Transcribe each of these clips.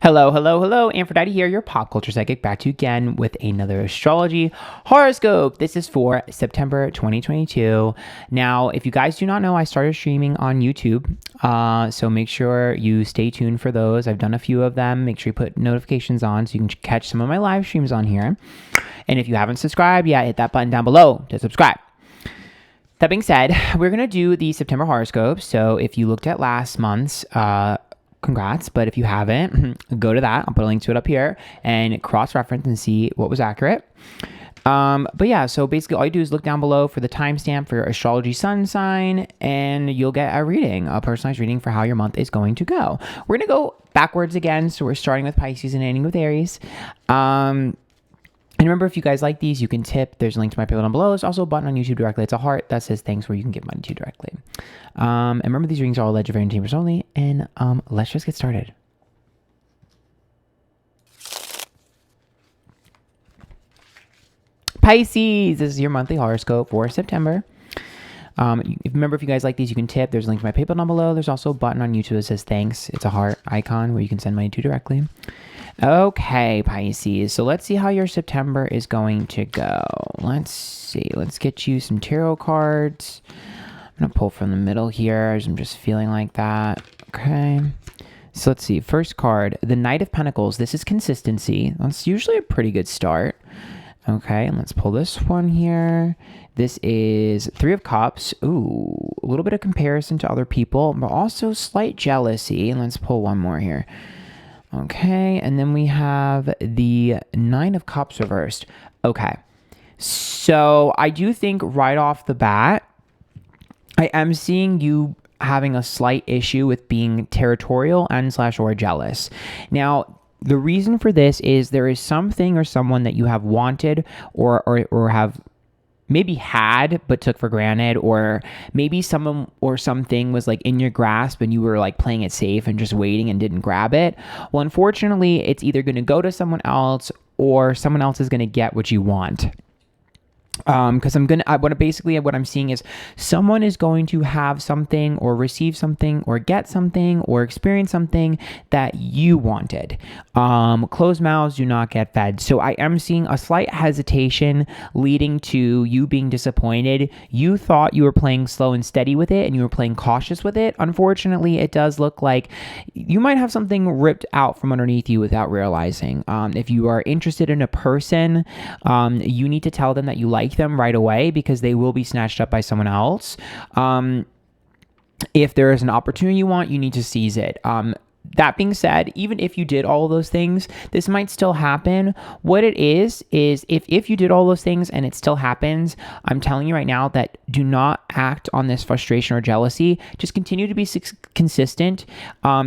Hello, hello, hello. Antphrodite here, your pop culture psychic, back to you again with another astrology horoscope. This is for September 2022. Now, if you guys do not know, I started streaming on YouTube. So make sure you stay tuned for those. I've done a few of them. Make sure you put notifications on so you can catch some of my live streams on here. And if you haven't subscribed yet, hit that button down below to subscribe. That being said, we're going to do the September horoscope. So if you looked at last month's, congrats, but if you haven't, go to that. I'll put a link to it up here and cross-reference and see what was accurate. But yeah, so basically all you do is look down below for the timestamp for your Astrology Sun Sign, and you'll get a reading, a personalized reading for how your month is going to go. We're going to go backwards again, so we're starting with Pisces and ending with Aries. And remember, if you guys like these, you can tip. There's a link to my PayPal down below. There's also a button on YouTube directly. It's a heart that says thanks, where you can give money to directly. And remember, these readings are all alleged for entertainment only. And let's just get started. Pisces, this is your monthly horoscope for September. Remember, if you guys like these, you can tip. There's a link to my PayPal down below. There's also a button on YouTube that says thanks. It's a heart icon where you can send money to directly. Okay, Pisces. So let's see how your September is going to go. Let's see. Let's get you some tarot cards. I'm going to pull from the middle here as I'm just feeling like that. Okay. So let's see. First card, the Knight of Pentacles. This is consistency. That's usually a pretty good start. Okay, and let's pull this one here. This is Three of Cups. Ooh, a little bit of comparison to other people, but also slight jealousy. And let's pull one more here. Okay, and then we have the Nine of Cups reversed. Okay, so I do think right off the bat, I am seeing you having a slight issue with being territorial and / or jealous. Now, the reason for this is there is something or someone that you have wanted or have maybe had but took for granted, or maybe someone or something was like in your grasp and you were like playing it safe and just waiting and didn't grab it. Well, unfortunately, it's either going to go to someone else or someone else is going to get what you want. Because what I'm seeing is someone is going to have something or receive something or get something or experience something that you wanted. Closed mouths do not get fed. So I am seeing a slight hesitation leading to you being disappointed. You thought you were playing slow and steady with it and you were playing cautious with it. Unfortunately, it does look like you might have something ripped out from underneath you without realizing. If you are interested in a person, you need to tell them that you like them right away, because they will be snatched up by someone else. If there is an opportunity you want, you need to seize it. That being said, even if you did all of those things, this might still happen. What it is if you did all those things and it still happens, I'm telling you right now that do not act on this frustration or jealousy. Just continue to be consistent,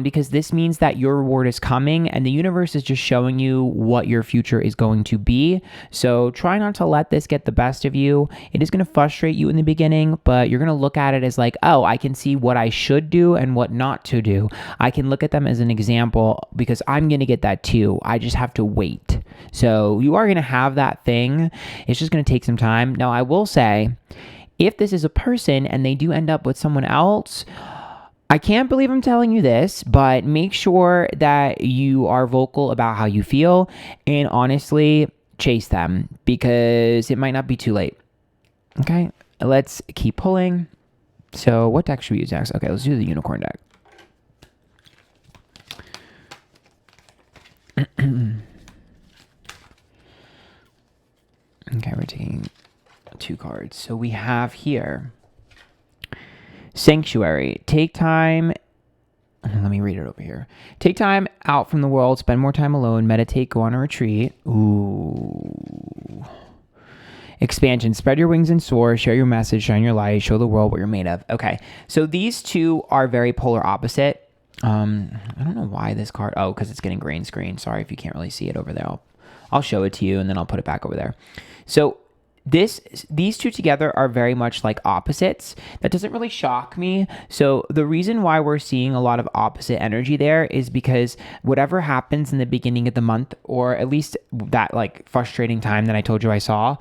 because this means that your reward is coming and the universe is just showing you what your future is going to be. So try not to let this get the best of you. It is going to frustrate you in the beginning, but you're going to look at it as like, oh, I can see what I should do and what not to do. I can look at them as an example because I'm going to get that too. I just have to wait. So you are going to have that thing. It's just going to take some time. Now, I will say, if this is a person and they do end up with someone else, I can't believe I'm telling you this, but make sure that you are vocal about how you feel and honestly chase them, because it might not be too late. Okay, let's keep pulling. So what deck should we use next? Okay, let's do the unicorn deck. Okay, we're taking 2 cards. So we have here Sanctuary. Take time. Let me read it over here. Take time out from the world. Spend more time alone. Meditate. Go on a retreat. Ooh. Expansion. Spread your wings and soar. Share your message. Shine your light. Show the world what you're made of. Okay. So these two are very polar opposite. I don't know why this card. Oh, because it's getting green screen. Sorry if you can't really see it over there. I'll show it to you and then I'll put it back over there. So these two together are very much like opposites. That doesn't really shock me. So the reason why we're seeing a lot of opposite energy there is because whatever happens in the beginning of the month, or at least that like frustrating time that I told you I saw,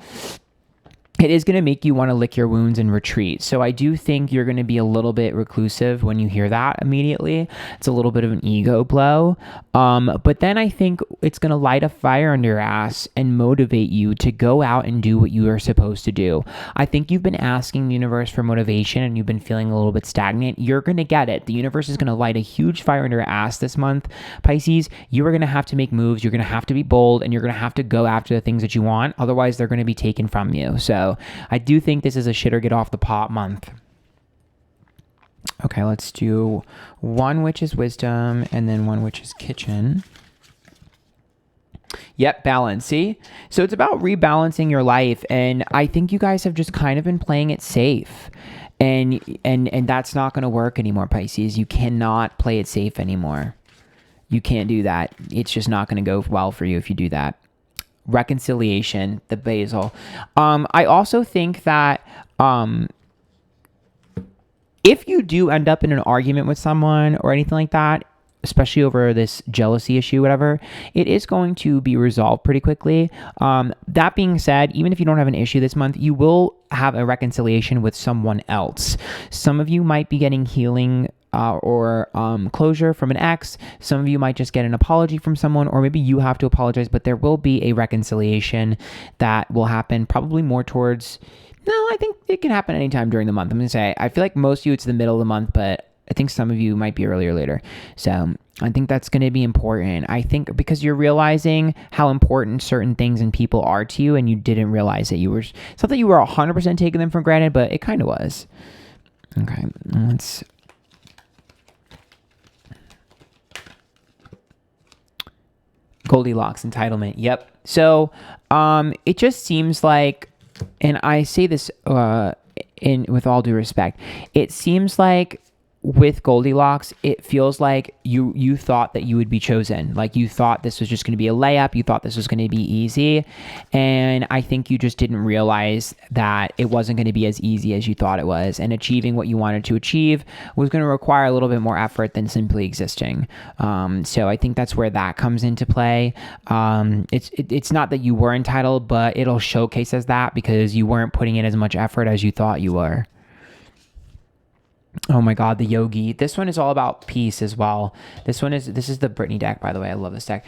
it is going to make you want to lick your wounds and retreat. So I do think you're going to be a little bit reclusive when you hear that immediately. It's a little bit of an ego blow. But then I think it's going to light a fire under your ass and motivate you to go out and do what you are supposed to do. I think you've been asking the universe for motivation and you've been feeling a little bit stagnant. You're going to get it. The universe is going to light a huge fire under your ass this month. Pisces, you are going to have to make moves. You're going to have to be bold and you're going to have to go after the things that you want. Otherwise, they're going to be taken from you. So I do think this is a shit or get off the pot month. Okay, let's do one which is wisdom and then one which is kitchen. Yep, balance. See? So it's about rebalancing your life. And I think you guys have just kind of been playing it safe. And that's not going to work anymore, Pisces. You cannot play it safe anymore. You can't do that. It's just not going to go well for you if you do that. Reconciliation, the basil. I also think that if you do end up in an argument with someone or anything like that, especially over this jealousy issue, whatever, it is going to be resolved pretty quickly. That being said, even if you don't have an issue this month, you will have a reconciliation with someone else. Some of you might be getting healing or closure from an ex. Some of you might just get an apology from someone, or maybe you have to apologize, but there will be a reconciliation that will happen probably more towards, no, I think it can happen anytime during the month. I'm going to say, I feel like most of you it's the middle of the month, but I think some of you might be earlier or later. So I think that's going to be important. I think because you're realizing how important certain things and people are to you and you didn't realize that it's not that you were 100% taking them for granted, but it kind of was. Okay, let's... Goldilocks entitlement. Yep. So it just seems like, and I say this with all due respect, it seems like with Goldilocks, it feels like you thought that you would be chosen. Like you thought this was just going to be a layup. You thought this was going to be easy. And I think you just didn't realize that it wasn't going to be as easy as you thought it was. And achieving what you wanted to achieve was going to require a little bit more effort than simply existing. So I think that's where that comes into play. It's not that you were entitled, but it'll showcase as that because you weren't putting in as much effort as you thought you were. Oh my God, the Yogi. This one is all about peace as well. This is the Brittany deck, by the way. I love this deck.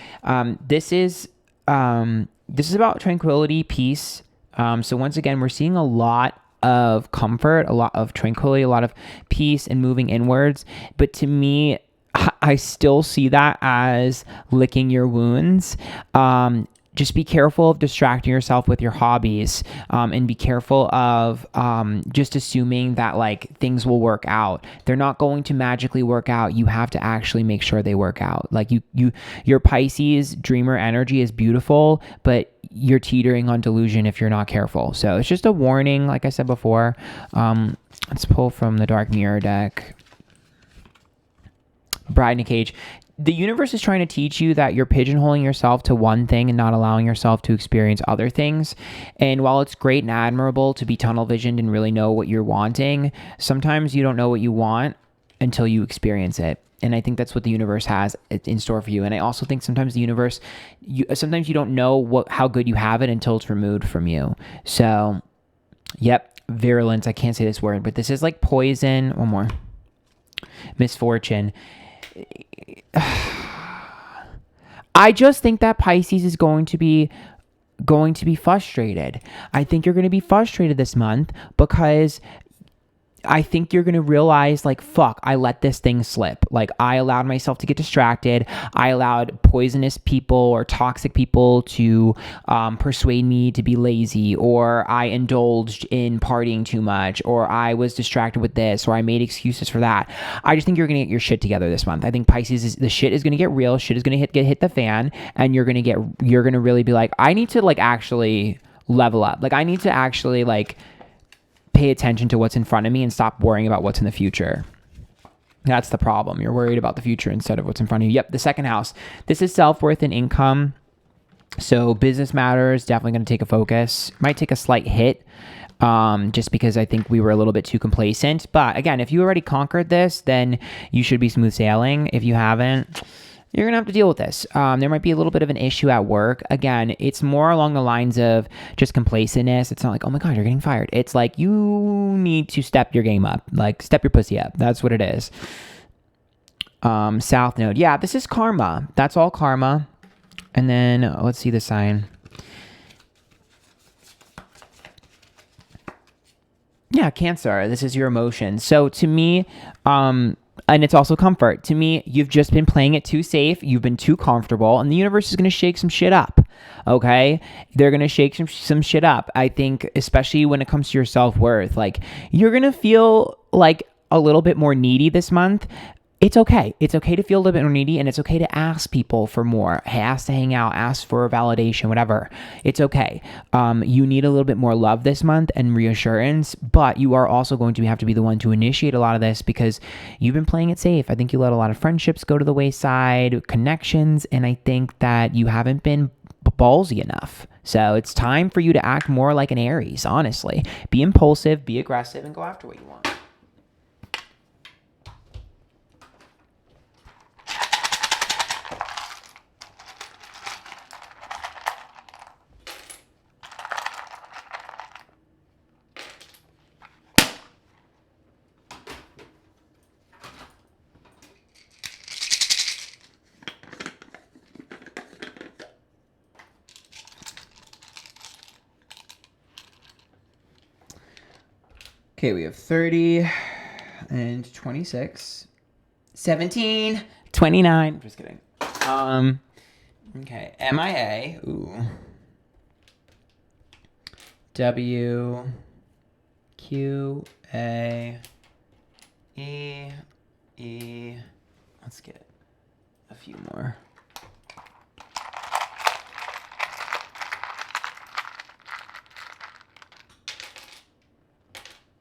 This is about tranquility, peace. So once again, we're seeing a lot of comfort, a lot of tranquility, a lot of peace and moving inwards. But to me, I still see that as licking your wounds. Just be careful of distracting yourself with your hobbies, and be careful of just assuming that like things will work out. They're not going to magically work out. You have to actually make sure they work out. Like your Pisces dreamer energy is beautiful, but you're teetering on delusion if you're not careful. So it's just a warning, like I said before. Let's pull from the Dark Mirror deck. Bride in a Cage. The universe is trying to teach you that you're pigeonholing yourself to one thing and not allowing yourself to experience other things. And while it's great and admirable to be tunnel visioned and really know what you're wanting, sometimes you don't know what you want until you experience it. And I think that's what the universe has in store for you. And I also think sometimes the universe, sometimes you don't know how good you have it until it's removed from you. So, yep, virulence. I can't say this word, but this is like poison. One more. Misfortune. I just think that Pisces is going to be frustrated. I think you're going to be frustrated this month because I think you're going to realize like, fuck, I let this thing slip. Like I allowed myself to get distracted. I allowed poisonous people or toxic people to persuade me to be lazy, or I indulged in partying too much, or I was distracted with this, or I made excuses for that. I just think you're going to get your shit together this month. I think Pisces the shit is going to get real. Shit is going to hit the fan, and you're going to really be like, I need to like actually level up. Like I need to actually like pay attention to what's in front of me and stop worrying about what's in the future. That's the problem. You're worried about the future instead of what's in front of you. Yep, the second house. This is self-worth and income. So business matters, definitely going to take a focus. Might take a slight hit just because I think we were a little bit too complacent. But again, if you already conquered this, then you should be smooth sailing. If you haven't, You're going to have to deal with this. There might be a little bit of an issue at work. Again, it's more along the lines of just complacentness. It's not like, oh my God, you're getting fired. It's like you need to step your game up, like step your pussy up. That's what it is. South Node. Yeah, this is karma. That's all karma. And then let's see the sign. Yeah, Cancer. This is your emotions. So to me, and it's also comfort. To me, you've just been playing it too safe. You've been too comfortable, and the universe is going to shake some shit up. Okay? They're going to shake some shit up. I think, especially when it comes to your self-worth, like you're going to feel like a little bit more needy this month. It's okay. It's okay to feel a little bit more needy, and it's okay to ask people for more. Ask to hang out, ask for validation, whatever. It's okay. You need a little bit more love this month and reassurance, but you are also going to have to be the one to initiate a lot of this because you've been playing it safe. I think you let a lot of friendships go to the wayside, connections, and I think that you haven't been ballsy enough. So it's time for you to act more like an Aries, honestly. Be impulsive, be aggressive, and go after what you want. Okay, we have 30 and 26, 17, 29. Just kidding. Okay, MIA. Ooh. W, Q, A, E, E. Let's get a few more.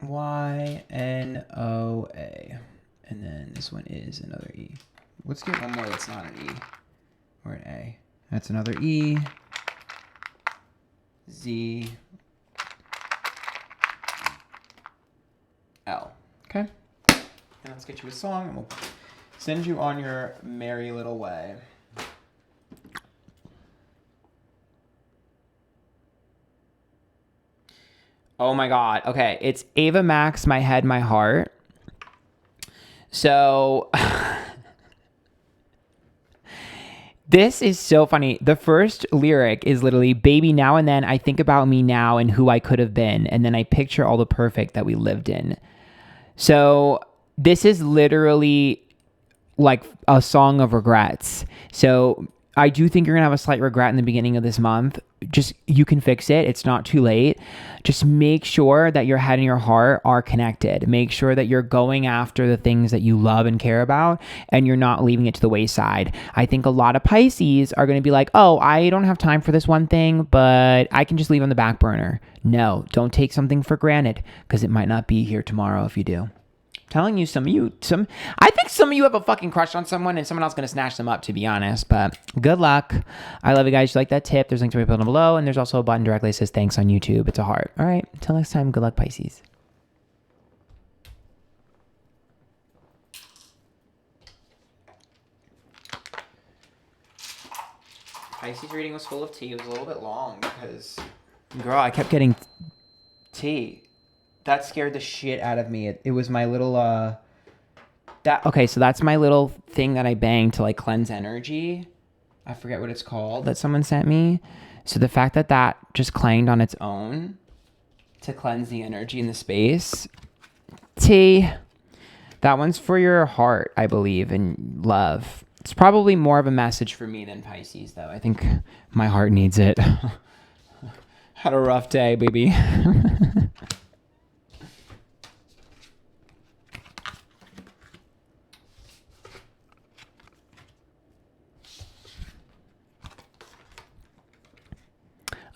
Y, N, O, A. And then this one is another E. Let's get one more that's not an E or an A. That's another E, Z, L. Okay? And let's get you a song and we'll send you on your merry little way. Oh my God. Okay. It's Ava Max, My Head, My Heart. So this is so funny. The first lyric is literally, baby, now and then I think about me now and who I could have been. And then I picture all the perfect that we lived in. So this is literally like a song of regrets. So I do think you're going to have a slight regret in the beginning of this month. Just, you can fix it. It's not too late. Just make sure that your head and your heart are connected. Make sure that you're going after the things that you love and care about, and you're not leaving it to the wayside. I think a lot of Pisces are going to be like, oh, I don't have time for this one thing, but I can just leave on the back burner. No, don't take something for granted because it might not be here tomorrow if you do. Telling you, I think some of you have a fucking crush on someone and someone else is going to snatch them up, to be honest, but good luck. I love you guys. If you like that tip, there's a link to my page down below, and there's also a button directly that says thanks on YouTube. It's a heart. All right. Until next time, good luck, Pisces. Pisces reading was full of tea. It was a little bit long because, girl, I kept getting tea. That scared the shit out of me. It was my little, okay, so that's my little thing that I bang to like cleanse energy. I forget what it's called that someone sent me. So the fact that that just clanged on its own to cleanse the energy in the space. Tea. That one's for your heart, I believe, and love. It's probably more of a message for me than Pisces, though. I think my heart needs it. Had a rough day, baby.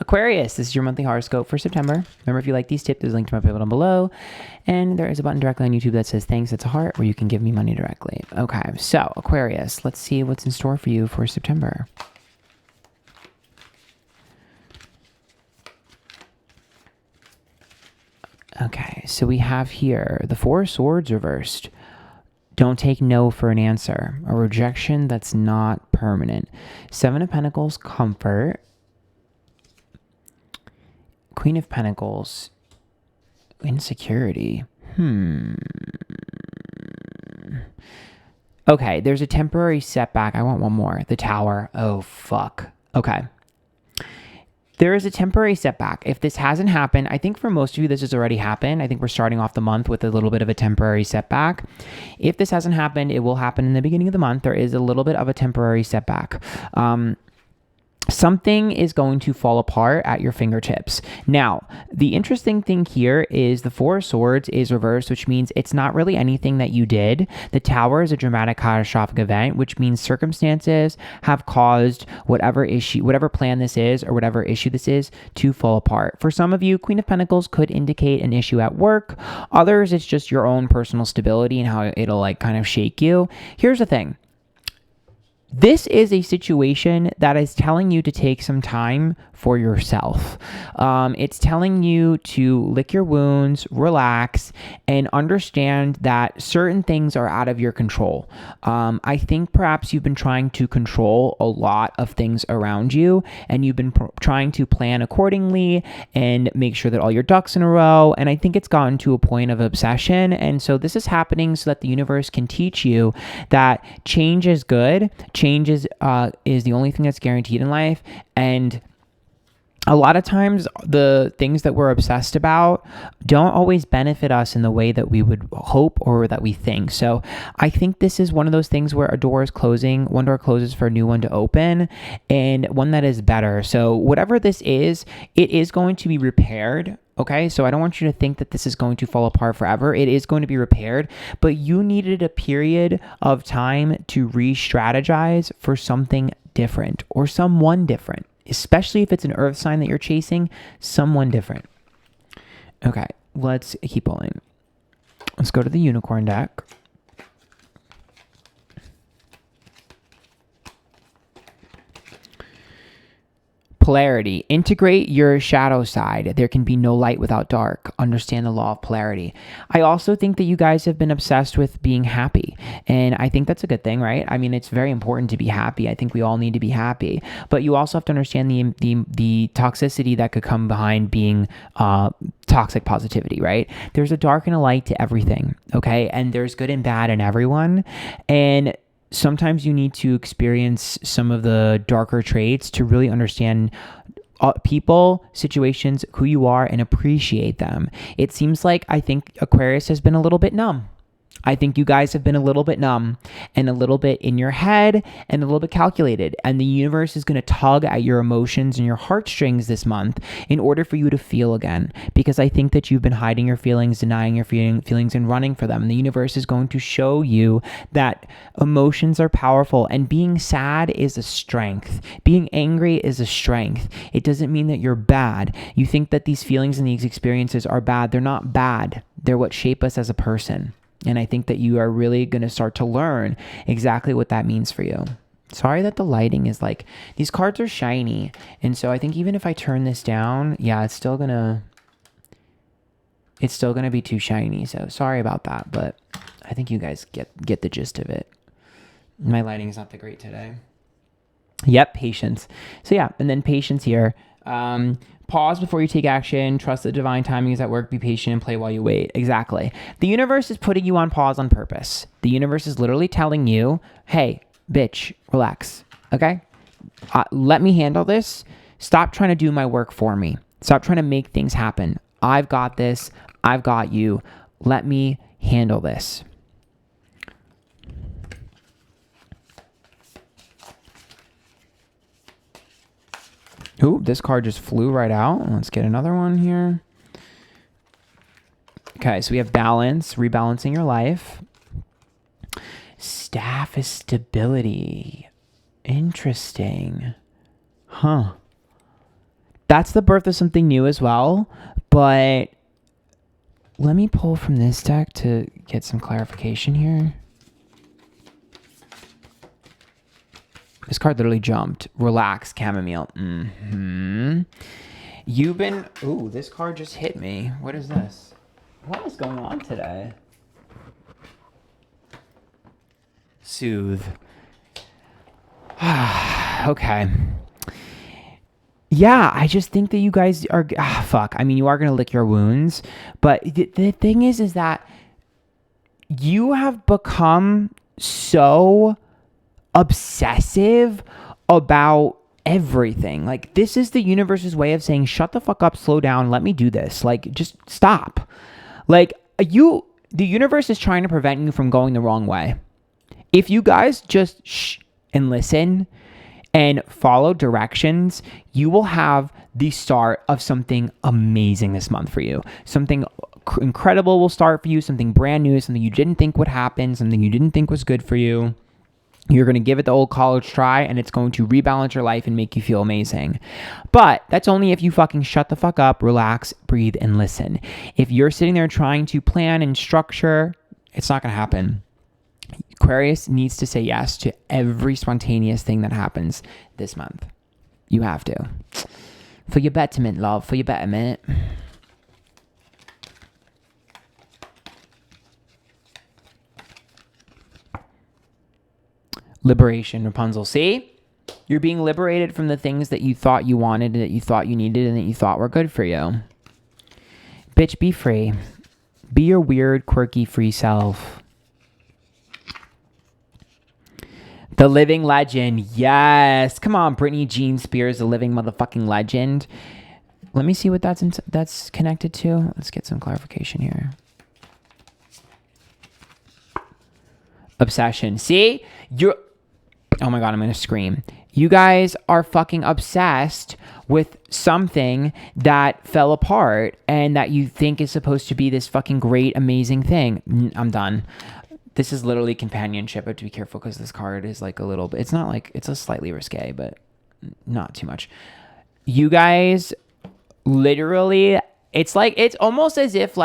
Aquarius, this is your monthly horoscope for September. Remember, if you like these tips, there's a link to my page down below. And there is a button directly on YouTube that says thanks, it's a heart, where you can give me money directly. Okay, so Aquarius, let's see what's in store for you for September. Okay, so we have here the Four of Swords reversed. Don't take no for an answer. A rejection that's not permanent. Seven of Pentacles, comfort. Queen of Pentacles, insecurity. Okay, there's a temporary setback. I want one more. The Tower. Oh, fuck. Okay. There is a temporary setback. If this hasn't happened, I think for most of you, this has already happened. I think we're starting off the month with a little bit of a temporary setback. If this hasn't happened, it will happen in the beginning of the month. There is a little bit of a temporary setback. Something is going to fall apart at your fingertips. Now, the interesting thing here is the Four of Swords is reversed, which means it's not really anything that you did. The Tower is a dramatic, catastrophic event, which means circumstances have caused whatever issue, whatever plan this is, or whatever issue this is, to fall apart. For some of you, Queen of Pentacles could indicate an issue at work. Others, it's just your own personal stability and how it'll like kind of shake you. Here's the thing. This is a situation that is telling you to take some time for yourself. It's telling you to lick your wounds, relax, and understand that certain things are out of your control. I think perhaps you've been trying to control a lot of things around you, and you've been trying to plan accordingly and make sure that all your ducks in a row. And I think it's gotten to a point of obsession. And so this is happening so that the universe can teach you that change is good. Change is the only thing that's guaranteed in life. And a lot of times the things that we're obsessed about don't always benefit us in the way that we would hope or that we think. So I think this is one of those things where a door is closing, one door closes for a new one to open, and one that is better. So whatever this is, it is going to be repaired. Okay, so I don't want you to think that this is going to fall apart forever. It is going to be repaired, but you needed a period of time to re-strategize for something different or someone different, especially if it's an earth sign that you're chasing, someone different. Okay, let's keep pulling. Let's go to the unicorn deck. Polarity. Integrate your shadow side. There can be no light without dark. Understand the law of polarity. I also think that you guys have been obsessed with being happy. And I think that's a good thing, right? I mean, it's very important to be happy. I think we all need to be happy. But you also have to understand the toxicity that could come behind being toxic positivity, right? There's a dark and a light to everything, okay? And there's good and bad in everyone. And sometimes you need to experience some of the darker traits to really understand people, situations, who you are, and appreciate them. It seems like I think Aquarius has been a little bit numb. I think you guys have been a little bit numb and a little bit in your head and a little bit calculated. And the universe is going to tug at your emotions and your heartstrings this month in order for you to feel again. Because I think that you've been hiding your feelings, denying your feelings, and running for them. And the universe is going to show you that emotions are powerful, and being sad is a strength. Being angry is a strength. It doesn't mean that you're bad. You think that these feelings and these experiences are bad. They're not bad. They're what shape us as a person. And I think that you are really going to start to learn exactly what that means for you. Sorry that the lighting is like, these cards are shiny. And so I think even if I turn this down, yeah, it's still going to be too shiny. So sorry about that, but I think you guys get the gist of it. My lighting is not that great today. Yep, patience. So yeah, and then patience here. Pause before you take action. Trust that divine timing is at work. Be patient and play while you wait. Exactly. The universe is putting you on pause on purpose. The universe is literally telling you, hey, bitch, relax. Okay? Let me handle this. Stop trying to do my work for me. Stop trying to make things happen. I've got this. I've got you. Let me handle this. Ooh, this card just flew right out. Let's get another one here. Okay, so we have balance, rebalancing your life. Staff is stability. Interesting. Huh. That's the birth of something new as well. But let me pull from this deck to get some clarification here. This card literally jumped. Relax, chamomile. You've been... Ooh, this card just hit me. What is this? What is going on today? Soothe. Okay. Yeah, I just think that you guys are... fuck. I mean, you are going to lick your wounds. But the thing is that you have become so obsessive about everything. Like, this is the universe's way of saying, shut the fuck up, slow down, let me do this. Like, just stop. Like, the universe is trying to prevent you from going the wrong way. If you guys just shh and listen and follow directions, you will have the start of something amazing this month for you. Something incredible will start for you, something brand new, something you didn't think would happen, something you didn't think was good for you. You're going to give it the old college try, and it's going to rebalance your life and make you feel amazing. But that's only if you fucking shut the fuck up, relax, breathe, and listen. If you're sitting there trying to plan and structure, it's not going to happen. Aquarius needs to say yes to every spontaneous thing that happens this month. You have to. For your betterment, love. For your betterment. Liberation, Rapunzel. See? You're being liberated from the things that you thought you wanted, that you thought you needed, and that you thought were good for you. Bitch, be free. Be your weird, quirky, free self. The living legend. Yes. Come on, Britney Jean Spears, the living motherfucking legend. Let me see what that's connected to. Let's get some clarification here. Obsession. See? Oh my God, I'm going to scream. You guys are fucking obsessed with something that fell apart and that you think is supposed to be this fucking great, amazing thing. I'm done. This is literally companionship. I have to be careful because this card is like a little bit, it's not like, it's a slightly risque, but not too much. You guys literally, it's almost as if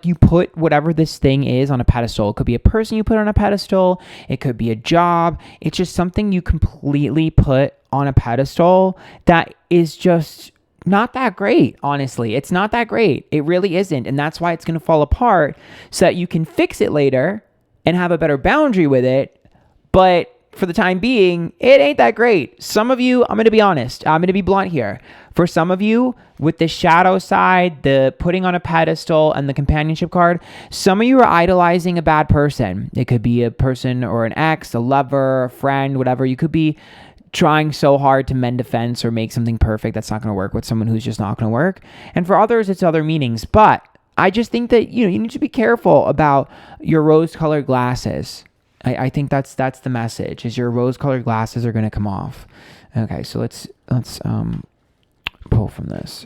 you put whatever this thing is on a pedestal. It could be a person you put on a pedestal. It could be a job. It's just something you completely put on a pedestal that is just not that great, honestly. It's not that great. It really isn't. And that's why it's going to fall apart so that you can fix it later and have a better boundary with it. But for the time being, it ain't that great. Some of you, I'm going to be honest. I'm going to be blunt here. For some of you, with the shadow side, the putting on a pedestal, and the companionship card, some of you are idolizing a bad person. It could be a person or an ex, a lover, a friend, whatever. You could be trying so hard to mend a fence or make something perfect that's not going to work with someone who's just not going to work. And for others, it's other meanings. But I just think that, you need to be careful about your rose-colored glasses. I think that's the message, is your rose-colored glasses are going to come off. Okay, so let's pull from this.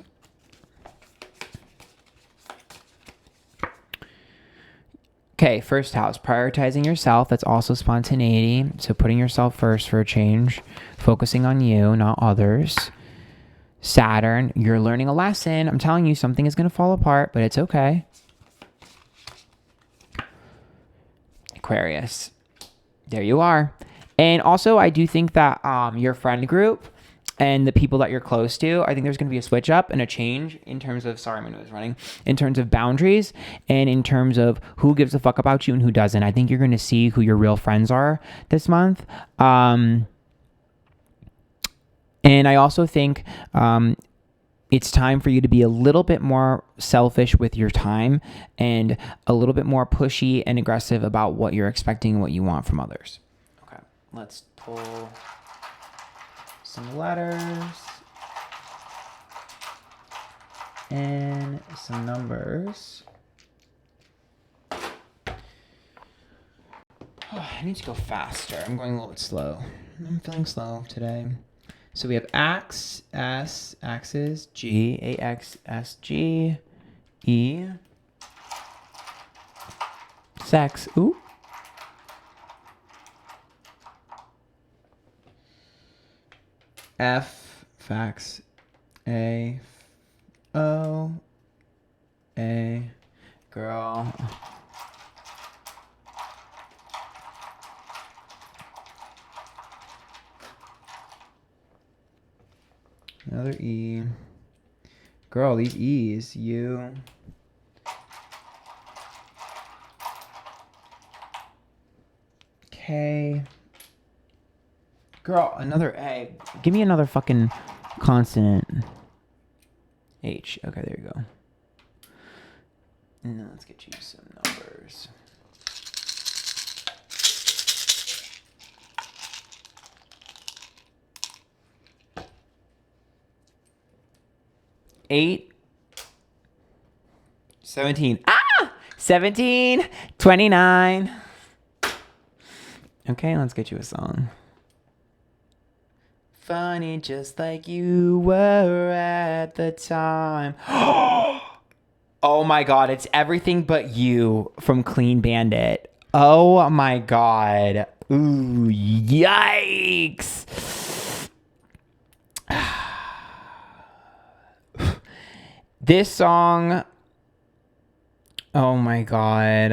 Okay, first house, prioritizing yourself. That's also spontaneity. So putting yourself first for a change, focusing on you, not others. Saturn, you're learning a lesson. I'm telling you, something is going to fall apart, but it's okay. Aquarius. There you are. And also, I do think that your friend group and the people that you're close to, I think there's going to be a switch up and a change in terms of, sorry, my nose is running, in terms of boundaries and in terms of who gives a fuck about you and who doesn't. I think you're going to see who your real friends are this month. And I also think it's time for you to be a little bit more selfish with your time and a little bit more pushy and aggressive about what you're expecting and what you want from others. Okay, let's pull some letters and some numbers. I need to go faster. I'm going a little bit slow. I'm feeling slow today. So we have axes, G, A-X-S-G, E, sex, ooh. F, fax, A, O, A, girl. Another E. Girl, these E's, U. K. Girl, another A. Give me another fucking consonant. H. Okay, there you go. And then let's get you some numbers. Eight. 17. 17. 29. Okay, let's get you a song. Funny, just like you were at the time. Oh my God, it's Everything But You from Clean Bandit. Oh my God. Ooh, yikes. This song, oh my God,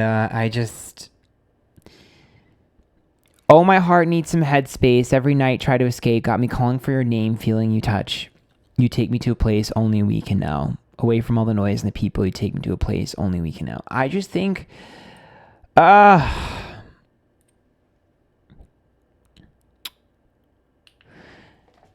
oh, my heart needs some headspace. Every night try to escape. Got me calling for your name, feeling you touch. You take me to a place only we can know. Away from all the noise and the people, you take me to a place only we can know. I just think,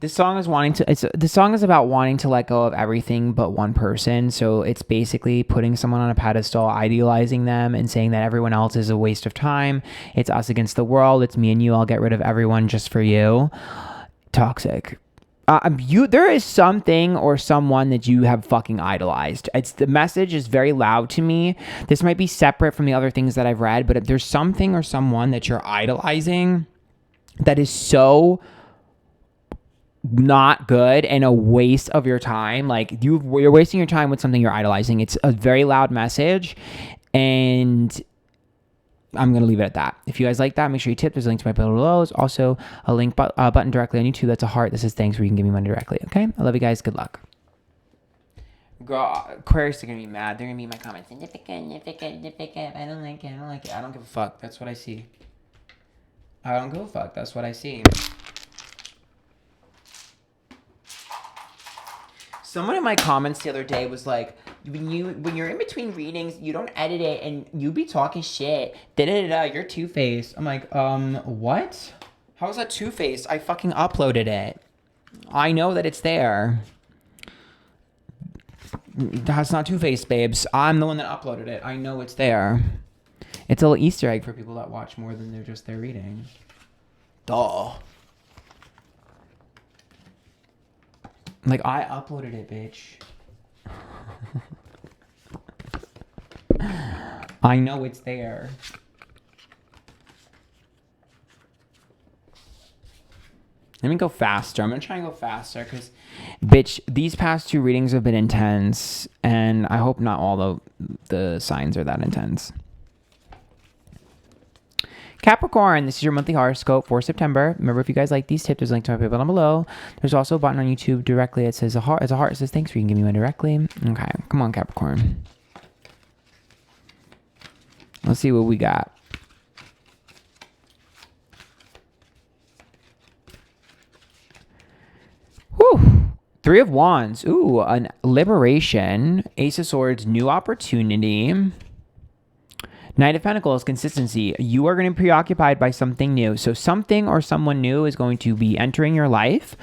this song is about wanting to let go of everything but one person. So it's basically putting someone on a pedestal, idealizing them, and saying that everyone else is a waste of time. It's us against the world. It's me and you. I'll get rid of everyone just for you. Toxic. There is something or someone that you have fucking idolized. The message is very loud to me. This might be separate from the other things that I've read, but if there's something or someone that you're idolizing that is so not good and a waste of your time, like you're wasting your time with something you're idolizing. It's a very loud message, and I'm going to leave it at that. If you guys like that, make sure you tip. There's a link to my below. There's also a link button directly on YouTube. That's a heart that says thanks, where you can give me money directly. Okay? I love you guys. Good luck. Girl, Aquarius are going to be mad. They're going to be in my comments. I don't like it. I don't like it. I don't give a fuck. That's what I see. I don't give a fuck. That's what I see. Someone in my comments the other day was like, when you're in between readings, you don't edit it and you be talking shit. You're two-faced. I'm like, what? How is that two-faced? I fucking uploaded it. I know that it's there. That's not two-faced, babes. I'm the one that uploaded it. I know it's there. It's a little Easter egg for people that watch more than they're just there reading. Duh. Like, I uploaded it, bitch. I know it's there. Let me go faster. I'm going to try and go faster because, bitch, these past two readings have been intense, and I hope not all the signs are that intense. Capricorn, this is your monthly horoscope for September. Remember, if you guys like these tips, there's a link to my PayPal down below. There's also a button on YouTube directly. It says a heart. It's a heart. It says thanks, where you can give me one directly. Okay, come on, Capricorn. Let's see what we got. Whew. Three of Wands. Ooh, an liberation. Ace of Swords, new opportunity. Knight of Pentacles, consistency. You are going to be preoccupied by something new. So something or someone new is going to be entering your life.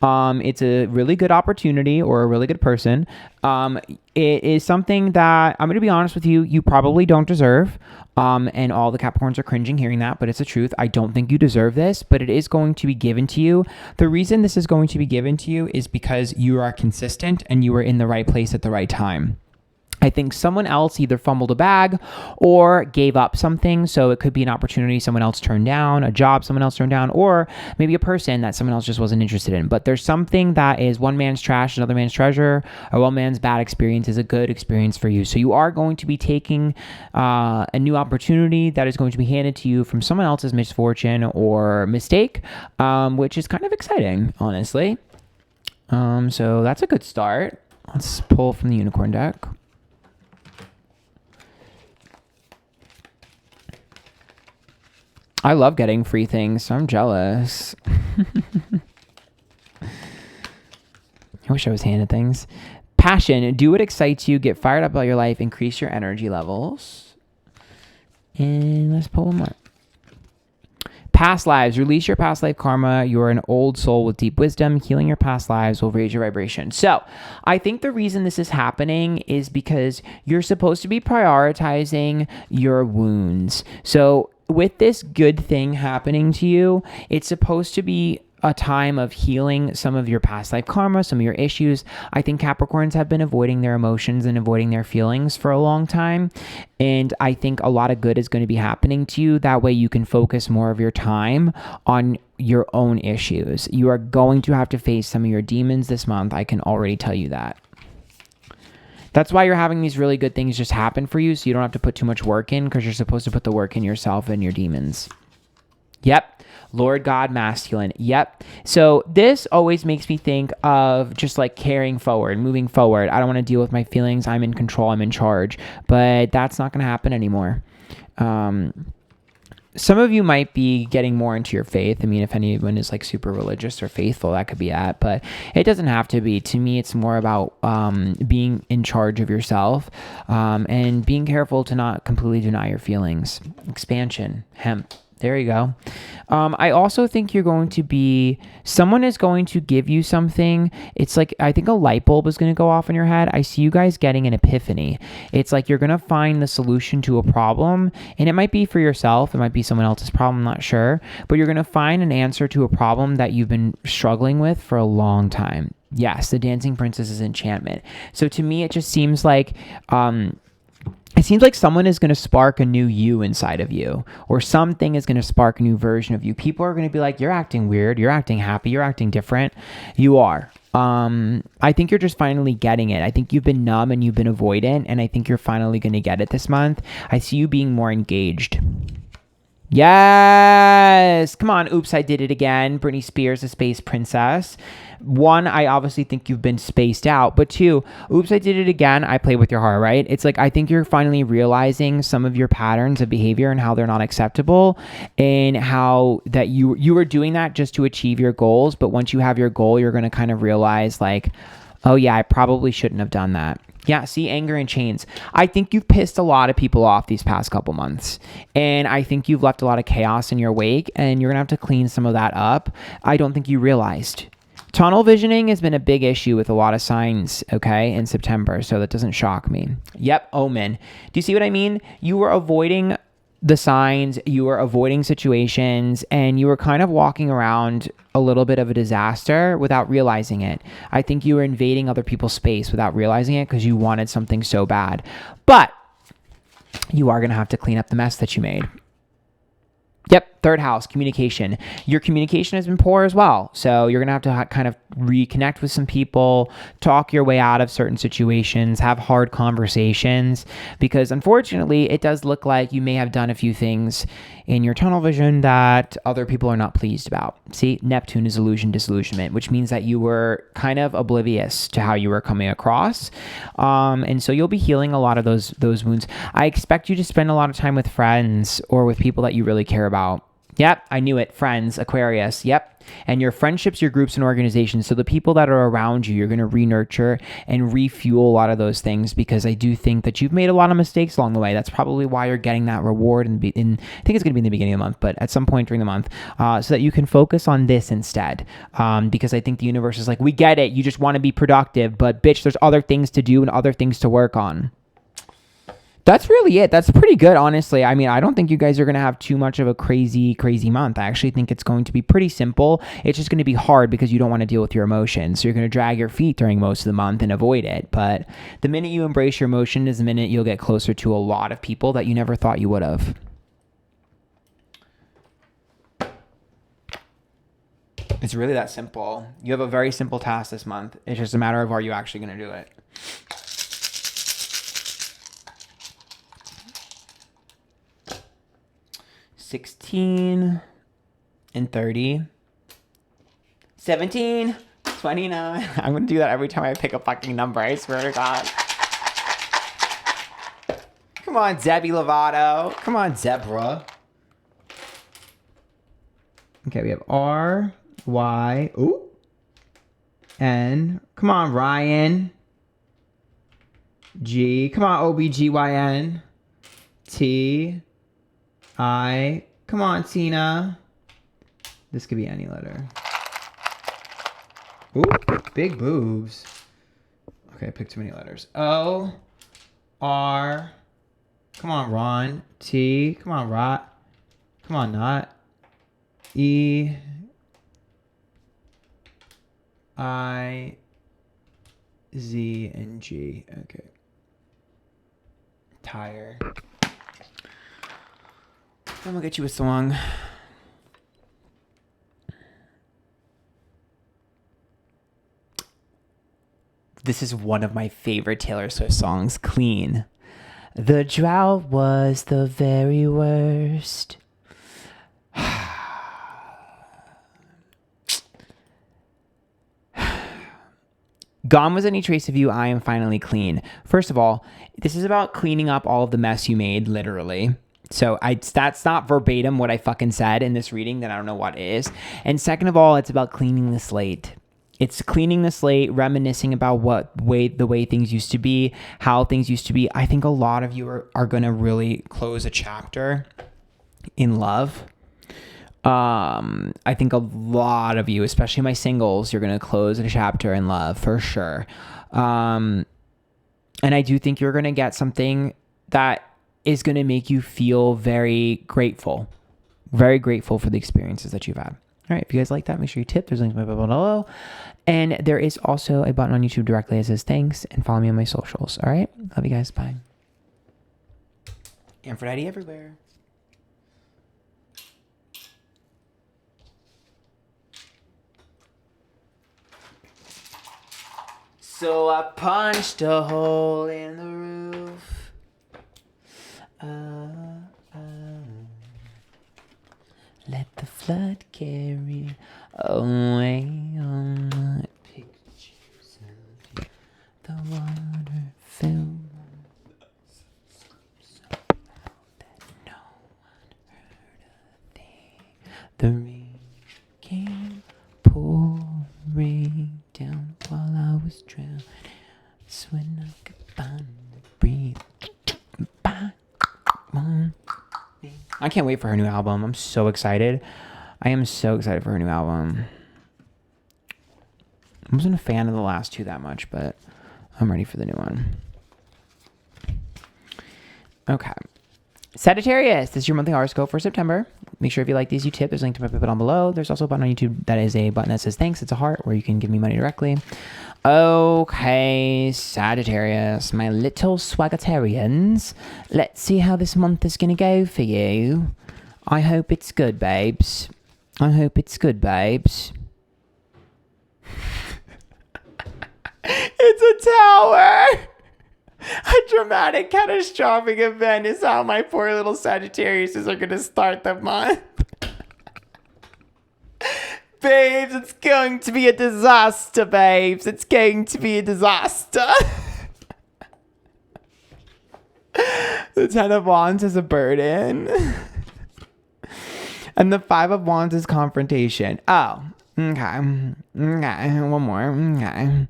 It's a really good opportunity or a really good person. It is something that, I'm going to be honest with you, you probably don't deserve. And all the Capricorns are cringing hearing that, but it's the truth. I don't think you deserve this, but it is going to be given to you. The reason this is going to be given to you is because you are consistent and you are in the right place at the right time. I think someone else either fumbled a bag or gave up something. So it could be an opportunity someone else turned down, a job someone else turned down, or maybe a person that someone else just wasn't interested in. But there's something that is one man's trash, another man's treasure, or one man's bad experience is a good experience for you. So you are going to be taking a new opportunity that is going to be handed to you from someone else's misfortune or mistake, which is kind of exciting, honestly. So that's a good start. Let's pull from the unicorn deck. I love getting free things, so I'm jealous. I wish I was handed things. Passion, do what excites you, get fired up about your life, increase your energy levels. And let's pull one more. Past lives, release your past life karma. You're an old soul with deep wisdom. Healing your past lives will raise your vibration. So I think the reason this is happening is because you're supposed to be prioritizing your wounds. So with this good thing happening to you, it's supposed to be a time of healing some of your past life karma, some of your issues. I think Capricorns have been avoiding their emotions and avoiding their feelings for a long time. And I think a lot of good is going to be happening to you. That way you can focus more of your time on your own issues. You are going to have to face some of your demons this month. I can already tell you that. That's why you're having these really good things just happen for you, so you don't have to put too much work in, because you're supposed to put the work in yourself and your demons. Yep. Lord God, masculine. Yep. So this always makes me think of just like carrying forward, moving forward. I don't want to deal with my feelings. I'm in control. I'm in charge. But that's not going to happen anymore. Some of you might be getting more into your faith. I mean, if anyone is like super religious or faithful, that could be it. But it doesn't have to be. To me, it's more about being in charge of yourself and being careful to not completely deny your feelings. Expansion, hemp. There you go. I also think someone is going to give you something. It's like, I think a light bulb is going to go off in your head. I see you guys getting an epiphany. It's like you're going to find the solution to a problem, and it might be for yourself. It might be someone else's problem. I'm not sure, but you're going to find an answer to a problem that you've been struggling with for a long time. Yes, the Dancing Princess's enchantment. So to me, it just seems like, it seems like someone is going to spark a new you inside of you, or something is going to spark a new version of you. People are going to be like, you're acting weird. You're acting happy. You're acting different. You are. I think you're just finally getting it. I think you've been numb and you've been avoidant, and I think you're finally going to get it this month. I see you being more engaged. Yes. Come on. Oops, I did it again. Britney Spears, the Space Princess. One, I obviously think you've been spaced out. But two, oops, I did it again. I play with your heart, right? It's like, I think you're finally realizing some of your patterns of behavior and how they're not acceptable, and how that you were doing that just to achieve your goals. But once you have your goal, you're going to kind of realize like, oh yeah, I probably shouldn't have done that. Yeah, see, anger and chains. I think you've pissed a lot of people off these past couple months. And I think you've left a lot of chaos in your wake, and you're going to have to clean some of that up. I don't think you realized. Tunnel visioning has been a big issue with a lot of signs, okay, in September. So that doesn't shock me. Yep, omen. Do you see what I mean? You were avoiding the signs, you were avoiding situations, and you were kind of walking around a little bit of a disaster without realizing it. I think you were invading other people's space without realizing it because you wanted something so bad. But you are going to have to clean up the mess that you made. Yep, third house, communication. Your communication has been poor as well. So you're going to have to kind of reconnect with some people, talk your way out of certain situations, have hard conversations, because unfortunately, it does look like you may have done a few things in your tunnel vision that other people are not pleased about. See, Neptune is illusion, disillusionment, which means that you were kind of oblivious to how you were coming across. And so you'll be healing a lot of those wounds. I expect you to spend a lot of time with friends or with people that you really care about. Yep, I knew it. Friends, Aquarius. Yep. And your friendships, your groups, and organizations. So the people that are around you, you're going to re-nurture and refuel a lot of those things, because I do think that you've made a lot of mistakes along the way. That's probably why you're getting that reward I think it's going to be in the beginning of the month, but at some point during the month, so that you can focus on this instead. Because I think the universe is like, we get it. You just want to be productive, but bitch, there's other things to do and other things to work on. That's really it. That's pretty good, honestly. I mean, I don't think you guys are going to have too much of a crazy month. I actually think it's going to be pretty simple. It's just going to be hard because you don't want to deal with your emotions. So you're going to drag your feet during most of the month and avoid it. But the minute you embrace your emotion is the minute you'll get closer to a lot of people that you never thought you would have. It's really that simple. You have a very simple task this month. It's just a matter of, are you actually going to do it? $16 and $30, $17, $29. I'm going to do that every time I pick a fucking number. I swear to God. Come on, Debbie Lovato. Come on, Zebra. Okay, we have R, Y, ooh, N. Come on, Ryan. G. Come on, OBGYN. T. I. Come on, Tina. This could be any letter. Ooh, big boobs. Okay, I picked too many letters. O, R. Come on, Ron. T. Come on, Rot. Come on, Not. E. I. Z and G. Okay. Tire. I'm gonna get you a song. This is one of my favorite Taylor Swift songs, Clean. The drought was the very worst. Gone was any trace of you, I am finally clean. First of all, this is about cleaning up all of the mess you made, literally. So that's not verbatim what I fucking said in this reading, then I don't know what it is. And second of all, it's about cleaning the slate. It's cleaning the slate, reminiscing about the way things used to be, how things used to be. I think a lot of you are going to really close a chapter in love. I think a lot of you, especially my singles, you're going to close a chapter in love for sure. And I do think you're going to get something that is going to make you feel very grateful for the experiences that you've had. All right, if you guys like that, make sure you tip. There's links in my bio below. And there is also a button on YouTube directly that says thanks, and follow me on my socials. All right, love you guys. Bye. Antphrodite everywhere. So I punched a hole in the roof. Let the flood carry away all my pictures of you. The water filled so that no one heard a thing. The rain came pouring down while I was drowning. That's when I could finally breathe. I can't wait for her new album. I'm so excited. I am so excited for her new album. I wasn't a fan of the last two that much, but I'm ready for the new one. Okay. Sagittarius, this is your monthly horoscope for September. Make sure if you like these, you tip. There's a link to my PayPal down below. There's also a button on YouTube that is a button that says thanks. It's a heart where you can give me money directly. Okay, Sagittarius, my little Swaggitarians. Let's see how this month is going to go for you. I hope it's good, babes. I hope it's good, babes. It's a tower. A dramatic, catastrophic event is how my poor little Sagittariuses are going to start the month. Babes, it's going to be a disaster, babes. It's going to be a disaster. The Ten of Wands is a burden. And the Five of Wands is confrontation. Oh, okay. Okay, one more. Okay.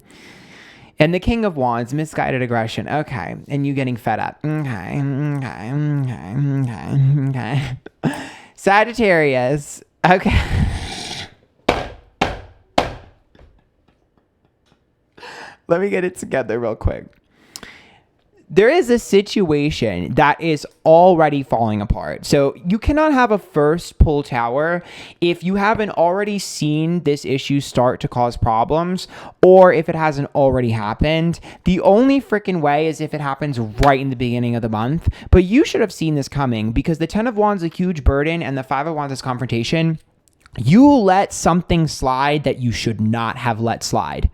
And the King of Wands, misguided aggression. Okay. And you getting fed up. Okay. Okay. Okay. Okay. Okay. Sagittarius. Okay. Let me get it together real quick. There is a situation that is already falling apart. So you cannot have a first pull tower if you haven't already seen this issue start to cause problems, or if it hasn't already happened. The only freaking way is if it happens right in the beginning of the month. But you should have seen this coming, because the Ten of Wands is a huge burden and the Five of Wands is confrontation. You let something slide that you should not have let slide.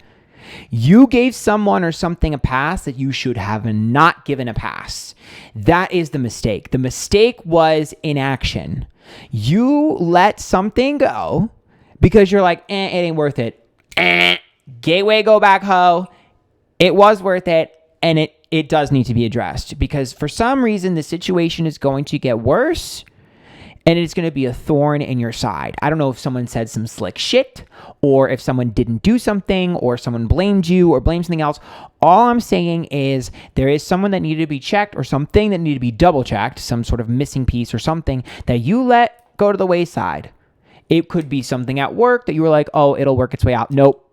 You gave someone or something a pass that you should have not given a pass. That is the mistake. The mistake was inaction. You let something go because you're like, it ain't worth it. Gateway, go back, ho. It was worth it, and it does need to be addressed, because for some reason the situation is going to get worse. And it's going to be a thorn in your side. I don't know if someone said some slick shit, or if someone didn't do something, or someone blamed you or blamed something else. All I'm saying is there is someone that needed to be checked, or something that needed to be double checked, some sort of missing piece or something that you let go to the wayside. It could be something at work that you were like, oh, it'll work its way out. Nope.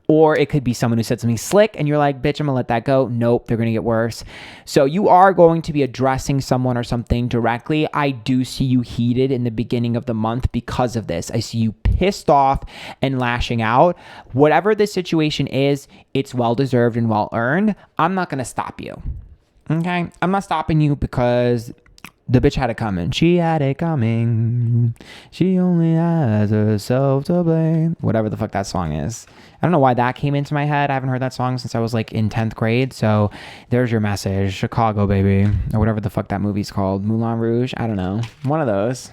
Or it could be someone who said something slick and you're like, bitch, I'm gonna let that go. Nope, they're gonna get worse. So you are going to be addressing someone or something directly. I do see you heated in the beginning of the month because of this. I see you pissed off and lashing out. Whatever the situation is, it's well-deserved and well-earned. I'm not gonna stop you, okay? I'm not stopping you because the bitch had it coming. She had it coming. She only has herself to blame. Whatever the fuck that song is. I don't know why that came into my head. I haven't heard that song since I was like in 10th grade. So there's your message. Chicago, baby. Or whatever the fuck that movie's called. Moulin Rouge? I don't know. One of those.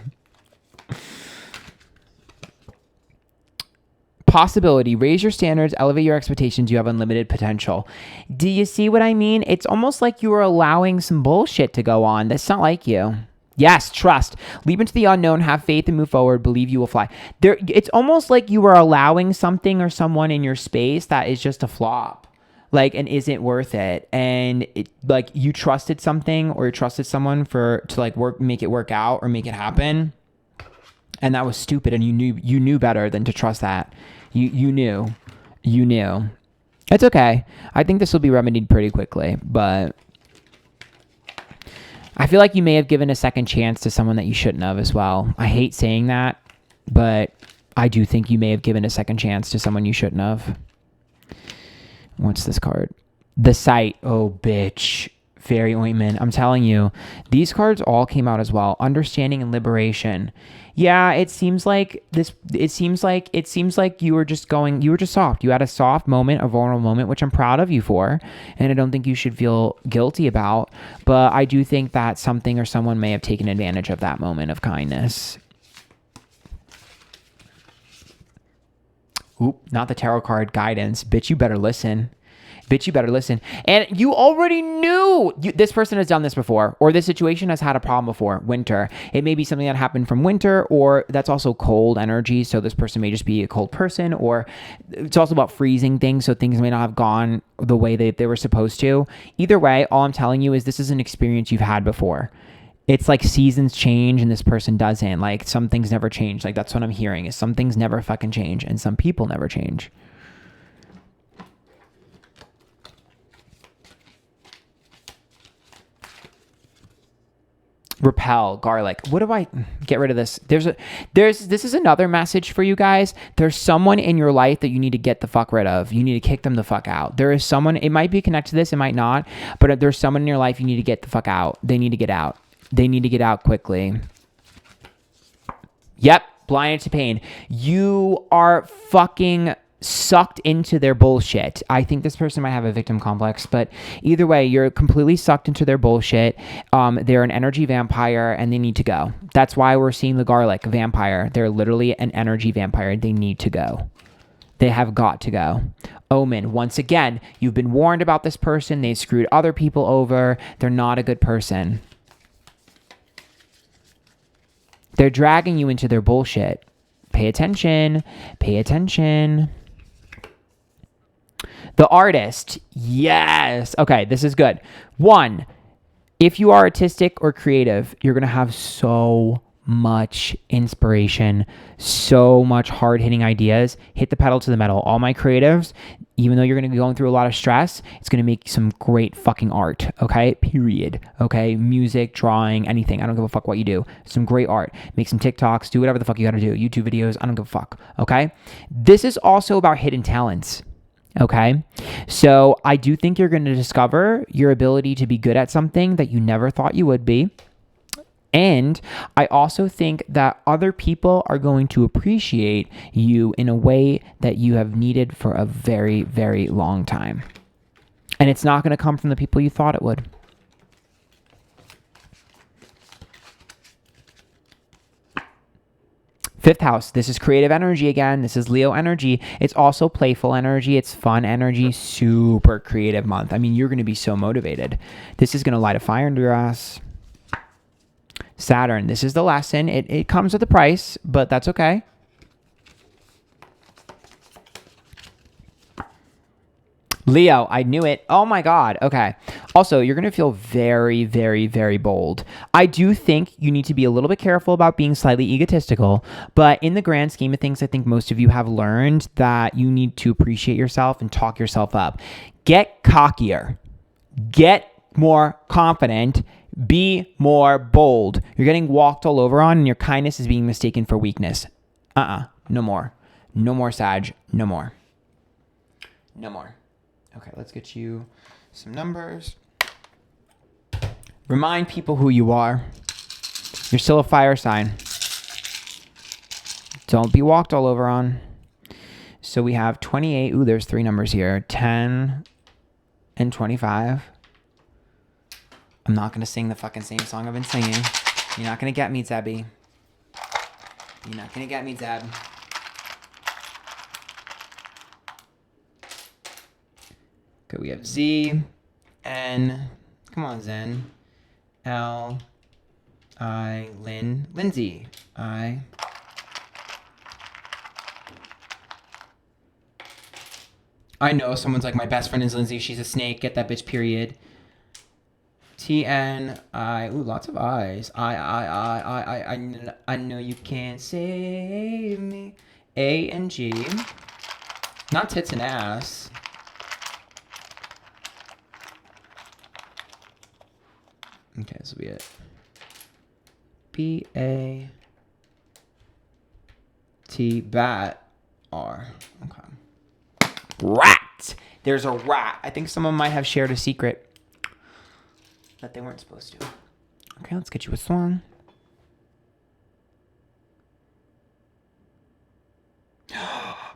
Possibility. Raise your standards, elevate your expectations. You have unlimited potential. Do you see what I mean? It's almost like you are allowing some bullshit to go on. That's not like you. Yes, trust. Leap into the unknown, have faith and move forward. Believe you will fly. It's almost like you are allowing something or someone in your space that is just a flop, like, and isn't worth it. And like you trusted something or you trusted someone to like make it work out or make it happen. And that was stupid. And you knew better than to trust that. You knew. It's okay. I think this will be remedied pretty quickly, but I feel like you may have given a second chance to someone that you shouldn't have as well. I hate saying that, but I do think you may have given a second chance to someone you shouldn't have. What's this card? The Sight. Oh, bitch. Fairy Ointment. I'm telling you, these cards all came out as well. Understanding and Liberation. Yeah, it seems like you were just soft. You had a soft moment, a vulnerable moment, which I'm proud of you for. And I don't think you should feel guilty about. But I do think that something or someone may have taken advantage of that moment of kindness. Oop, not the tarot card. Guidance. Bitch, you better listen. And you already knew this person has done this before, or this situation has had a problem before. Winter. It may be something that happened from winter, or that's also cold energy. So this person may just be a cold person, or it's also about freezing things. So things may not have gone the way they were supposed to. Either way, all I'm telling you is this is an experience you've had before. It's like seasons change and this person doesn't. Like some things never change. Like that's what I'm hearing is some things never fucking change and some people never change. Repel, garlic. What do I get rid of this? This is another message for you guys. There's someone in your life that you need to get the fuck rid of. You need to kick them the fuck out. There is someone, it might be connected to this, it might not, but there's someone in your life you need to get the fuck out. They need to get out. They need to get out quickly. Yep, blinded to pain. You are fucking sucked into their bullshit. I think this person might have a victim complex, but either way, you're completely sucked into their bullshit. They're an energy vampire and they need to go. That's why we're seeing the garlic vampire. They're literally an energy vampire. They need to go. They have got to go. Omen. Once again, you've been warned about this person. They screwed other people over. They're not a good person. They're dragging you into their bullshit. Pay attention. Pay attention. The Artist. Yes. Okay, this is good. 1, if you are artistic or creative, you're going to have so much inspiration, so much hard-hitting ideas. Hit the pedal to the metal. All my creatives, even though you're going to be going through a lot of stress, it's going to make some great fucking art, okay? Period, okay? Music, drawing, anything. I don't give a fuck what you do. Some great art. Make some TikToks. Do whatever the fuck you got to do. YouTube videos. I don't give a fuck, okay? This is also about hidden talents. Okay, so I do think you're going to discover your ability to be good at something that you never thought you would be. And I also think that other people are going to appreciate you in a way that you have needed for a very, very long time. And it's not going to come from the people you thought it would. Fifth house, this is creative energy again. This is Leo energy. It's also playful energy. It's fun energy. Super creative month. I mean, you're going to be so motivated. This is going to light a fire under your ass. Saturn, this is the lesson. It comes with a price, but that's okay. Leo, I knew it. Oh my God. Okay. Also, you're going to feel very, very, very bold. I do think you need to be a little bit careful about being slightly egotistical, but in the grand scheme of things, I think most of you have learned that you need to appreciate yourself and talk yourself up. Get cockier. Get more confident. Be more bold. You're getting walked all over on, and your kindness is being mistaken for weakness. No more. No more, Sag. No more. No more. Okay, let's get you some numbers. Remind people who you are. You're still a fire sign. Don't be walked all over on. So we have 28. Ooh, there's 3 numbers here. 10 and 25. I'm not going to sing the fucking same song I've been singing. You're not going to get me, Zebby. You're not going to get me, Zeb. Okay, we have Z, N, come on, Zen, L, I, Lynn, Lindsay, I, know someone's like, my best friend is Lindsay, she's a snake, get that bitch, period. T, N, I, ooh, lots of I's, I know you can't save me. A and G, not tits and ass. Okay, this will be it. B-A-T, bat, R. Okay. Rat! There's a rat. I think someone might have shared a secret that they weren't supposed to. Okay, let's get you a song.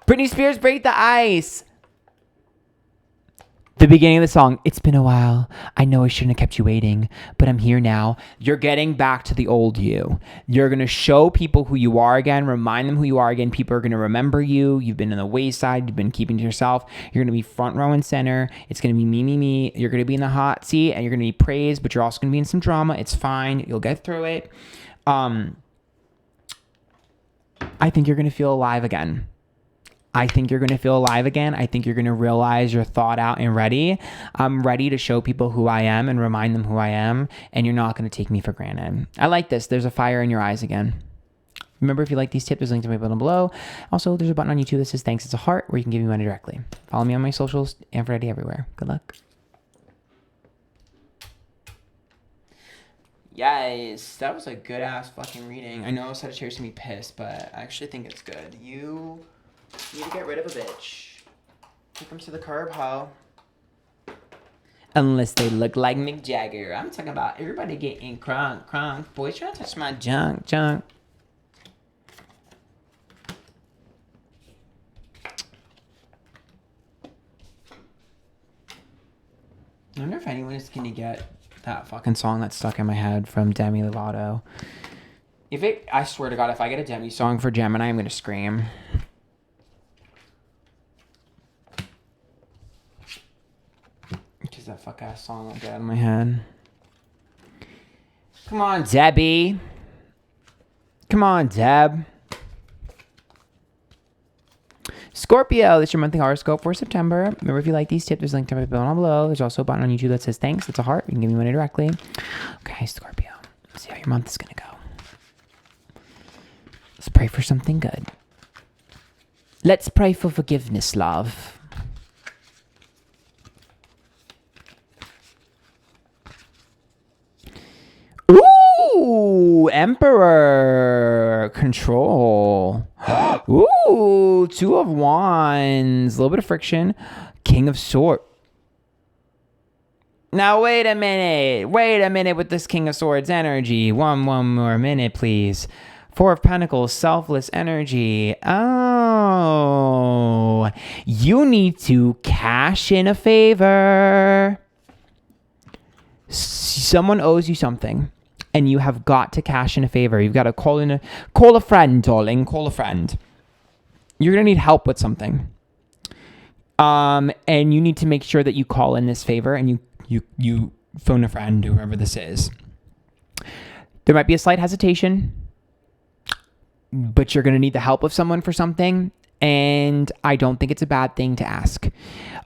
Britney Spears, Break the Ice! The beginning of the song, it's been a while. I know I shouldn't have kept you waiting, but I'm here now. You're getting back to the old you. You're going to show people who you are again, remind them who you are again. People are going to remember you. You've been in the wayside. You've been keeping to yourself. You're going to be front row and center. It's going to be me. You're going to be in the hot seat and you're going to be praised, but you're also going to be in some drama. It's fine. You'll get through it. I think you're going to feel alive again. I think you're going to feel alive again. I think you're going to realize you're thought out and ready. I'm ready to show people who I am and remind them who I am. And you're not going to take me for granted. I like this. There's a fire in your eyes again. Remember, if you like these tips, there's a link to my button below. Also, there's a button on YouTube that says thanks. It's a heart where you can give me money directly. Follow me on my socials. Antphrodite everywhere. Good luck. Yes, that was a good ass fucking reading. I know Sagittarius can be pissed, but I actually think it's good. You need to get rid of a bitch. Kick them to the curb, ho. Unless they look like Mick Jagger. I'm talking about everybody getting crunk. Boys trying to touch my junk. I wonder if anyone is going to get that fucking song that's stuck in my head from Demi Lovato. I swear to God, if I get a Demi song for Gemini, I'm going to scream. Because that fuck ass song won't get out of my head. Come on, Debbie. Come on, Deb. Scorpio, this is your monthly horoscope for September. Remember, if you like these tips, there's a link to my button below. There's also a button on YouTube that says thanks. It's a heart. You can give me money directly. Okay, Scorpio. Let's see how your month is going to go. Let's pray for something good. Let's pray for forgiveness, love. Ooh, Emperor. Control. Ooh, Two of Wands. A little bit of friction. King of Swords. Now, wait a minute. Wait a minute with this King of Swords energy. One more minute, please. Four of Pentacles. Selfless energy. Oh. You need to cash in a favor. Someone owes you something. And you have got to cash in a favor. You've got to call a friend, darling. Call a friend. You're going to need help with something. And you need to make sure that you call in this favor and you phone a friend, whoever this is. There might be a slight hesitation, but you're going to need the help of someone for something. And I don't think it's a bad thing to ask.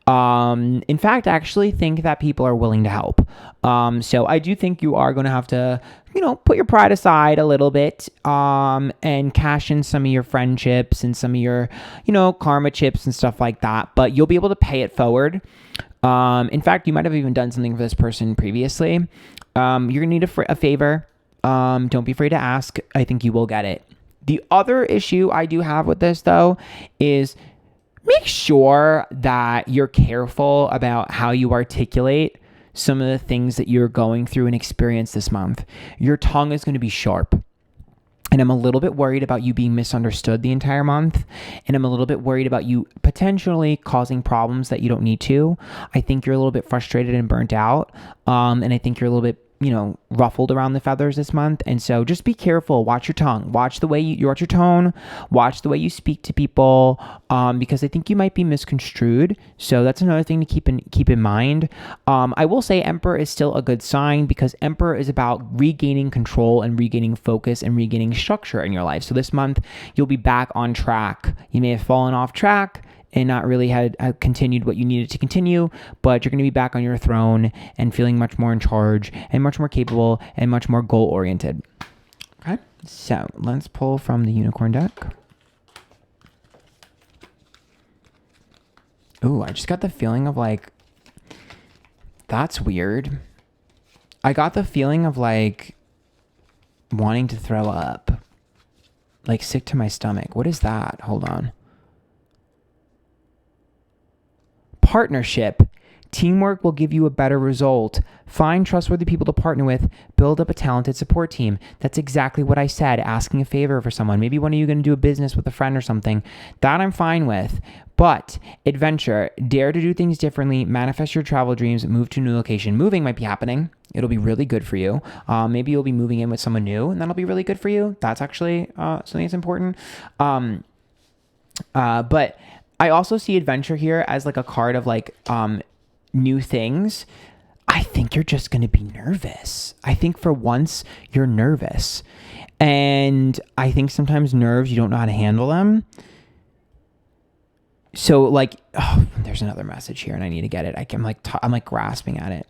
In fact, I actually think that people are willing to help. So I do think you are going to have to, put your pride aside a little bit, and cash in some of your friendships and some of your, karma chips and stuff like that. But you'll be able to pay it forward. In fact, you might have even done something for this person previously. You're going to need a favor. Don't be afraid to ask. I think you will get it. The other issue I do have with this, though, is make sure that you're careful about how you articulate some of the things that you're going through and experience this month. Your tongue is going to be sharp. And I'm a little bit worried about you being misunderstood the entire month. And I'm a little bit worried about you potentially causing problems that you don't need to. I think you're a little bit frustrated and burnt out. And I think you're a little bit ruffled around the feathers this month. And so just be careful. Watch your tongue. Watch the way you watch your tone. Watch the way you speak to people, because I think you might be misconstrued. So that's another thing to keep in mind. I will say Emperor is still a good sign, because Emperor is about regaining control and regaining focus and regaining structure in your life. So this month you'll be back on track. You may have fallen off track and not really had continued what you needed to continue, but you're going to be back on your throne and feeling much more in charge and much more capable and much more goal-oriented. Okay, so let's pull from the Unicorn deck. Ooh, I just got the feeling of that's weird. I got the feeling of wanting to throw up. Sick to my stomach. What is that? Hold on. Partnership. Teamwork will give you a better result. Find trustworthy people to partner with. Build up a talented support team. That's exactly what I said. Asking a favor for someone. Maybe one of you going to do a business with a friend or something. That I'm fine with. But adventure. Dare to do things differently. Manifest your travel dreams. Move to a new location. Moving might be happening. It'll be really good for you. Maybe you'll be moving in with someone new, and that'll be really good for you. That's actually something that's important. But I also see adventure here as a card of new things. I think you're just going to be nervous. I think for once you're nervous. And I think sometimes nerves, you don't know how to handle them. So there's another message here and I need to get it. I'm grasping at it.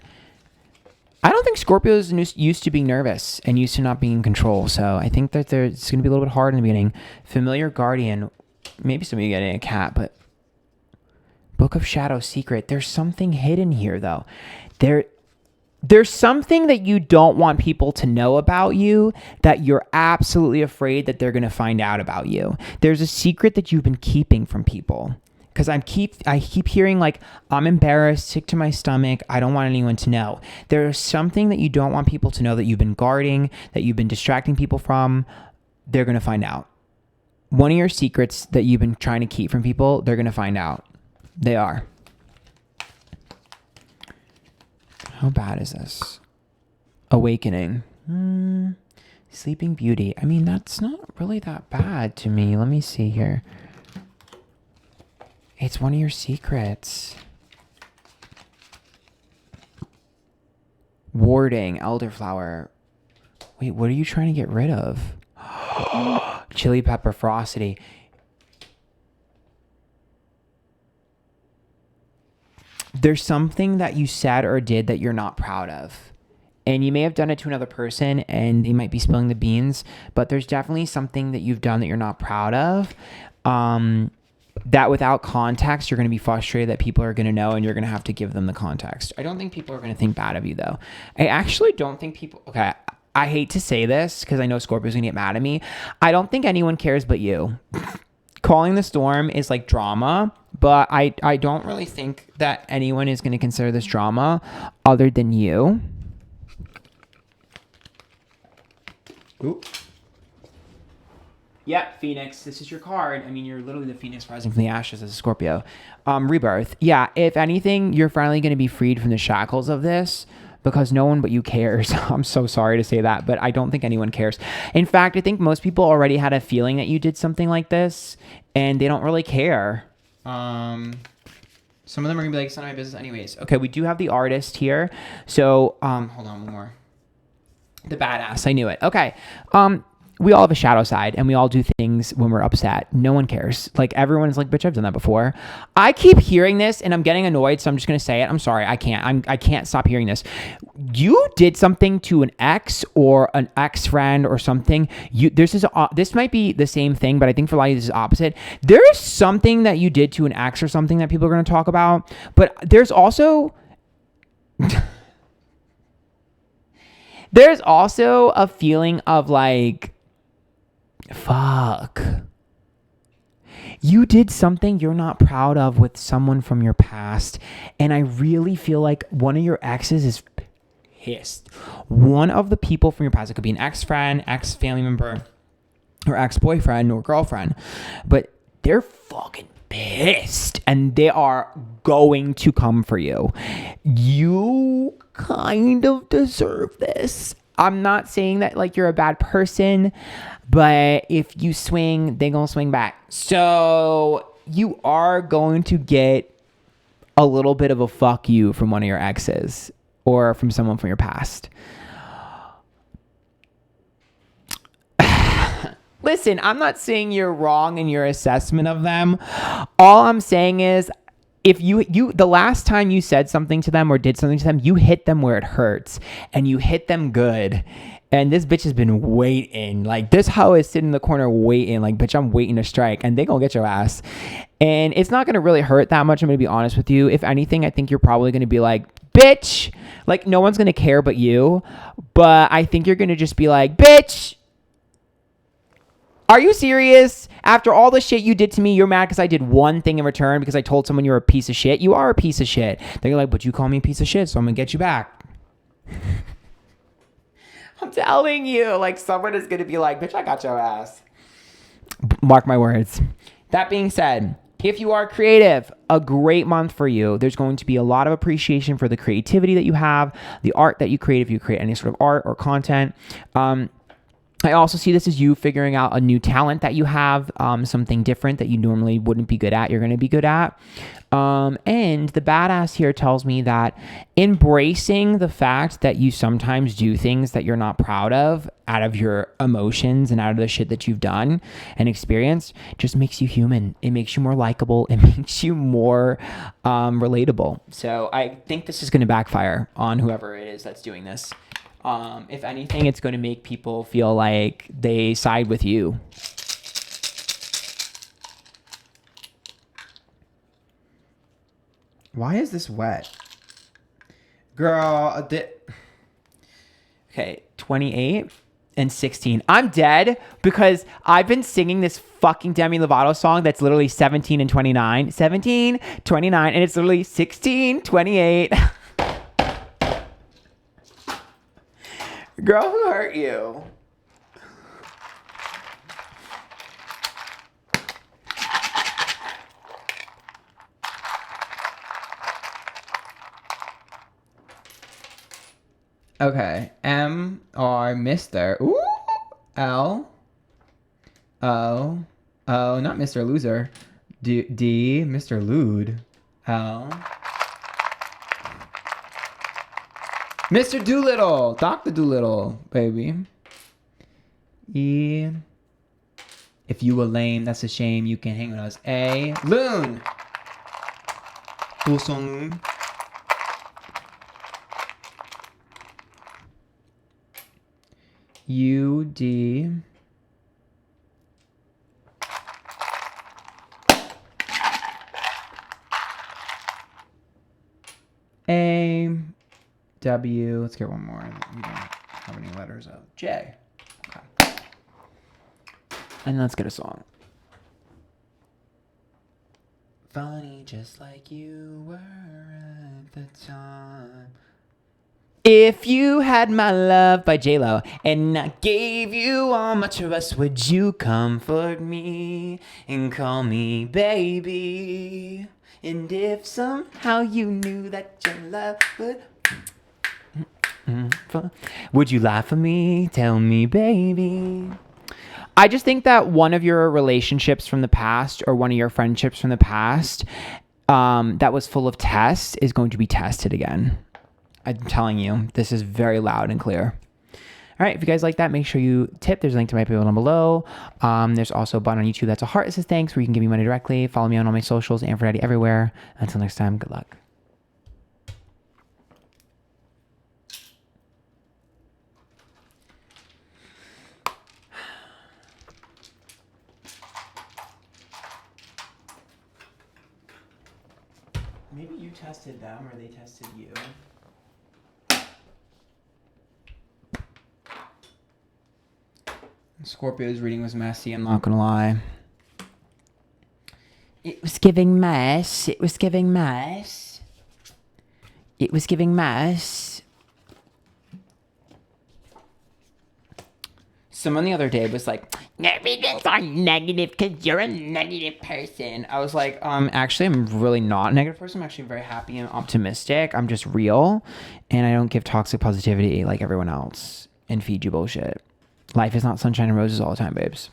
I don't think Scorpio is used to being nervous and used to not being in control. So I think that it's going to be a little bit hard in the beginning. Familiar guardian. Maybe some of you getting a cat, but Book of Shadow Secret. There's something hidden here, though. There's something that you don't want people to know about you, that you're absolutely afraid that they're going to find out about you. There's a secret that you've been keeping from people. Because I keep hearing I'm embarrassed, sick to my stomach, I don't want anyone to know. There's something that you don't want people to know that you've been guarding, that you've been distracting people from. They're going to find out. One of your secrets that you've been trying to keep from people, they're going to find out. They are. How bad is this? Awakening. Sleeping Beauty. I mean, that's not really that bad to me. Let me see here. It's one of your secrets. Warding. Elderflower. Wait, what are you trying to get rid of? Chili Pepper Ferocity. There's something that you said or did that you're not proud of. And you may have done it to another person and they might be spilling the beans, but there's definitely something that you've done that you're not proud of. That without context, you're going to be frustrated that people are going to know and you're going to have to give them the context. I don't think people are going to think bad of you, though. I actually don't think people... Okay, I hate to say this because I know Scorpio's going to get mad at me. I don't think anyone cares but you. Calling the storm is drama, but I don't really think that anyone is going to consider this drama other than you. Ooh. Yep, Phoenix, this is your card. I mean, you're literally the Phoenix rising from the ashes as a Scorpio. Rebirth. Yeah, if anything, you're finally going to be freed from the shackles of this because no one but you cares. I'm so sorry to say that, but I don't think anyone cares. In fact, I think most people already had a feeling that you did something like this and they don't really care. Some of them are going to be it's none of my business anyways. Okay, we do have the artist here. So, hold on, one more. The badass. I knew it. Okay. we all have a shadow side and we all do things when we're upset. No one cares. Like everyone's like, bitch, I've done that before. I keep hearing this and I'm getting annoyed. So I'm just going to say it. I'm sorry. I can't stop hearing this. You did something to an ex or an ex friend or something. This might be the same thing, but I think for a lot of you, this is opposite. There is something that you did to an ex or something that people are going to talk about, but there's also a feeling of like, fuck. You did something you're not proud of with someone from your past. And I really feel like one of your exes is pissed. One of the people from your past, it could be an ex-friend, ex-family member, or ex-boyfriend or girlfriend, but they're fucking pissed and they are going to come for you. You kind of deserve this. I'm not saying that like you're a bad person, but if you swing, they gonna swing back. So you are going to get a little bit of a fuck you from one of your exes or from someone from your past. Listen, I'm not saying you're wrong in your assessment of them. All I'm saying is if you the last time you said something to them or did something to them, you hit them where it hurts and you hit them good. And this bitch has been waiting. Like this hoe is sitting in the corner waiting. Like, bitch, I'm waiting to strike and they gonna get your ass. And it's not gonna really hurt that much. I'm gonna be honest with you. If anything, I think you're probably gonna be like, bitch, like no one's gonna care but you. But I think you're gonna just be like, bitch, are you serious? After all the shit you did to me, you're mad because I did one thing in return because I told someone you're a piece of shit? You are a piece of shit. Then you're like, but you call me a piece of shit, so I'm going to get you back. I'm telling you, like someone is going to be like, bitch, I got your ass. Mark my words. That being said, if you are creative, a great month for you. There's going to be a lot of appreciation for the creativity that you have, the art that you create if you create any sort of art or content. I also see this as you figuring out a new talent that you have, something different that you normally wouldn't be good at, you're going to be good at. And the badass here tells me that embracing the fact that you sometimes do things that you're not proud of out of your emotions and out of the shit that you've done and experienced just makes you human. It makes you more likable. It makes you more relatable. So I think this is going to backfire on whoever it is that's doing this. If anything, it's going to make people feel like they side with you. Why is this wet? Girl, okay, 28 and 16. I'm dead because I've been singing this fucking Demi Lovato song that's literally 17 and 29. 17, 29, and it's literally 16, 28. Girl, who hurt you? Okay. M or Mr. Ooh. L. O. O. Not Mr. Loser. D. Mr. Lewd. L. Mr. Doolittle. Dr. Doolittle, baby. E. If you were lame, that's a shame. You can hang with us. A. Loon. Loon. U. D. A. W. Let's get one more. We don't have any letters of J. Okay. And let's get a song. Funny, just like you were at the time. If you had my love by J-Lo and I gave you all my trust, would you comfort me and call me baby? And if somehow you knew that your love would you laugh at me? Tell me, baby. I just think that one of your relationships from the past or one of your friendships from the past that was full of tests is going to be tested again. I'm telling you, this is very loud and clear. All right, if you guys like that, make sure you tip. There's a link to my PayPal down below. There's also a button on YouTube that's a heart that says thanks, where you can give me money directly. Follow me on all my socials, Antphrodite everywhere. Until next time, good luck. Maybe you tested them or they tested you. Scorpio's reading was messy, I'm not gonna lie. It was giving mess. It was giving mess. It was giving mess. Someone the other day was like, everything's all negative because you're a negative person. I was like, actually, I'm really not a negative person. I'm actually very happy and optimistic. I'm just real. And I don't give toxic positivity like everyone else and feed you bullshit. Life is not sunshine and roses all the time, babes.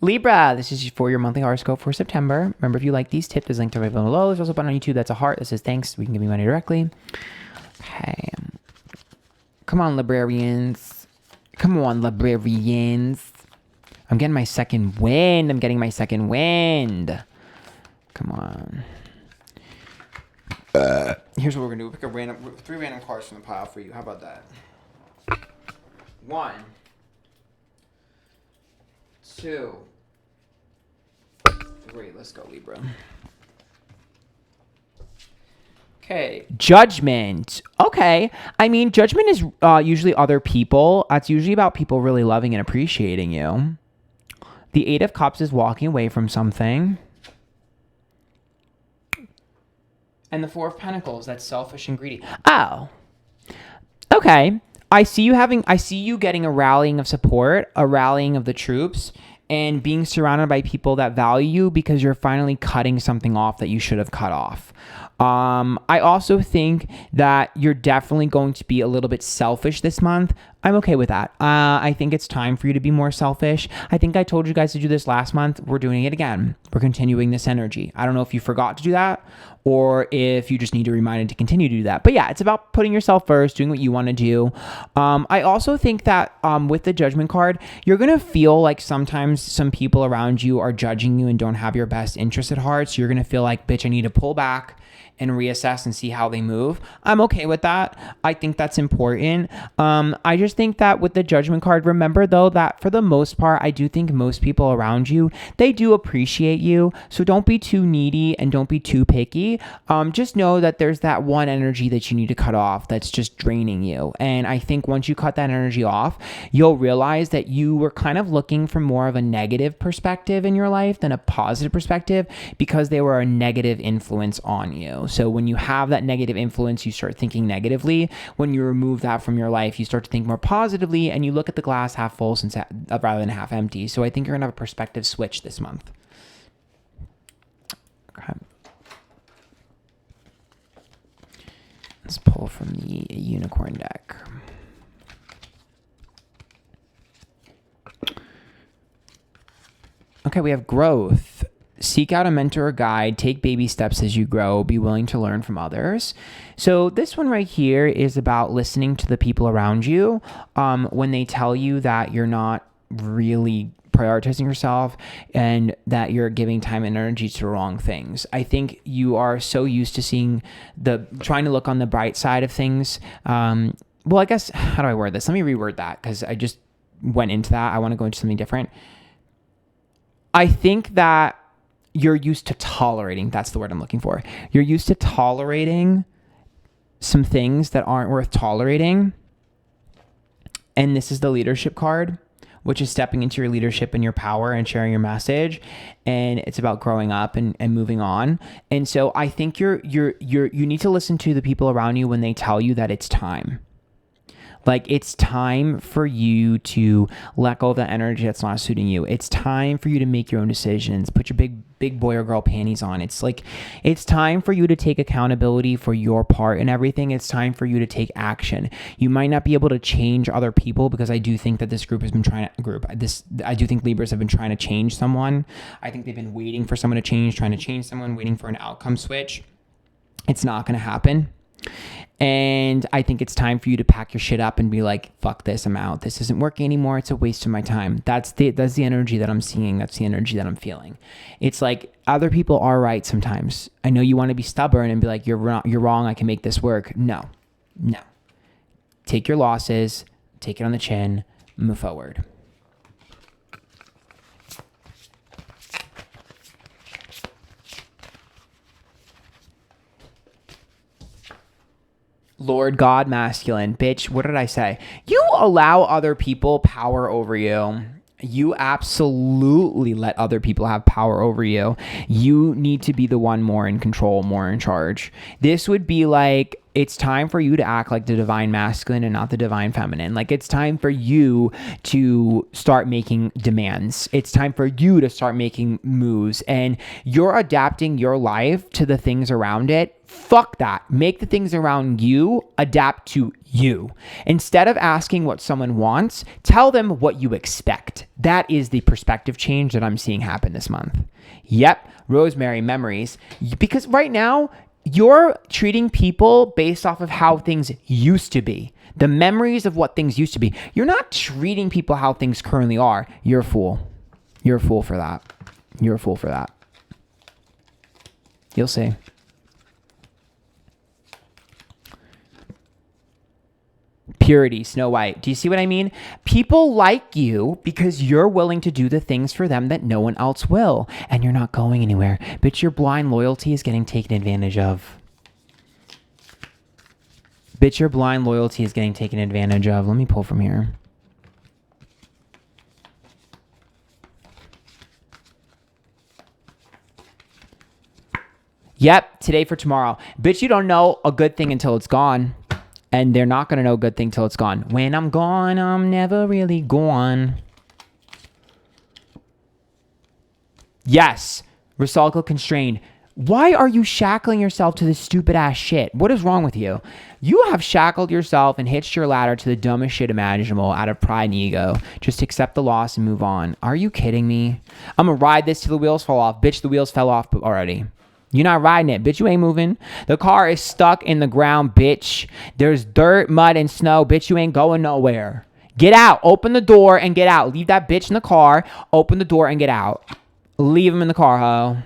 Libra, this is for your monthly horoscope for September. Remember, if you like these tips, there's a link to right below. There's also a button on YouTube that's a heart that says thanks. We can give you money directly. Okay. Come on, librarians. Come on, librarians. I'm getting my second wind. I'm getting my second wind. Come on. Here's what we're going to do. We'll pick 3 random cards from the pile for you. How about that? 1, 2, 3. Let's go, Libra. Okay. Judgment. Okay. I mean, judgment is usually other people. It's usually about people really loving and appreciating you. The 8 of Cups is walking away from something. And the 4 of Pentacles, that's selfish and greedy. Oh. Okay. I see you getting a rallying of support, a rallying of the troops, and being surrounded by people that value you because you're finally cutting something off that you should have cut off. I also think that you're definitely going to be a little bit selfish this month. I'm okay with that. I think it's time for you to be more selfish. I think I told you guys to do this last month. We're doing it again. We're continuing this energy. I don't know if you forgot to do that or if you just need to be reminded to continue to do that. But yeah, it's about putting yourself first, doing what you want to do. I also think that with the Judgment card, you're going to feel like sometimes some people around you are judging you and don't have your best interest at heart. So you're going to feel like, bitch, I need to pull back and reassess and see how they move. I'm okay with that. I think that's important. I just think that with the Judgment card, remember though that for the most part, I do think most people around you, they do appreciate you. So don't be too needy and don't be too picky. Just know that there's that one energy that you need to cut off that's just draining you. And I think once you cut that energy off, you'll realize that you were kind of looking for more of a negative perspective in your life than a positive perspective because they were a negative influence on you. So when you have that negative influence, you start thinking negatively. When you remove that from your life, you start to think more positively and you look at the glass half full rather than half empty. So I think you're going to have a perspective switch this month. Okay. Let's pull from the unicorn deck. Okay, we have growth. Seek out a mentor or guide, take baby steps as you grow, be willing to learn from others. So this one right here is about listening to the people around you when they tell you that you're not really prioritizing yourself and that you're giving time and energy to the wrong things. I think you are so used to trying to look on the bright side of things. Well, I guess, how do I word this? Let me reword that because I just went into that. I want to go into something different. I think that you're used to tolerating. That's the word I'm looking for. You're used to tolerating some things that aren't worth tolerating. And this is the leadership card, which is stepping into your leadership and your power and sharing your message. And it's about growing up and moving on. And so I think you need to listen to the people around you when they tell you that it's time. Like, it's time for you to let go of that energy that's not suiting you. It's time for you to make your own decisions. Put your big boy or girl panties on. It's like, it's time for you to take accountability for your part in everything. It's time for you to take action. You might not be able to change other people because I do think that this group has been I do think Libras have been trying to change someone. I think they've been waiting for someone to change, trying to change someone, waiting for an outcome switch. It's not going to happen. And I think it's time for you to pack your shit up and be like, fuck this, I'm out. This isn't working anymore. It's a waste of my time. That's the energy that I'm seeing. That's the energy that I'm feeling. It's like other people are right sometimes. I know you want to be stubborn and be like, you're wrong. I can make this work. No. Take your losses, take it on the chin, move forward. Lord God masculine. Bitch, what did I say? You allow other people power over you. You absolutely let other people have power over you. You need to be the one more in control, more in charge. This would be like, it's time for you to act like the divine masculine and not the divine feminine. Like, it's time for you to start making demands. It's time for you to start making moves, and you're adapting your life to the things around it. Fuck that. Make the things around you adapt to you. Instead of asking what someone wants, tell them what you expect. That is the perspective change that I'm seeing happen this month. Yep, Rosemary memories. Because right now, you're treating people based off of how things used to be. The memories of what things used to be. You're not treating people how things currently are. You're a fool. You're a fool for that. You're a fool for that. You'll see. Purity, Snow White. Do you see what I mean? People like you because you're willing to do the things for them that no one else will, and you're not going anywhere. But your blind loyalty is getting taken advantage of. Bitch, your blind loyalty is getting taken advantage of. Let me pull from here. Yep, today for tomorrow. Bitch, you don't know a good thing until it's gone. And they're not going to know a good thing till it's gone. When I'm gone, I'm never really gone. Yes, Reciprocal constrained. Why are you shackling yourself to this stupid ass shit? What is wrong with you? You have shackled yourself and hitched your ladder to the dumbest shit imaginable out of pride and ego. Just accept the loss and move on. Are you kidding me? I'm going to ride this till the wheels fall off. Bitch, the wheels fell off already. You're not riding it. Bitch, you ain't moving. The car is stuck in the ground, bitch. There's dirt, mud, and snow. Bitch, you ain't going nowhere. Get out. Open the door and get out. Leave that bitch in the car. Open the door and get out. Leave him in the car, ho.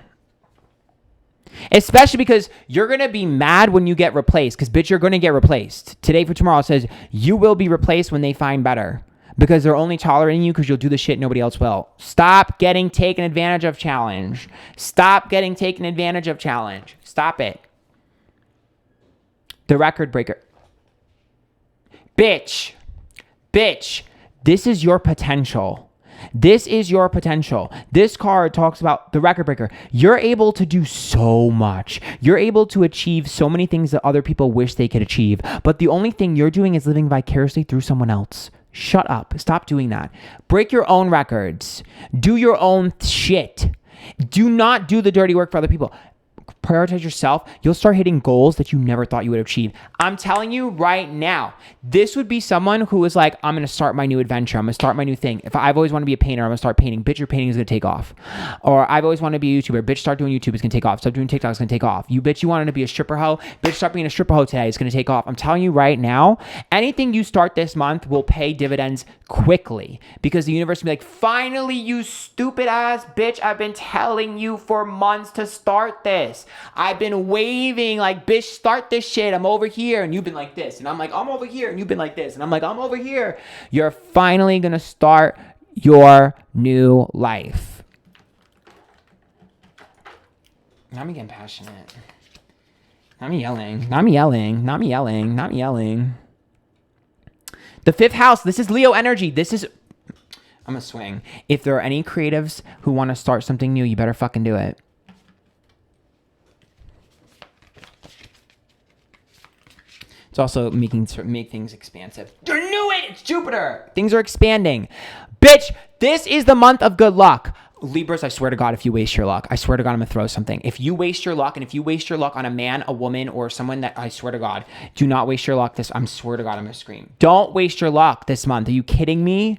Especially because you're going to be mad when you get replaced. Because, bitch, you're going to get replaced. Today for tomorrow says you will be replaced when they find better. Because they're only tolerating you because you'll do the shit nobody else will. Stop getting taken advantage of, challenge. Stop getting taken advantage of, challenge. Stop it. The record breaker. Bitch. This is your potential. This is your potential. This card talks about the record breaker. You're able to do so much. You're able to achieve so many things that other people wish they could achieve. But the only thing you're doing is living vicariously through someone else. Shut up. Stop doing that. Break your own records. Do your own shit. Do not do the dirty work for other people. Prioritize yourself. You'll start hitting goals that you never thought you would achieve. I'm telling you right now, this would be someone who is like, I'm going to start my new adventure. I'm going to start my new thing. If I've always wanted to be a painter, I'm going to start painting. Bitch, your painting is going to take off. Or I've always wanted to be a YouTuber. Bitch, start doing YouTube. It's going to take off. Start doing TikTok. It's going to take off. You bitch, you wanted to be a stripper hoe. Bitch, start being a stripper hoe today. It's going to take off. I'm telling you right now, anything you start this month will pay dividends quickly because the universe will be like, finally, you stupid ass bitch. I've been telling you for months to start this. I've been waving like, bitch, start this shit. I'm over here. And you've been like this. And I'm like, I'm over here. And you've been like this. And I'm like, I'm over here. You're finally going to start your new life. Now I'm getting passionate. I'm yelling. The fifth house. This is Leo energy. I'm a swing. If there are any creatives who want to start something new, you better fucking do it. It's also make things expansive. You knew it! It's Jupiter! Things are expanding. Bitch, this is the month of good luck. Libras, I swear to God, if you waste your luck, I swear to God, I'm going to throw something. If you waste your luck, and if you waste your luck on a man, a woman, or someone that, I swear to God, do not waste your luck I swear to God, I'm going to scream. Don't waste your luck this month. Are you kidding me?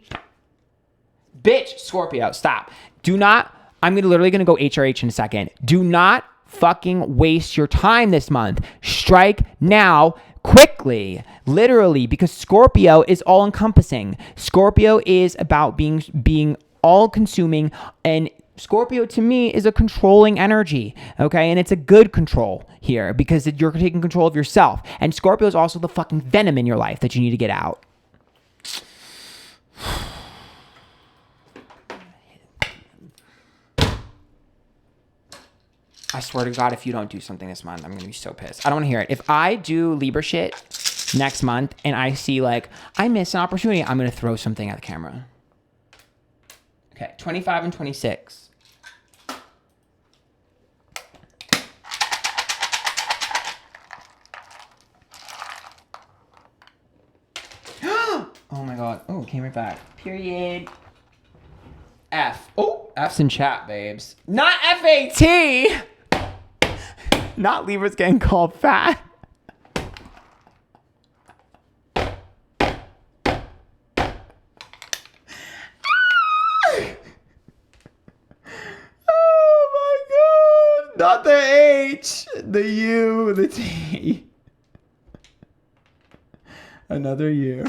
Bitch, Scorpio, stop. Do not, I'm literally going to go HRH in a second. Do not fucking waste your time this month. Strike now, quickly, literally, because Scorpio is all encompassing. Scorpio is about being all consuming, and Scorpio to me is a controlling energy, okay? And it's a good control here because you're taking control of yourself. And Scorpio is also the fucking venom in your life that you need to get out. I swear to God, if you don't do something this month, I'm going to be so pissed. I don't want to hear it. If I do Libra shit next month and I see like, I miss an opportunity, I'm going to throw something at the camera. Okay, 25 and 26. Oh my God. Oh, came right back. Period. F. Oh, F's in chat, babes. Not FAT. Not Libra's getting called fat. Oh my God. Not the H, the U, the T. Another U.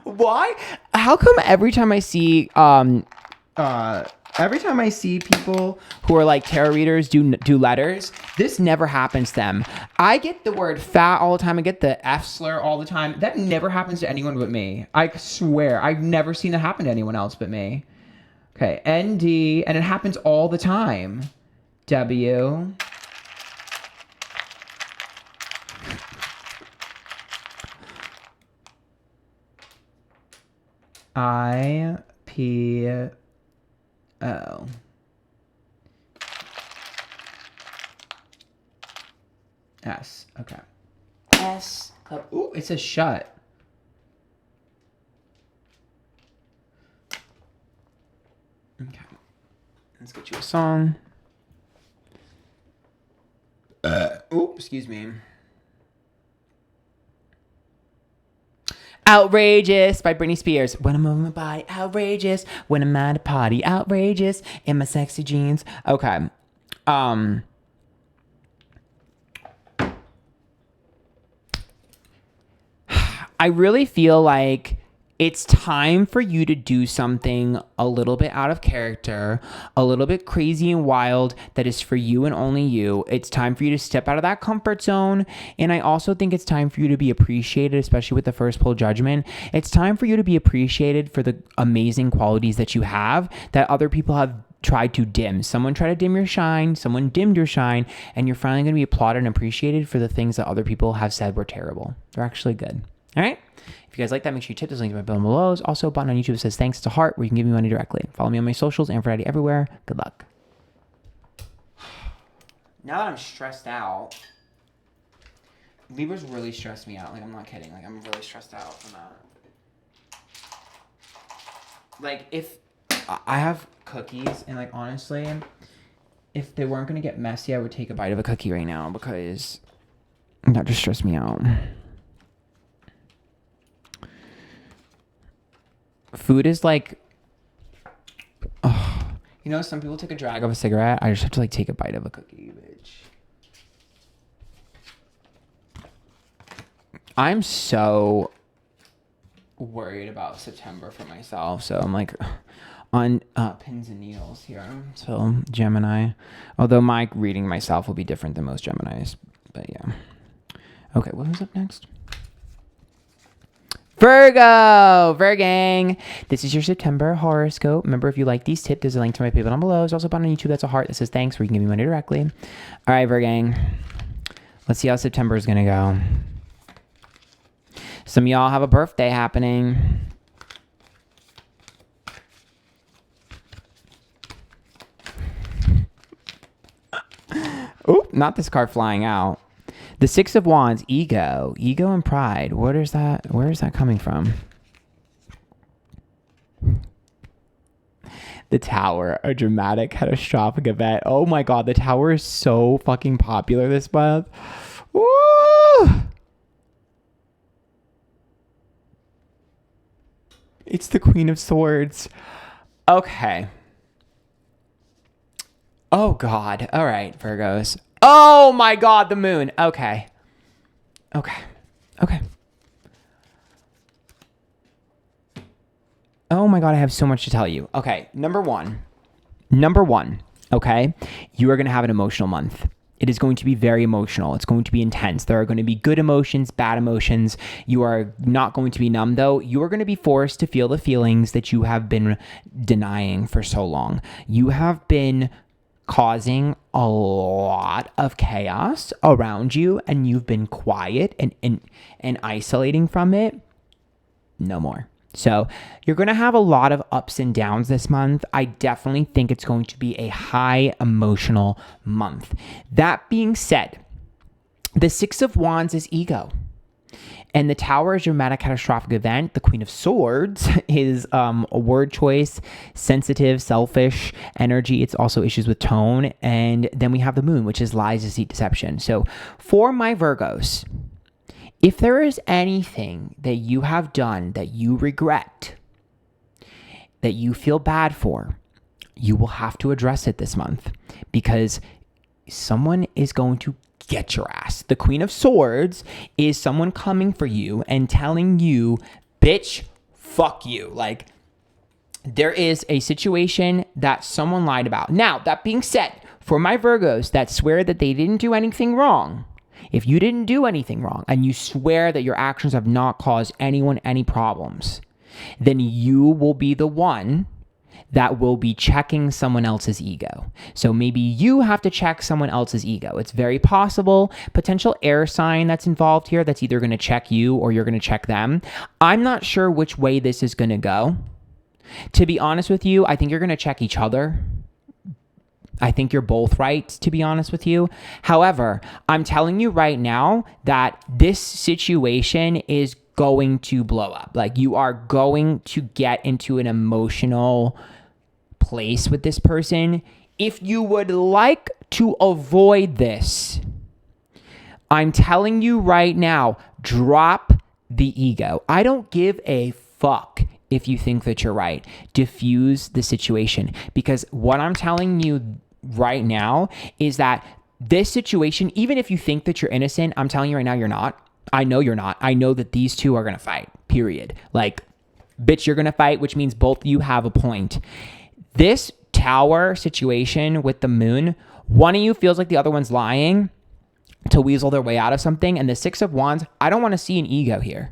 Why? How come every time I see people who are like tarot readers do letters, this never happens to them? I get the word fat all the time. I get the F slur all the time. That never happens to anyone but me. I swear. I've never seen it happen to anyone else but me. Okay, ND, and it happens all the time. W. I, P, O. S. Okay. S. Ooh, it says shut. Okay. Let's get you a song. Ooh, excuse me. Outrageous by Britney Spears. When I'm on my body, outrageous. When I'm at a party, outrageous. In my sexy jeans. Okay. I really feel like it's time for you to do something a little bit out of character, a little bit crazy and wild that is for you and only you. It's time for you to step out of that comfort zone. And I also think it's time for you to be appreciated, especially with the first pole judgment. It's time for you to be appreciated for the amazing qualities that you have that other people have tried to dim. Someone tried to dim your shine, someone dimmed your shine, and you're finally going to be applauded and appreciated for the things that other people have said were terrible. They're actually good. All right? If you guys like that, make sure you tip this link in my bill below. There's also a button on YouTube that says thanks to heart where you can give me money directly. Follow me on my socials, Antphrodite everywhere. Good luck. Now that I'm stressed out, Libras really stress me out. Like, I'm not kidding. Like, I'm really stressed out from that. Like, if I have cookies and, like, honestly, if they weren't going to get messy, I would take a bite of a cookie right now because that just stressed me out. Food is like, oh, you know, some people take a drag of a cigarette. I just have to like take a bite of a cookie, bitch. I'm so worried about September for myself. So I'm like on pins and needles here. So Gemini, although my reading myself will be different than most Geminis, but yeah. Okay, what was up next? Virgo, Virgang. This is your September horoscope. Remember, if you like these tips, there's a link to my PayPal down below. There's also a button on YouTube that's a heart that says thanks, where you can give me money directly. All right, Virgang. Let's see how September is going to go. Some of y'all have a birthday happening. Oop, not this card flying out. The Six of Wands, ego and pride. Where is that coming from? The Tower, a dramatic catastrophic event. Oh my God, the Tower is so fucking popular this month. Woo! It's the Queen of Swords. Okay. Oh, God. All right, Virgos. Oh, my God, the moon. Okay. Okay. Okay. Oh, my God, I have so much to tell you. Okay, number one, okay? You are going to have an emotional month. It is going to be very emotional. It's going to be intense. There are going to be good emotions, bad emotions. You are not going to be numb, though. You are going to be forced to feel the feelings that you have been denying for so long. You have been causing a lot of chaos around you, and you've been quiet and isolating from it. No more. So you're going to have a lot of ups and downs this month. I definitely think it's going to be a high emotional month. That being said, the Six of Wands is ego. And the Tower is dramatic catastrophic event. The Queen of Swords is a word choice, sensitive, selfish energy. It's also issues with tone. And then we have the Moon, which is lies, deceit, deception. So for my Virgos, if there is anything that you have done that you regret, that you feel bad for, you will have to address it this month because someone is going to get your ass. The Queen of Swords is someone coming for you and telling you, bitch, fuck you. Like, there is a situation that someone lied about. Now, that being said, for my Virgos that swear that they didn't do anything wrong, if you didn't do anything wrong and you swear that your actions have not caused anyone any problems, then you will be the one that will be checking someone else's ego. So maybe you have to check someone else's ego. It's very possible. Potential air sign that's involved here that's either going to check you or you're going to check them. I'm not sure which way this is going to go. To be honest with you, I think you're going to check each other. I think you're both right, to be honest with you. However, I'm telling you right now that this situation is going to blow up. Like, you are going to get into an emotional place with this person. If you would like to avoid this, I'm telling you right now, drop the ego. I don't give a fuck if you think that you're right. Diffuse the situation, because what I'm telling you right now is that this situation, even if you think that you're innocent, I'm telling you right now, you're not. I know you're not. I know that these two are going to fight, period. Like, bitch, you're going to fight, which means both of you have a point. This Tower situation with the Moon, one of you feels like the other one's lying to weasel their way out of something. And the Six of Wands, I don't want to see an ego here.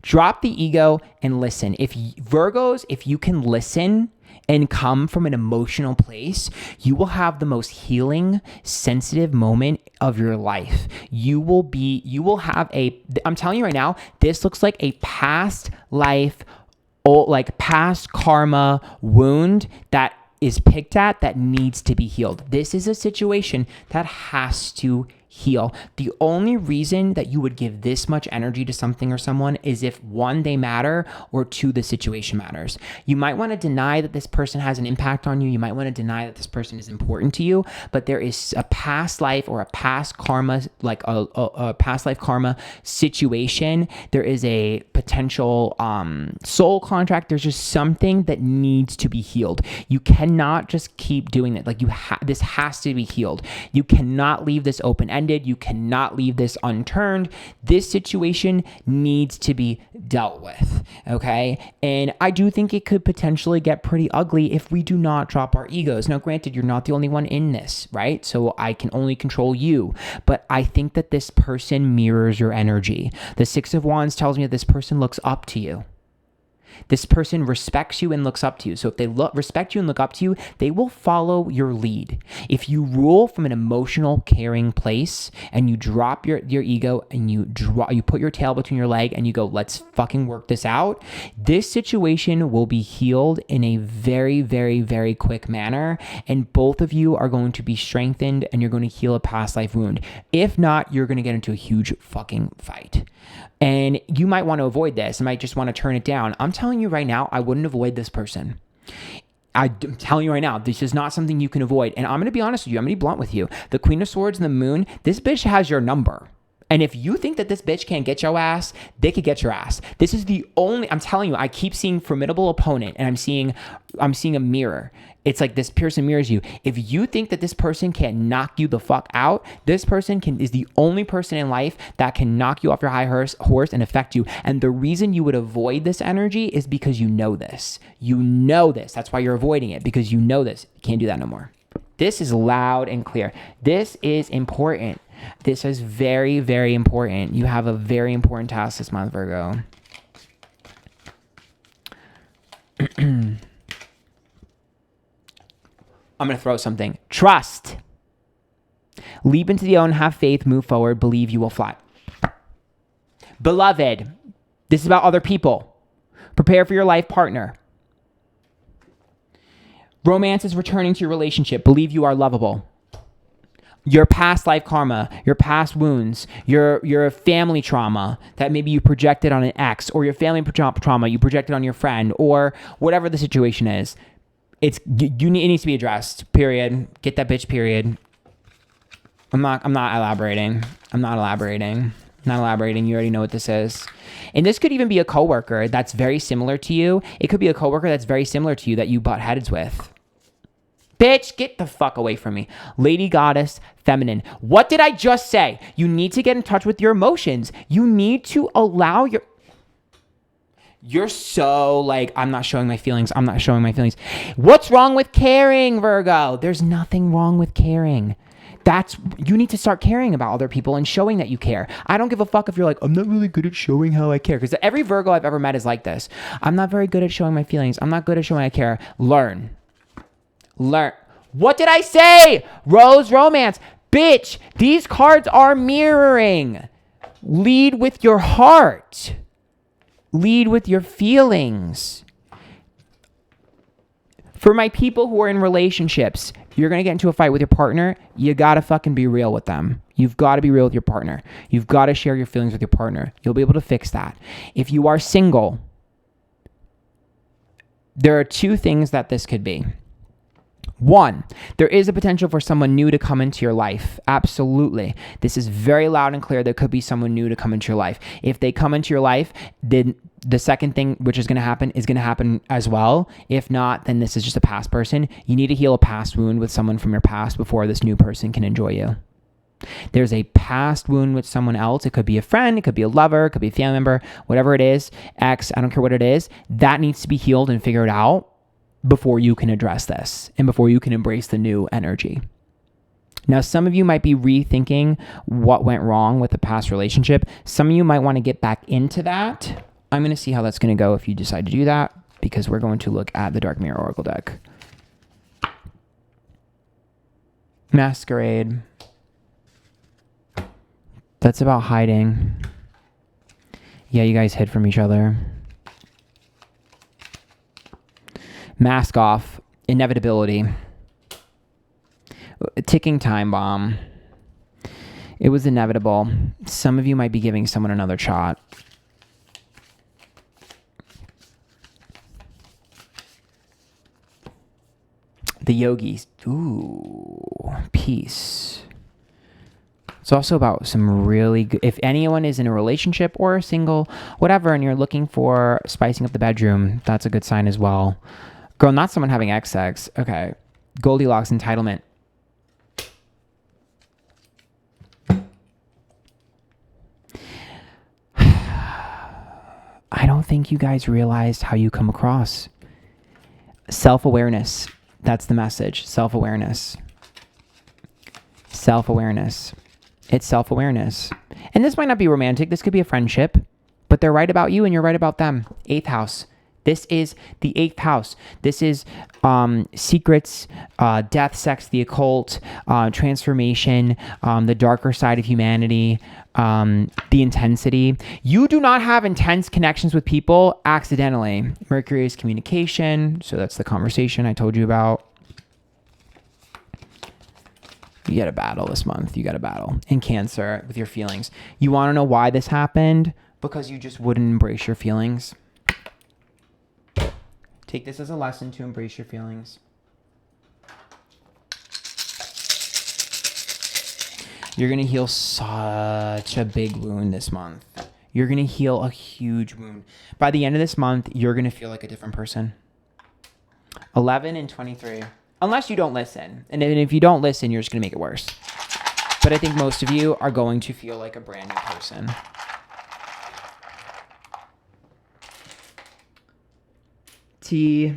Drop the ego and listen. Virgos, if you can listen and come from an emotional place, you will have the most healing, sensitive moment of your life. I'm telling you right now, this looks like a past life, like past karma wound that is picked at that needs to be healed. This is a situation that has to heal. The only reason that you would give this much energy to something or someone is if, one, they matter, or two, the situation matters. You might want to deny that this person has an impact on you. You might want to deny that this person is important to you, but there is a past life or a past karma, like a past life karma situation. There is a potential soul contract. There's just something that needs to be healed. You cannot just keep doing it. Like, this has to be healed. You cannot leave this open-ended. You cannot leave this unturned. This situation needs to be dealt with, okay? And I do think it could potentially get pretty ugly if we do not drop our egos. Now, granted, you're not the only one in this, right? So I can only control you. But I think that this person mirrors your energy. The Six of Wands tells me that this person looks up to you. This person respects you and looks up to you. So if they respect you and look up to you, they will follow your lead. If you rule from an emotional, caring place and you drop your ego and you put your tail between your leg and you go, let's fucking work this out, this situation will be healed in a very, very, very quick manner. And both of you are going to be strengthened and you're going to heal a past life wound. If not, you're going to get into a huge fucking fight. And you might want to avoid this. You might just want to turn it down. I'm telling you right now, I wouldn't avoid this person. I'm telling you right now, this is not something you can avoid. And I'm going to be honest with you. I'm going to be blunt with you. The Queen of Swords and the Moon, this bitch has your number. And if you think that this bitch can't get your ass, they could get your ass. This is the only, I'm telling you, I keep seeing formidable opponent, and I'm seeing a mirror. It's like this person mirrors you. If you think that this person can knock you the fuck out, this person is the only person in life that can knock you off your high horse and affect you. And the reason you would avoid this energy is because you know this. You know this. That's why you're avoiding it, because you know this. You can't do that no more. This is loud and clear. This is important. This is very, very important. You have a very important task this month, Virgo. I'm going to throw something. Trust. Leap into the unknown, have faith, move forward, believe you will fly. Beloved, this is about other people. Prepare for your life partner. Romance is returning to your relationship. Believe you are lovable. Your past life karma, your past wounds, your family trauma that maybe you projected on an ex, or your family trauma you projected on your friend, or whatever the situation is. It needs to be addressed. Period. Get that bitch. Period. I'm not elaborating. I'm not elaborating. Not elaborating. You already know what this is. And this could even be a coworker that's very similar to you. It could be a coworker that's very similar to you that you butt heads with. Bitch, get the fuck away from me. Lady Goddess, Feminine. What did I just say? You need to get in touch with your emotions. You need to allow your... You're so like, I'm not showing my feelings. I'm not showing my feelings. What's wrong with caring, Virgo? There's nothing wrong with caring. You need to start caring about other people and showing that you care. I don't give a fuck if you're like, I'm not really good at showing how I care. Because every Virgo I've ever met is like this. I'm not very good at showing my feelings. I'm not good at showing I care. Learn. What did I say? Rose Romance. Bitch, these cards are mirroring. Lead with your heart. Lead with your feelings. For my people who are in relationships, you're going to get into a fight with your partner. You got to fucking be real with them. You've got to be real with your partner. You've got to share your feelings with your partner. You'll be able to fix that. If you are single, there are two things that this could be. One, there is a potential for someone new to come into your life. Absolutely. This is very loud and clear. There could be someone new to come into your life. If they come into your life, then the second thing which is going to happen as well. If not, then this is just a past person. You need to heal a past wound with someone from your past before this new person can enjoy you. There's a past wound with someone else. It could be a friend. It could be a lover. It could be a family member. Whatever it is, ex, I don't care what it is. That needs to be healed and figured out before you can address this and before you can embrace the new energy. Now, some of you might be rethinking what went wrong with the past relationship. Some of you might want to get back into that. I'm going to see how that's going to go if you decide to do that, because we're going to look at the Dark Mirror Oracle deck. Masquerade. That's about hiding. Yeah, you guys hid from each other. Mask off. Inevitability. A ticking time bomb. It was inevitable. Some of you might be giving someone another shot. The yogis. Ooh, peace. It's also about some really good, if anyone is in a relationship or single, whatever, and you're looking for spicing up the bedroom, that's a good sign as well. Girl, not someone having sex. Okay. Goldilocks, entitlement. I don't think you guys realized how you come across. Self-awareness. That's the message. Self-awareness. Self-awareness. It's self-awareness. And this might not be romantic. This could be a friendship. But they're right about you and you're right about them. 8th house. This is the 8th house. This is secrets, death, sex, the occult, transformation, the darker side of humanity, the intensity. You do not have intense connections with people accidentally. Mercury is communication. So that's the conversation I told you about. You got a battle this month. You got a battle in Cancer with your feelings. You want to know why this happened? Because you just wouldn't embrace your feelings. Take this as a lesson to embrace your feelings. You're going to heal such a big wound this month. You're going to heal a huge wound. By the end of this month, you're going to feel like a different person. 11 and 23. Unless you don't listen. And if you don't listen, you're just going to make it worse. But I think most of you are going to feel like a brand new person. TAHNL.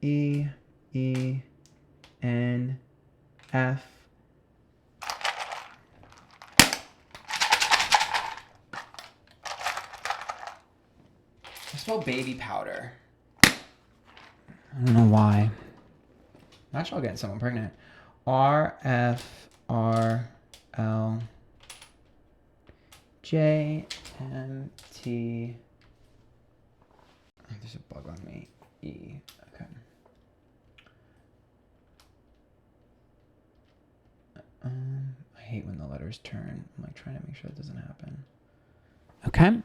EENF. I smell baby powder. I don't know why. Not sure I'll get someone pregnant. RFRLJMT. There's a bug on me. E. Okay. I hate when the letters turn. I'm like trying to make sure that doesn't happen. Okay. And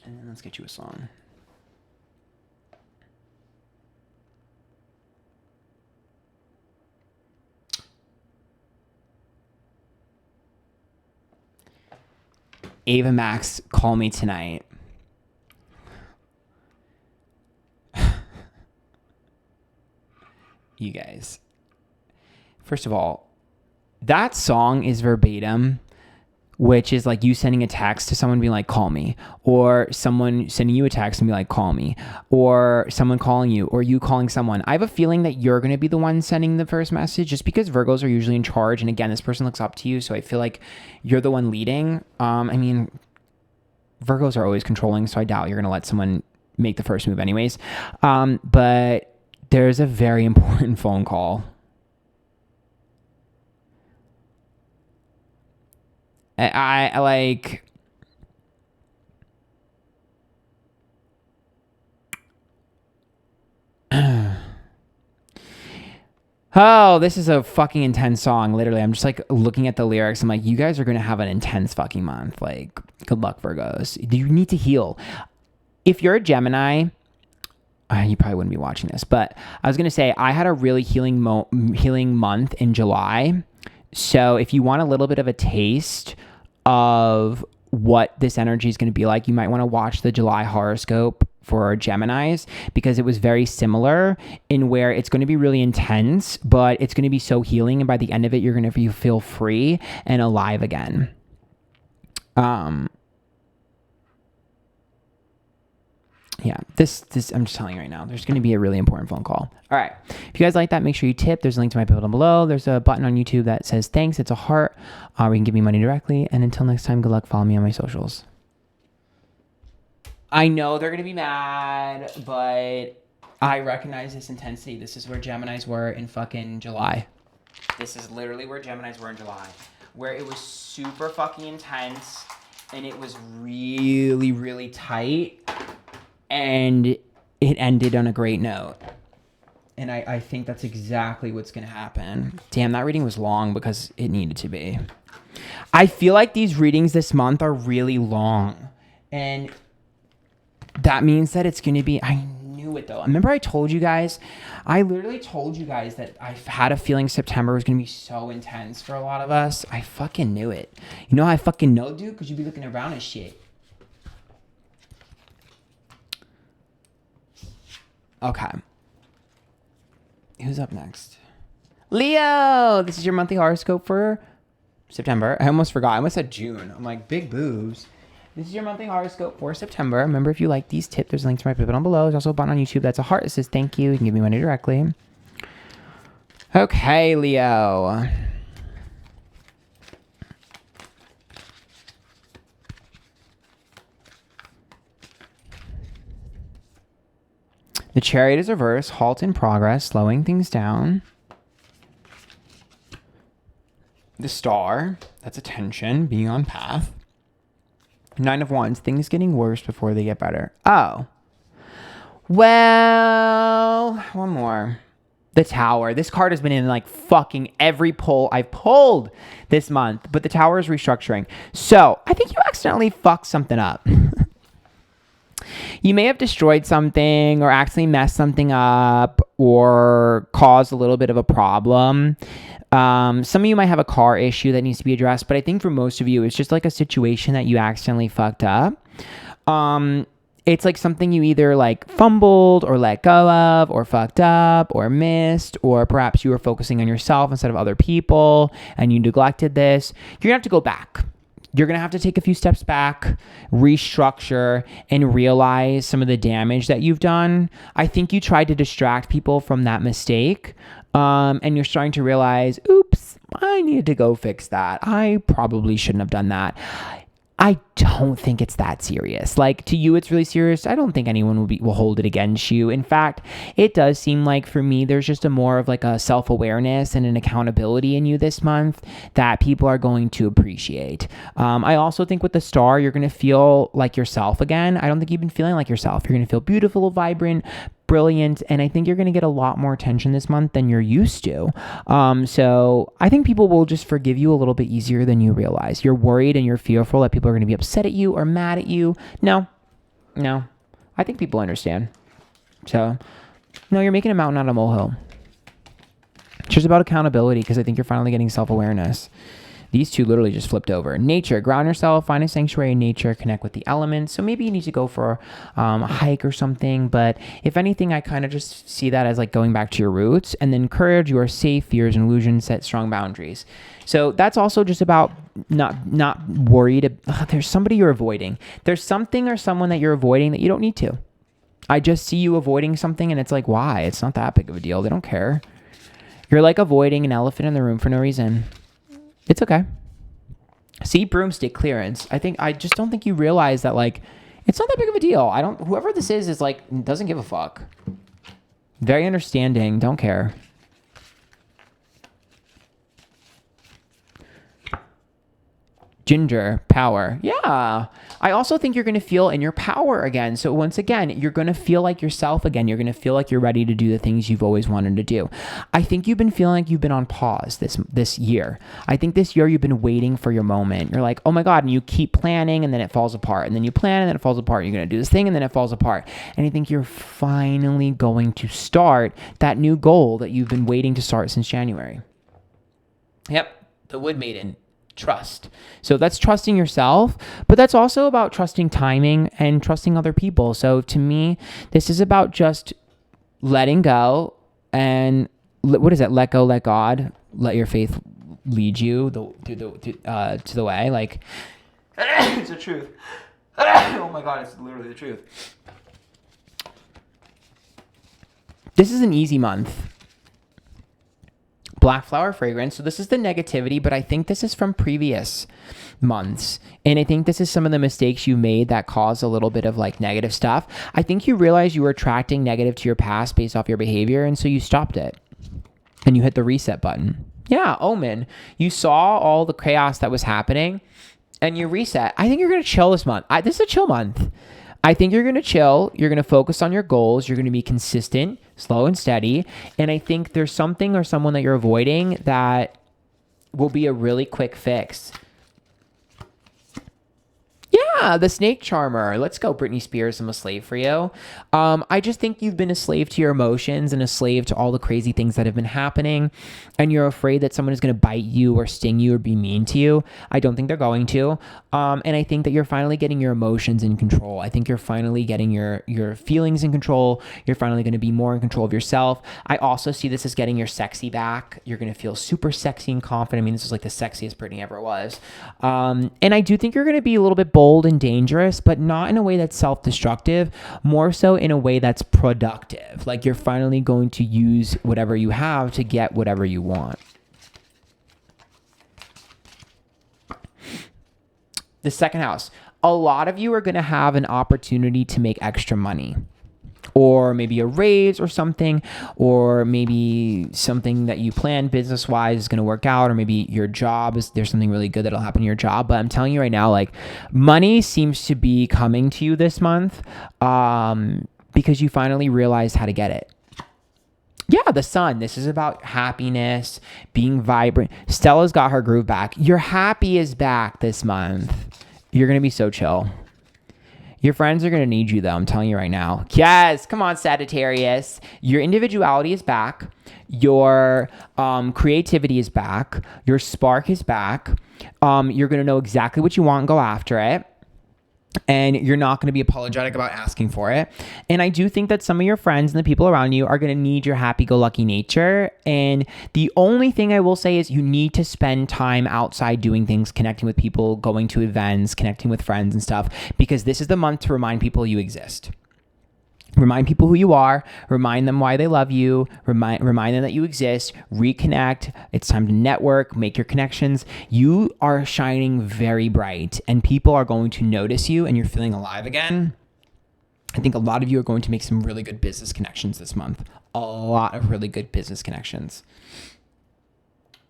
then let's get you a song. Ava Max, Call Me Tonight. You guys. First of all, that song is verbatim, which is like you sending a text to someone being like, call me, or someone sending you a text and be like, call me, or someone calling you, or you calling someone. I have a feeling that you're going to be the one sending the first message just because Virgos are usually in charge. And again, this person looks up to you. So I feel like you're the one leading. I mean, Virgos are always controlling, so I doubt you're going to let someone make the first move anyways. But there's a very important phone call. I like... Oh, this is a fucking intense song. Literally, I'm just like looking at the lyrics. I'm like, you guys are going to have an intense fucking month. Like, good luck, Virgos. You need to heal. If you're a Gemini, you probably wouldn't be watching this, but I was going to say, I had a really healing month in July. So if you want a little bit of a taste of what this energy is going to be like, you might want to watch the July horoscope for Geminis, because it was very similar in where it's going to be really intense, but it's going to be so healing. And by the end of it, you're going to feel free and alive again. Yeah, this I'm just telling you right now, there's going to be a really important phone call. All right. If you guys like that, make sure you tip. There's a link to my PayPal down below. There's a button on YouTube that says thanks. It's a heart. Where you can give me money directly. And until next time, good luck. Follow me on my socials. I know they're going to be mad, but I recognize this intensity. This is where Geminis were in fucking July. This is literally where Geminis were in July, where it was super fucking intense and it was really, really tight. And it ended on a great note. And I think that's exactly what's going to happen. Damn, that reading was long because it needed to be. I feel like these readings this month are really long. And that means that it's going to be... I knew it, though. Remember I told you guys? I literally told you guys that I had a feeling September was going to be so intense for a lot of us. I fucking knew it. You know how I fucking know, dude? Because you be looking around as shit. Okay. Who's up next? Leo! This is your monthly horoscope for September. I almost forgot. I almost said June. I'm like, big boobs. This is your monthly horoscope for September. Remember, if you like these tips, there's a link to my PayPal down below. There's also a button on YouTube that's a heart that says thank you. You can give me money directly. Okay, Leo. The Chariot is reversed, halt in progress, slowing things down. The Star, that's attention, being on path. Nine of Wands, things getting worse before they get better. Oh. Well, one more. The Tower. This card has been in like fucking every pull I've pulled this month, but the Tower is restructuring. So, I think you accidentally fucked something up. You may have destroyed something or accidentally messed something up or caused a little bit of a problem. Some of you might have a car issue that needs to be addressed, but I think for most of you, it's just like a situation that you accidentally fucked up. It's like something you either like fumbled or let go of or fucked up or missed, or perhaps you were focusing on yourself instead of other people and you neglected this. You're gonna have to go back. You're going to have to take a few steps back, restructure, and realize some of the damage that you've done. I think you tried to distract people from that mistake, and you're starting to realize, oops, I needed to go fix that. I probably shouldn't have done that. I don't think it's that serious. Like, to you, it's really serious. I don't think anyone will hold it against you. In fact, it does seem like for me, there's just a more of like a self-awareness and an accountability in you this month that people are going to appreciate. I also think with the star, you're going to feel like yourself again. I don't think you've been feeling like yourself. You're going to feel beautiful, vibrant, brilliant, and I think you're going to get a lot more attention this month than you're used to. So I think people will just forgive you a little bit easier than you realize. You're worried and you're fearful that people are going to be upset at you or mad at you. No, I think people understand. So no, you're making a mountain out of a molehill. It's just about accountability, because I think you're finally getting self-awareness. These two literally just flipped over. Nature, ground yourself, find a sanctuary in nature, connect with the elements. So maybe you need to go for a hike or something. But if anything, I kind of just see that as like going back to your roots. And then courage, you are safe, fears and illusions, set strong boundaries. So that's also just about not worried. There's somebody you're avoiding. There's something or someone that you're avoiding that you don't need to. I just see you avoiding something and it's like, why? It's not that big of a deal. They don't care. You're like avoiding an elephant in the room for no reason. It's okay. See, broomstick clearance. I just don't think you realize that, like, it's not that big of a deal. Whoever this is like, doesn't give a fuck. Very understanding, don't care. Ginger, power. Yeah. I also think you're going to feel in your power again. So once again, you're going to feel like yourself again. You're going to feel like you're ready to do the things you've always wanted to do. I think you've been feeling like you've been on pause this year. I think this year you've been waiting for your moment. You're like, oh my God, and you keep planning and then it falls apart. And then you plan and then it falls apart. You're going to do this thing and then it falls apart. And I think you're finally going to start that new goal that you've been waiting to start since January. Yep, the Wood Maiden. Trust. So that's trusting yourself, but that's also about trusting timing and trusting other people. So to me, this is about just letting go and what is it? Let go, let God, let your faith lead you to the way. Like, it's the truth. Oh my God, it's literally the truth. This is an easy month. Black flower fragrance. So this is the negativity, but I think this is from previous months. And I think this is some of the mistakes you made that caused a little bit of like negative stuff. I think you realized you were attracting negative to your past based off your behavior. And so you stopped it and you hit the reset button. Yeah. Omen. You saw all the chaos that was happening and you reset. I think you're going to chill this month. This is a chill month. I think you're going to chill. You're going to focus on your goals. You're going to be consistent, slow and steady. And I think there's something or someone that you're avoiding that will be a really quick fix. Yeah, the snake charmer. Let's go, Britney Spears. I'm a slave for you. I just think you've been a slave to your emotions and a slave to all the crazy things that have been happening. And you're afraid that someone is going to bite you or sting you or be mean to you. I don't think they're going to. And I think that you're finally getting your emotions in control. I think you're finally getting your feelings in control. You're finally going to be more in control of yourself. I also see this as getting your sexy back. You're going to feel super sexy and confident. I mean, this is like the sexiest Britney ever was. And I do think you're going to be a little bit bold and dangerous, but not in a way that's self-destructive, more so in a way that's productive. Like you're finally going to use whatever you have to get whatever you want. The second house. A lot of you are going to have an opportunity to make extra money, or maybe a raise or something, or maybe something that you plan business-wise is going to work out, or maybe your job there's something really good that'll happen in your job. But I'm telling you right now, like money seems to be coming to you this month because you finally realized how to get it. Yeah, the sun. This is about happiness, being vibrant. Stella's got her groove back. Your happy is back this month. You're going to be so chill. Your friends are going to need you, though. I'm telling you right now. Yes. Come on, Sagittarius. Your individuality is back. Your creativity is back. Your spark is back. You're going to know exactly what you want and go after it. And you're not going to be apologetic about asking for it. And I do think that some of your friends and the people around you are going to need your happy-go-lucky nature. And the only thing I will say is you need to spend time outside doing things, connecting with people, going to events, connecting with friends and stuff, because this is the month to remind people you exist. Remind people who you are, remind them why they love you, remind them that you exist, reconnect. It's time to network, make your connections. You are shining very bright and people are going to notice you and you're feeling alive again. I think a lot of you are going to make some really good business connections this month. A lot of really good business connections.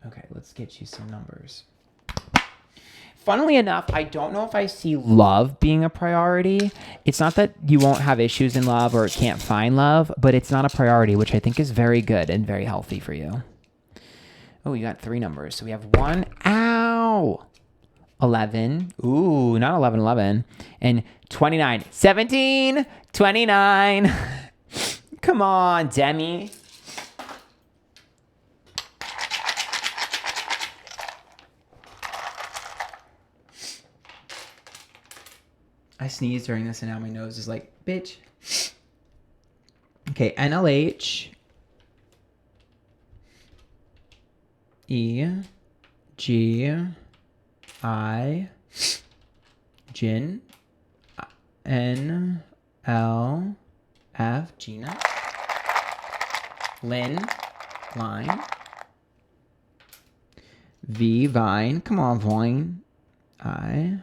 Okay, let's get you some numbers. Funnily enough, I don't know if I see love being a priority. It's not that you won't have issues in love or can't find love, but it's not a priority, which I think is very good and very healthy for you. Oh, you got 3 numbers. So we have 1, ow, 11, ooh, not 11, 11, and 29, 17, 29. Come on, Demi. I sneezed during this and now my nose is like, bitch. Okay, NLH. E. G. I. Jin. N. L. F. Gina. Lynn. Line. V. Vine. Come on, Vine. I.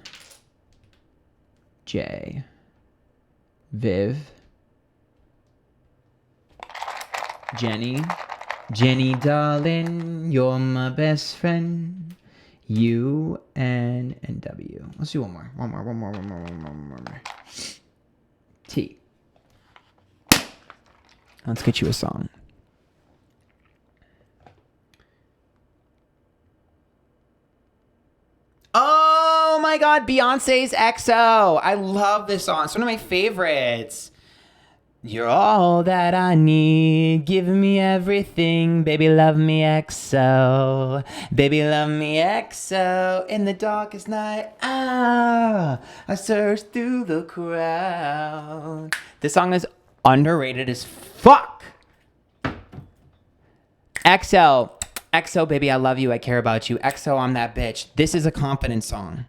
J. Viv. Jenny. Jenny, darling, you're my best friend. U, N, and W. Let's do one more. T. Let's get you a song. Oh my God, Beyonce's XO. I love this song. It's one of my favorites. You're all that I need. Give me everything. Baby, love me XO. Baby, love me XO. In the darkest night, I search through the crowd. This song is underrated as fuck. XO. XO, baby, I love you. I care about you. XO, I'm that bitch. This is a confidence song.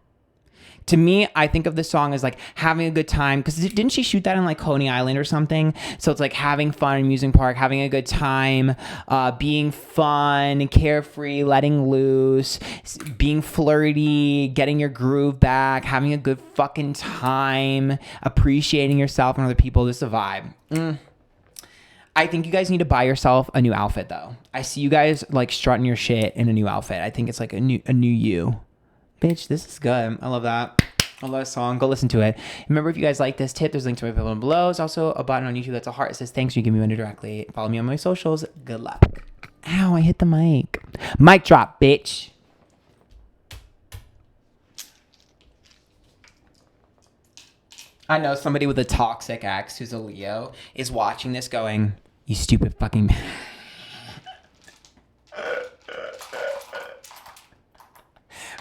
To me, I think of this song as like having a good time, because didn't she shoot that in like Coney Island or something? So it's like having fun in amusement park, having a good time, being fun, carefree, letting loose, being flirty, getting your groove back, having a good fucking time, appreciating yourself and other people. This is a vibe. I think you guys need to buy yourself a new outfit though. I see you guys like strutting your shit in a new outfit. I think it's like a new you. Bitch, this is good. I love that. I love that song. Go listen to it. Remember, if you guys like this tip, there's a link to my page below. There's also a button on YouTube that's a heart. It says thanks. You give me money directly. Follow me on my socials. Good luck. Ow, I hit the mic. Mic drop, bitch. I know somebody with a toxic ex who's a Leo is watching this going, you stupid fucking...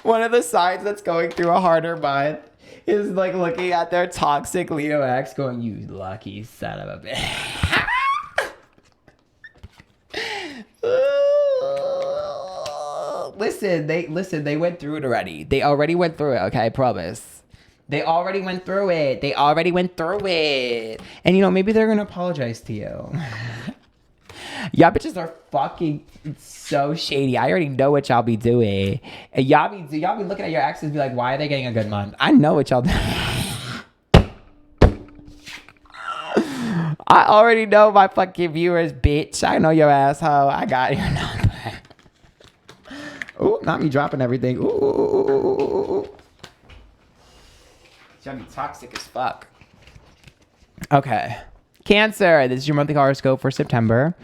One of the signs that's going through a harder month is like looking at their toxic Leo ex going, you lucky son of a bitch. Listen, they went through it already. They already went through it, okay? I promise. They already went through it. And you know, maybe they're going to apologize to you. Y'all bitches are fucking so shady. I already know what y'all be doing. And y'all be looking at your exes and be like, why are they getting a good month? I know what y'all do. I already know my fucking viewers, bitch. I know your asshole. I got your number. Ooh, not me dropping everything. Ooh. Y'all be toxic as fuck. Okay. Cancer, this is your monthly horoscope for September.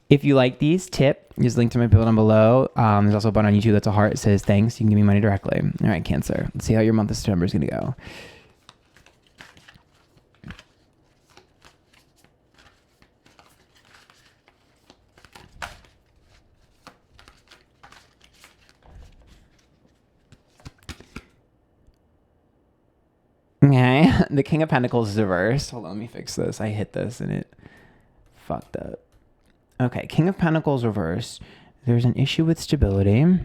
If you like these, tip. There's a link to my bill down below. There's also a button on YouTube that's a heart. It says thanks. You can give me money directly. All right, Cancer. Let's see how your month of September is going to go. The King of Pentacles is reversed. Hold on, let me fix this. I hit this and it fucked up. Okay, King of Pentacles reversed. There's an issue with stability.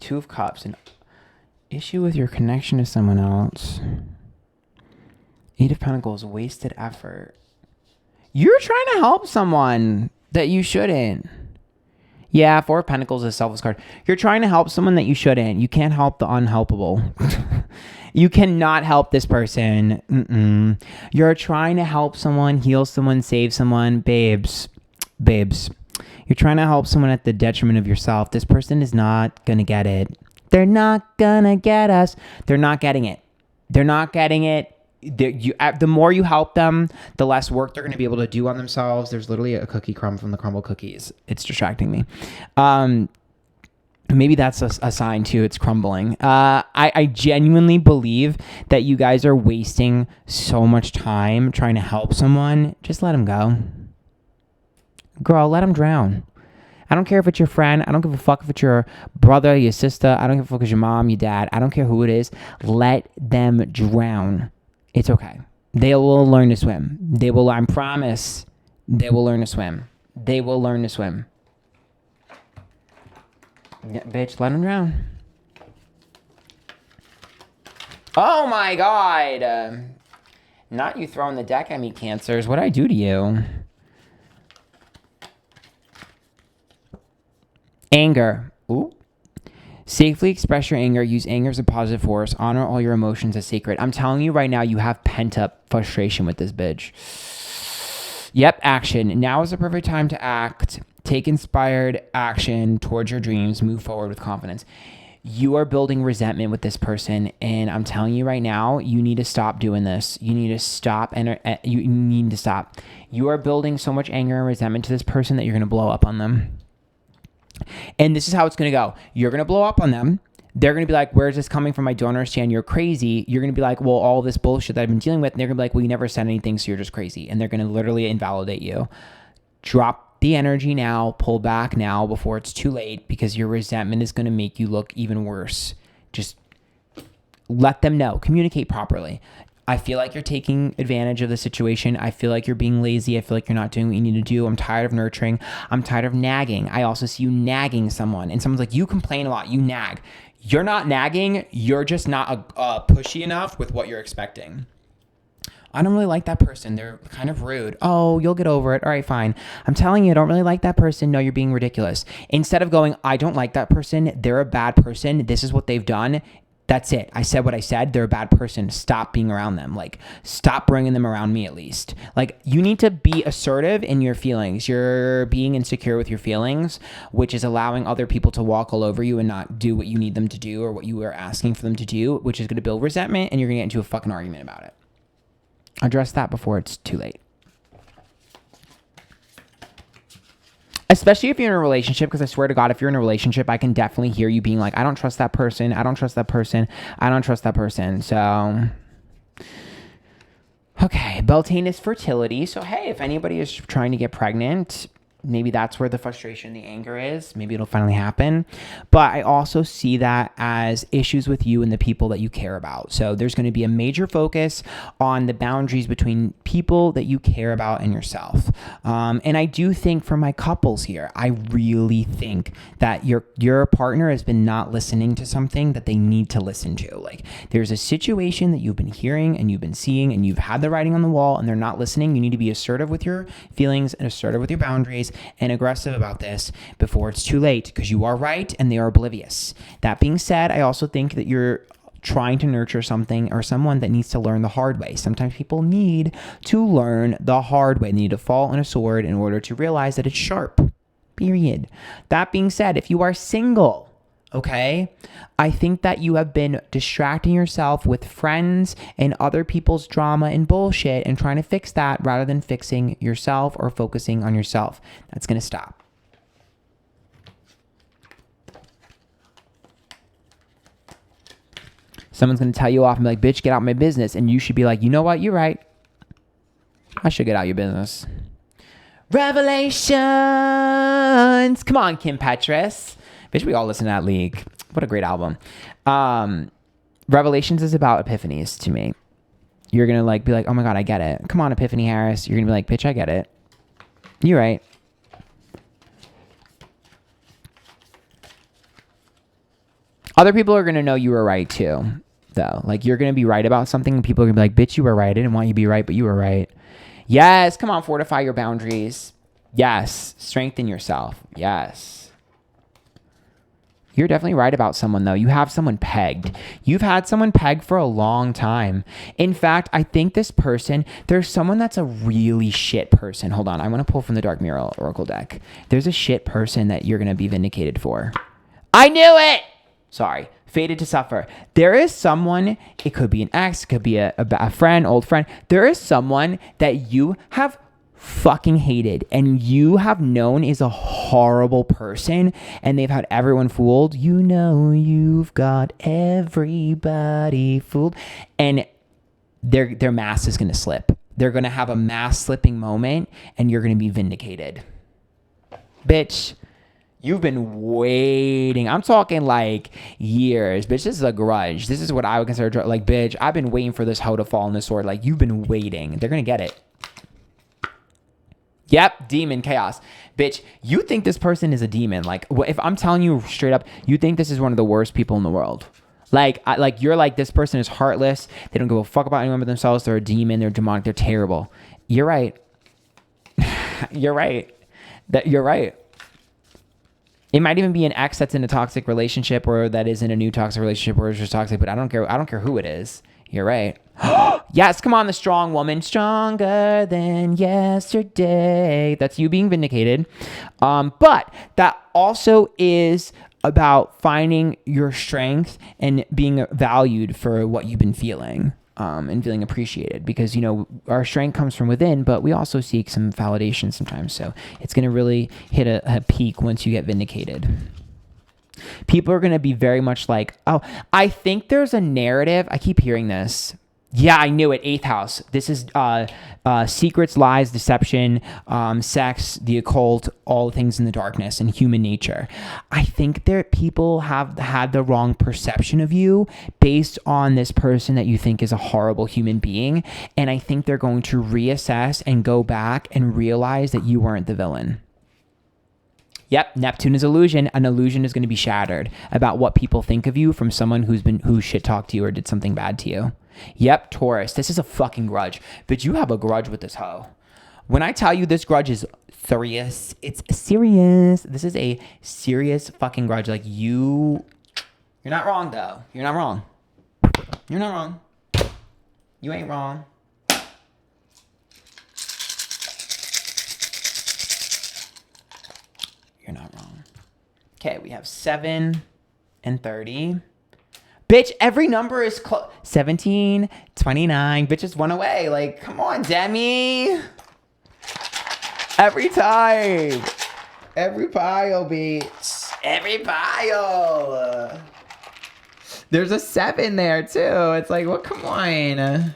Two of Cups, an issue with your connection to someone else. Eight of Pentacles, wasted effort. You're trying to help someone that you shouldn't. Yeah, Four of Pentacles is a selfless card. You're trying to help someone that you shouldn't. You can't help the unhelpable. You cannot help this person. You're trying to help someone, heal someone, save someone. Babes. You're trying to help someone at the detriment of yourself. This person is not going to get it. They're not going to get us. They're not getting it. They're not getting it. The more you help them, the less work they're going to be able to do on themselves. There's literally a cookie crumb from the crumble cookies. It's distracting me. Maybe that's a sign too. It's crumbling. I genuinely believe that you guys are wasting so much time trying to help someone. Just let them go. Girl, let them drown. I don't care if it's your friend. I don't give a fuck if it's your brother, your sister. I don't give a fuck if it's your mom, your dad. I don't care who it is. Let them drown. It's okay. They will learn to swim. They will, I promise, they will learn to swim. They will learn to swim. Yeah, bitch, let them drown. Oh my God. Not you throwing the deck at me, Cancers. What'd I do to you? Anger. Ooh. Safely express your anger. Use anger as a positive force. Honor all your emotions as sacred. I'm telling you right now, you have pent-up frustration with this bitch. Yep, action. Now is the perfect time to act. Take inspired action towards your dreams. Move forward with confidence. You are building resentment with this person, and I'm telling you right now, you need to stop doing this. You need to stop, and you need to stop. You are building so much anger and resentment to this person that you're going to blow up on them. And this is how it's going to go. You're going to blow up on them. They're going to be like, where's this coming from? I don't understand. You're crazy. You're going to be like, well, all this bullshit that I've been dealing with. And they're going to be like, well, you never said anything, so you're just crazy. And they're going to literally invalidate you. Drop the energy now. Pull back now before it's too late, because your resentment is going to make you look even worse. Just let them know. Communicate properly. I feel like you're taking advantage of the situation. I feel like you're being lazy. I feel like you're not doing what you need to do. I'm tired of nurturing. I'm tired of nagging. I also see you nagging someone. And someone's like, you complain a lot. You nag. You're not nagging. You're just not pushy enough with what you're expecting. I don't really like that person. They're kind of rude. Oh, you'll get over it. All right, fine. I'm telling you, I don't really like that person. No, you're being ridiculous. Instead of going, I don't like that person. They're a bad person. This is what they've done. That's it. I said what I said. They're a bad person. Stop being around them. Like, stop bringing them around me at least. Like, you need to be assertive in your feelings. You're being insecure with your feelings, which is allowing other people to walk all over you and not do what you need them to do or what you are asking for them to do, which is going to build resentment, and you're going to get into a fucking argument about it. Address that before it's too late. Especially if you're in a relationship, because I swear to God, if you're in a relationship, I can definitely hear you being like, I don't trust that person. I don't trust that person. I don't trust that person. So, okay. Beltane is fertility. So, hey, if anybody is trying to get pregnant, maybe that's where the frustration, the anger is. Maybe it'll finally happen. But I also see that as issues with you and the people that you care about. So there's going to be a major focus on the boundaries between people that you care about and yourself. And I do think for my couples here, I really think that your partner has been not listening to something that they need to listen to. Like, there's a situation that you've been hearing and you've been seeing and you've had the writing on the wall and they're not listening. You need to be assertive with your feelings and assertive with your boundaries and aggressive about this before it's too late, because you are right and they are oblivious. That being said, I also think that you're trying to nurture something or someone that needs to learn the hard way. Sometimes people need to learn the hard way. They need to fall on a sword in order to realize that it's sharp. Period. That being said, if you are single, okay, I think that you have been distracting yourself with friends and other people's drama and bullshit and trying to fix that rather than fixing yourself or focusing on yourself. That's going to stop. Someone's going to tell you off and be like, bitch, get out my business. And you should be like, you know what? You're right. I should get out your business. Revelations. Come on, Kim Petras. Bitch, we all listen to that league. What a great album. Revelations is about epiphanies to me. You're going to like be like, oh my God, I get it. Come on, Epiphany Harris. You're going to be like, bitch, I get it. You're right. Other people are going to know you were right too, though. Like, you're going to be right about something, and people are going to be like, bitch, you were right. I didn't want you to be right, but you were right. Yes, come on, fortify your boundaries. Yes, strengthen yourself. Yes. You're definitely right about someone, though. You have someone pegged. You've had someone pegged for a long time. In fact, I think this person, there's someone that's a really shit person. Hold on, I want to pull from the Dark Mirror Oracle deck. There's a shit person that you're going to be vindicated for. I knew it! Sorry. Fated to suffer. There is someone, it could be an ex, it could be a friend, old friend. There is someone that you have fucking hated and you have known is a horrible person, and they've had everyone fooled. You know you've got everybody fooled, and their mask is going to slip. They're going to have a mask slipping moment, and you're going to be vindicated. Bitch, you've been waiting. I'm talking like years. Bitch, this is a grudge. This is what I would consider, like, bitch, I've been waiting for this hoe to fall on the sword. Like, you've been waiting. They're going to get it. Yep, demon, chaos. Bitch, you think this person is a demon. Like, if I'm telling you straight up, you think this is one of the worst people in the world. Like, you're like, this person is heartless. They don't give a fuck about anyone but themselves. They're a demon. They're demonic. They're terrible. You're right. You're right. You're right. It might even be an ex that's in a toxic relationship, or that is in a new toxic relationship, or is just toxic, but I don't care. I don't care who it is. You're right. Yes, come on, the strong woman. Stronger than yesterday. That's you being vindicated. But that also is about finding your strength and being valued for what you've been feeling. And feeling appreciated, because, you know, our strength comes from within, but we also seek some validation sometimes. So it's going to really hit a peak once you get vindicated. People are going to be very much like, oh, I think there's a narrative. I keep hearing this. Yeah, I knew it. 8th house. This is secrets, lies, deception, sex, the occult, all things in the darkness, and human nature. I think that people have had the wrong perception of you based on this person that you think is a horrible human being. And I think they're going to reassess and go back and realize that you weren't the villain. Yep, Neptune is illusion. An illusion is going to be shattered about what people think of you from someone who shit talked to you or did something bad to you. Yep, Taurus. This is a fucking grudge. But you have a grudge with this hoe. When I tell you this grudge is serious, it's serious. This is a serious fucking grudge. Like, you're not wrong, though. You're not wrong. You're not wrong. You ain't wrong. You're not wrong. Okay, we have 7 and 30. Bitch, every number is 17, 29. Bitch, just one away. Like, come on, Demi. Every time. Every pile, bitch. Every pile. There's a 7 there, too. It's like, well, come on.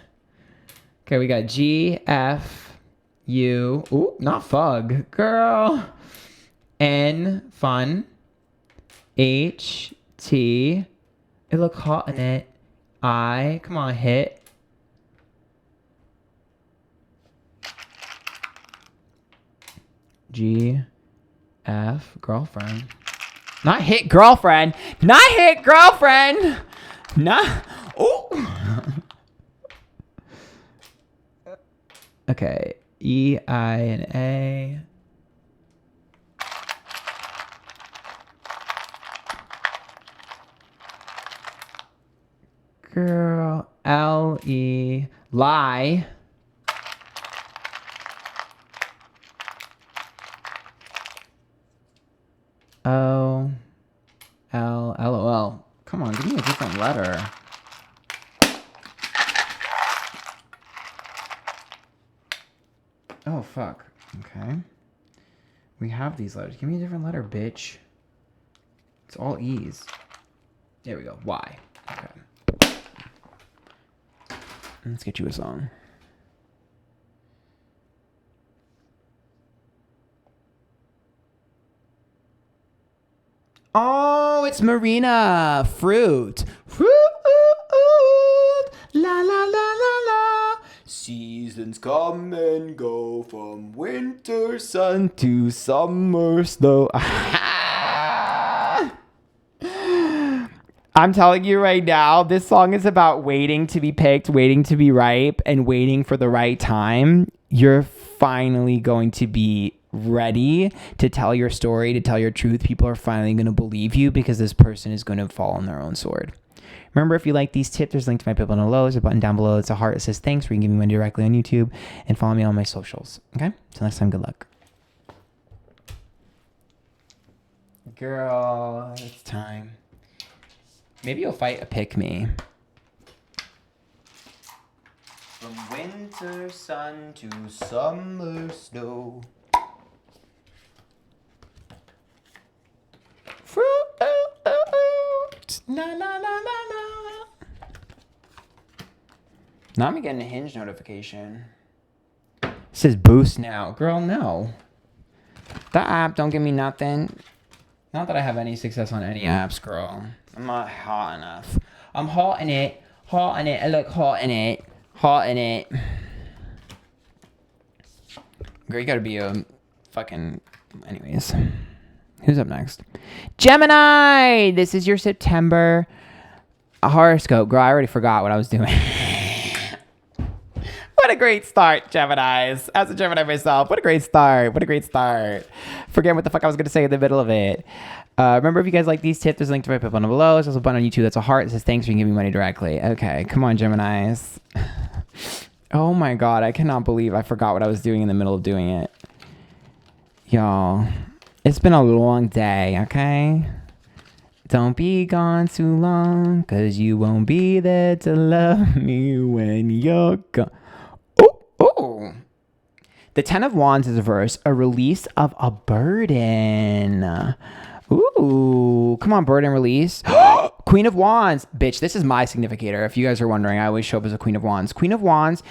Okay, we got G, F, U. Ooh, not fug. Girl. N, fun. H, T. It look hot in it. I, come on, hit. G, F, girlfriend. Not hit girlfriend. Not hit girlfriend. Not. Oh. Okay. E, I, and A. Girl, L-E, lie. O, L, L-O-L. Come on, give me a different letter. Oh, fuck. Okay. We have these letters. Give me a different letter, bitch. It's all E's. There we go. Y. Okay. Let's get you a song. Oh, it's Marina. Fruit. Fruit. La la la la la. Seasons come and go from winter sun to summer snow. I'm telling you right now, this song is about waiting to be picked, waiting to be ripe, and waiting for the right time. You're finally going to be ready to tell your story, to tell your truth. People are finally going to believe you because this person is going to fall on their own sword. Remember, if you like these tips, there's a link to my PayPal down below. There's a button down below. It's a heart that says thanks, where you can give me money directly on YouTube, and follow me on my socials. Okay? Till next time, good luck. Girl, it's time. Maybe you'll fight a pick me. From winter sun to summer snow. La, la, la, la, la. Now I'm getting a Hinge notification. It says boost now. Girl, no. That app don't give me nothing. Not that I have any success on any apps, girl. I'm not hot enough. I'm hot in it. Hot in it. I look hot in it. Hot in it. Girl, you gotta be a fucking... Anyways. Who's up next? Gemini! This is your September horoscope. Girl, I already forgot what I was doing. What a great start, Geminis. As a Gemini myself, what a great start. What a great start. Forget what the fuck I was going to say in the middle of it. Remember, if you guys like these tips, there's a link to my PayPal down below. There's also a button on YouTube that's a heart that says thanks, so you can give me money directly. Okay, come on, Geminis. Oh my God, I cannot believe I forgot what I was doing in the middle of doing it. Y'all, it's been a long day, okay? Don't be gone too long, cause you won't be there to love me when you're gone. Oh, the 10 of Wands is reverse, a release of a burden. Ooh, come on, burden release. Queen of Wands. Bitch, this is my significator. If you guys are wondering, I always show up as a Queen of Wands. Queen of Wands.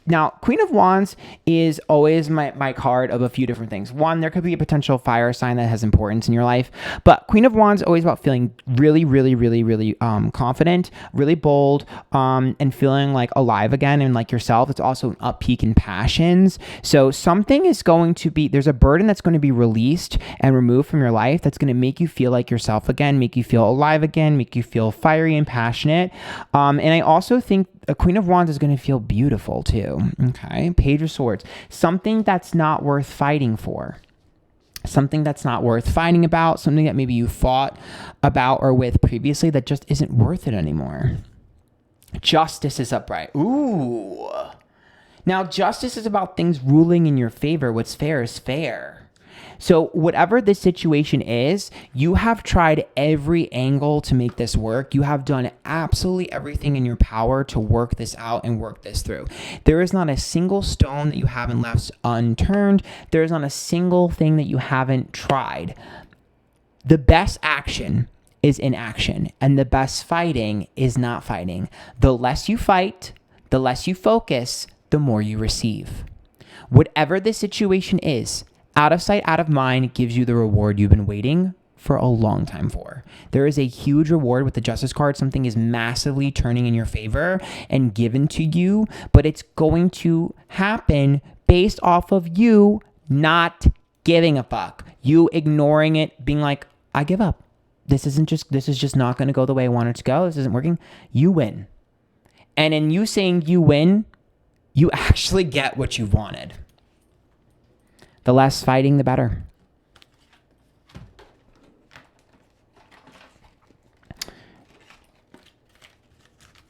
Now, Queen of Wands is always my card of a few different things. One, there could be a potential fire sign that has importance in your life. But Queen of Wands is always about feeling really, really, really, really confident, really bold, and feeling like alive again and like yourself. It's also an up peak in passions. So something is going to be, there's a burden that's going to be released and removed from your life that's going to make you feel like yourself again, make you feel alive again, make you feel fiery and passionate. And I also think a Queen of Wands is going to feel beautiful too. Okay. Page of Swords. Something that's not worth fighting for. Something that's not worth fighting about. Something that maybe you fought about or with previously that just isn't worth it anymore. Justice is upright. Ooh. Now, justice is about things ruling in your favor. What's fair is fair. So whatever the situation is, you have tried every angle to make this work. You have done absolutely everything in your power to work this out and work this through. There is not a single stone that you haven't left unturned. There is not a single thing that you haven't tried. The best action is inaction, and the best fighting is not fighting. The less you fight, the less you focus, the more you receive. Whatever the situation is, out of sight, out of mind gives you the reward you've been waiting for a long time for. There is a huge reward with the Justice card. Something is massively turning in your favor and given to you, but it's going to happen based off of you not giving a fuck. You ignoring it, being like, I give up. This is just not going to go the way I want it to go. This isn't working. You win. And in you saying you win, you actually get what you've wanted. The less fighting, the better.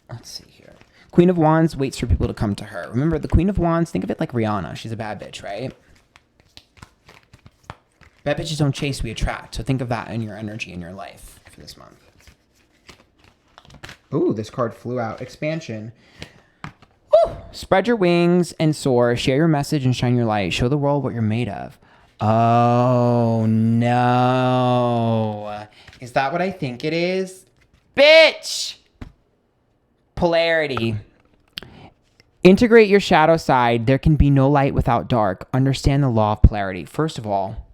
Let's see here. Queen of Wands waits for people to come to her. Remember, the Queen of Wands, think of it like Rihanna. She's a bad bitch, right? Bad bitches don't chase, we attract. So think of that in your energy in your life for this month. Ooh, this card flew out. Expansion. Spread your wings and soar. Share your message and shine your light. Show the world what you're made of. Oh, no. Is that what I think it is? Bitch! Polarity. Integrate your shadow side. There can be no light without dark. Understand the law of polarity. First of all,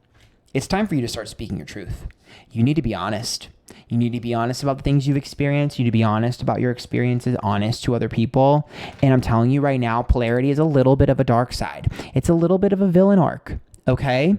it's time for you to start speaking your truth. You need to be honest. You need to be honest about the things you've experienced. You need to be honest about your experiences, honest to other people. And I'm telling you right now, polarity is a little bit of a dark side. It's a little bit of a villain arc, okay?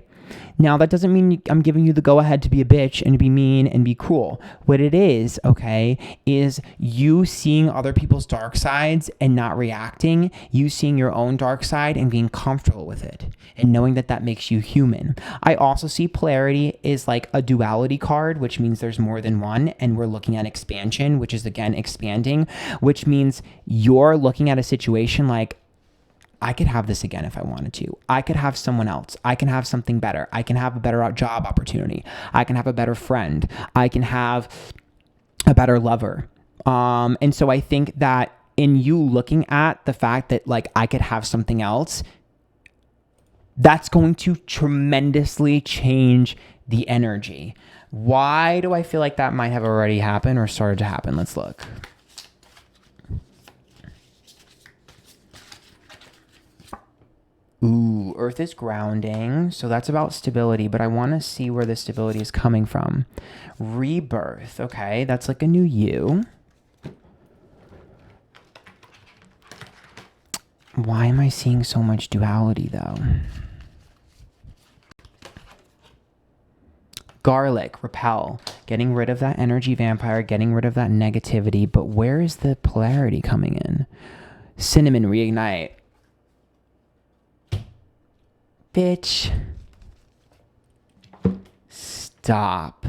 Now, that doesn't mean I'm giving you the go-ahead to be a bitch and to be mean and be cruel. What it is, okay, is you seeing other people's dark sides and not reacting, you seeing your own dark side and being comfortable with it and knowing that that makes you human. I also see polarity is like a duality card, which means there's more than one, and we're looking at expansion, which is, again, expanding, which means you're looking at a situation like, I could have this again if I wanted to. I could have someone else. I can have something better. I can have a better job opportunity. I can have a better friend. I can have a better lover. And so I think that in you looking at the fact that like I could have something else, that's going to tremendously change the energy. Why do I feel like that might have already happened or started to happen? Let's look. Ooh, Earth is grounding, so that's about stability, but I want to see where the stability is coming from. Rebirth, okay, that's like a new you. Why am I seeing so much duality, though? Garlic, repel, getting rid of that energy vampire, getting rid of that negativity, but where is the polarity coming in? Cinnamon, reignite. Bitch. Stop.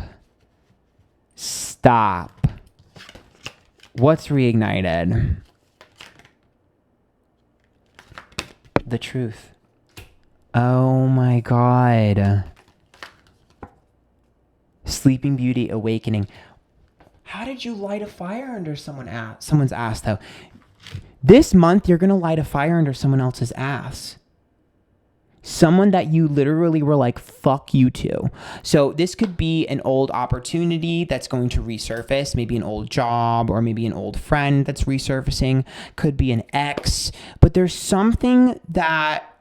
Stop. What's reignited? The truth. Oh my God. Sleeping Beauty, awakening. How did you light a fire under someone's ass, though? This month, you're going to light a fire under someone else's ass. Someone that you literally were like, fuck you to. So this could be an old opportunity that's going to resurface, maybe an old job or maybe an old friend that's resurfacing, could be an ex, but there's something that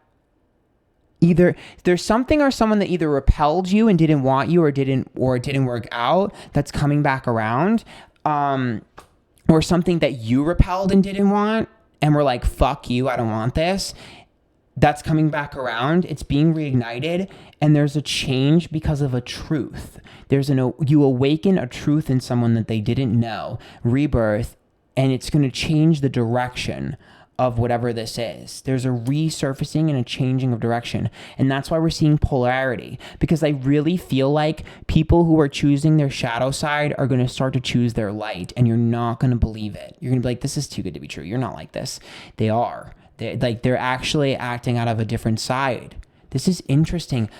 there's something or someone that either repelled you and didn't want you or it didn't work out that's coming back around, or something that you repelled and didn't want and were like, fuck you, I don't want this. That's coming back around. It's being reignited, and there's a change because of a truth. You awaken a truth in someone that they didn't know, rebirth, and it's going to change the direction of whatever this is. There's a resurfacing and a changing of direction, and that's why we're seeing polarity, because I really feel like people who are choosing their shadow side are going to start to choose their light, and you're not going to believe it. You're going to be like, this is too good to be true. You're not like this. They are. They're actually acting out of a different side. This is interesting.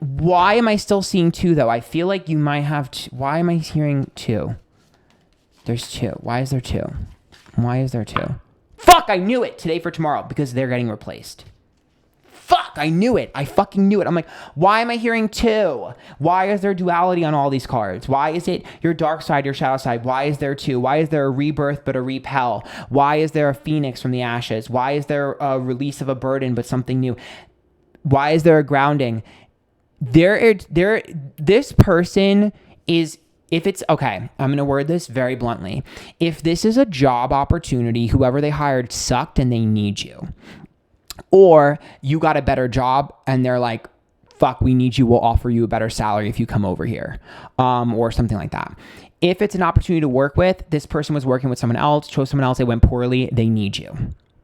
Why am I still seeing two, though? I feel like you might have why am I hearing two? There's two. Why is there two? Why is there two? Fuck, I knew it. Today for tomorrow, because they're getting replaced. Fuck, I knew it. I fucking knew it. I'm like, why am I hearing two? Why is there duality on all these cards? Why is it your dark side, your shadow side? Why is there two? Why is there a rebirth but a repel? Why is there a phoenix from the ashes? Why is there a release of a burden but something new? Why is there a grounding? This person is, if it's, okay, I'm going to word this very bluntly. If this is a job opportunity, whoever they hired sucked and they need you. Or you got a better job and they're like, fuck, we need you. We'll offer you a better salary if you come over here, or something like that. If it's an opportunity to work with, this person was working with someone else, chose someone else, it went poorly, they need you.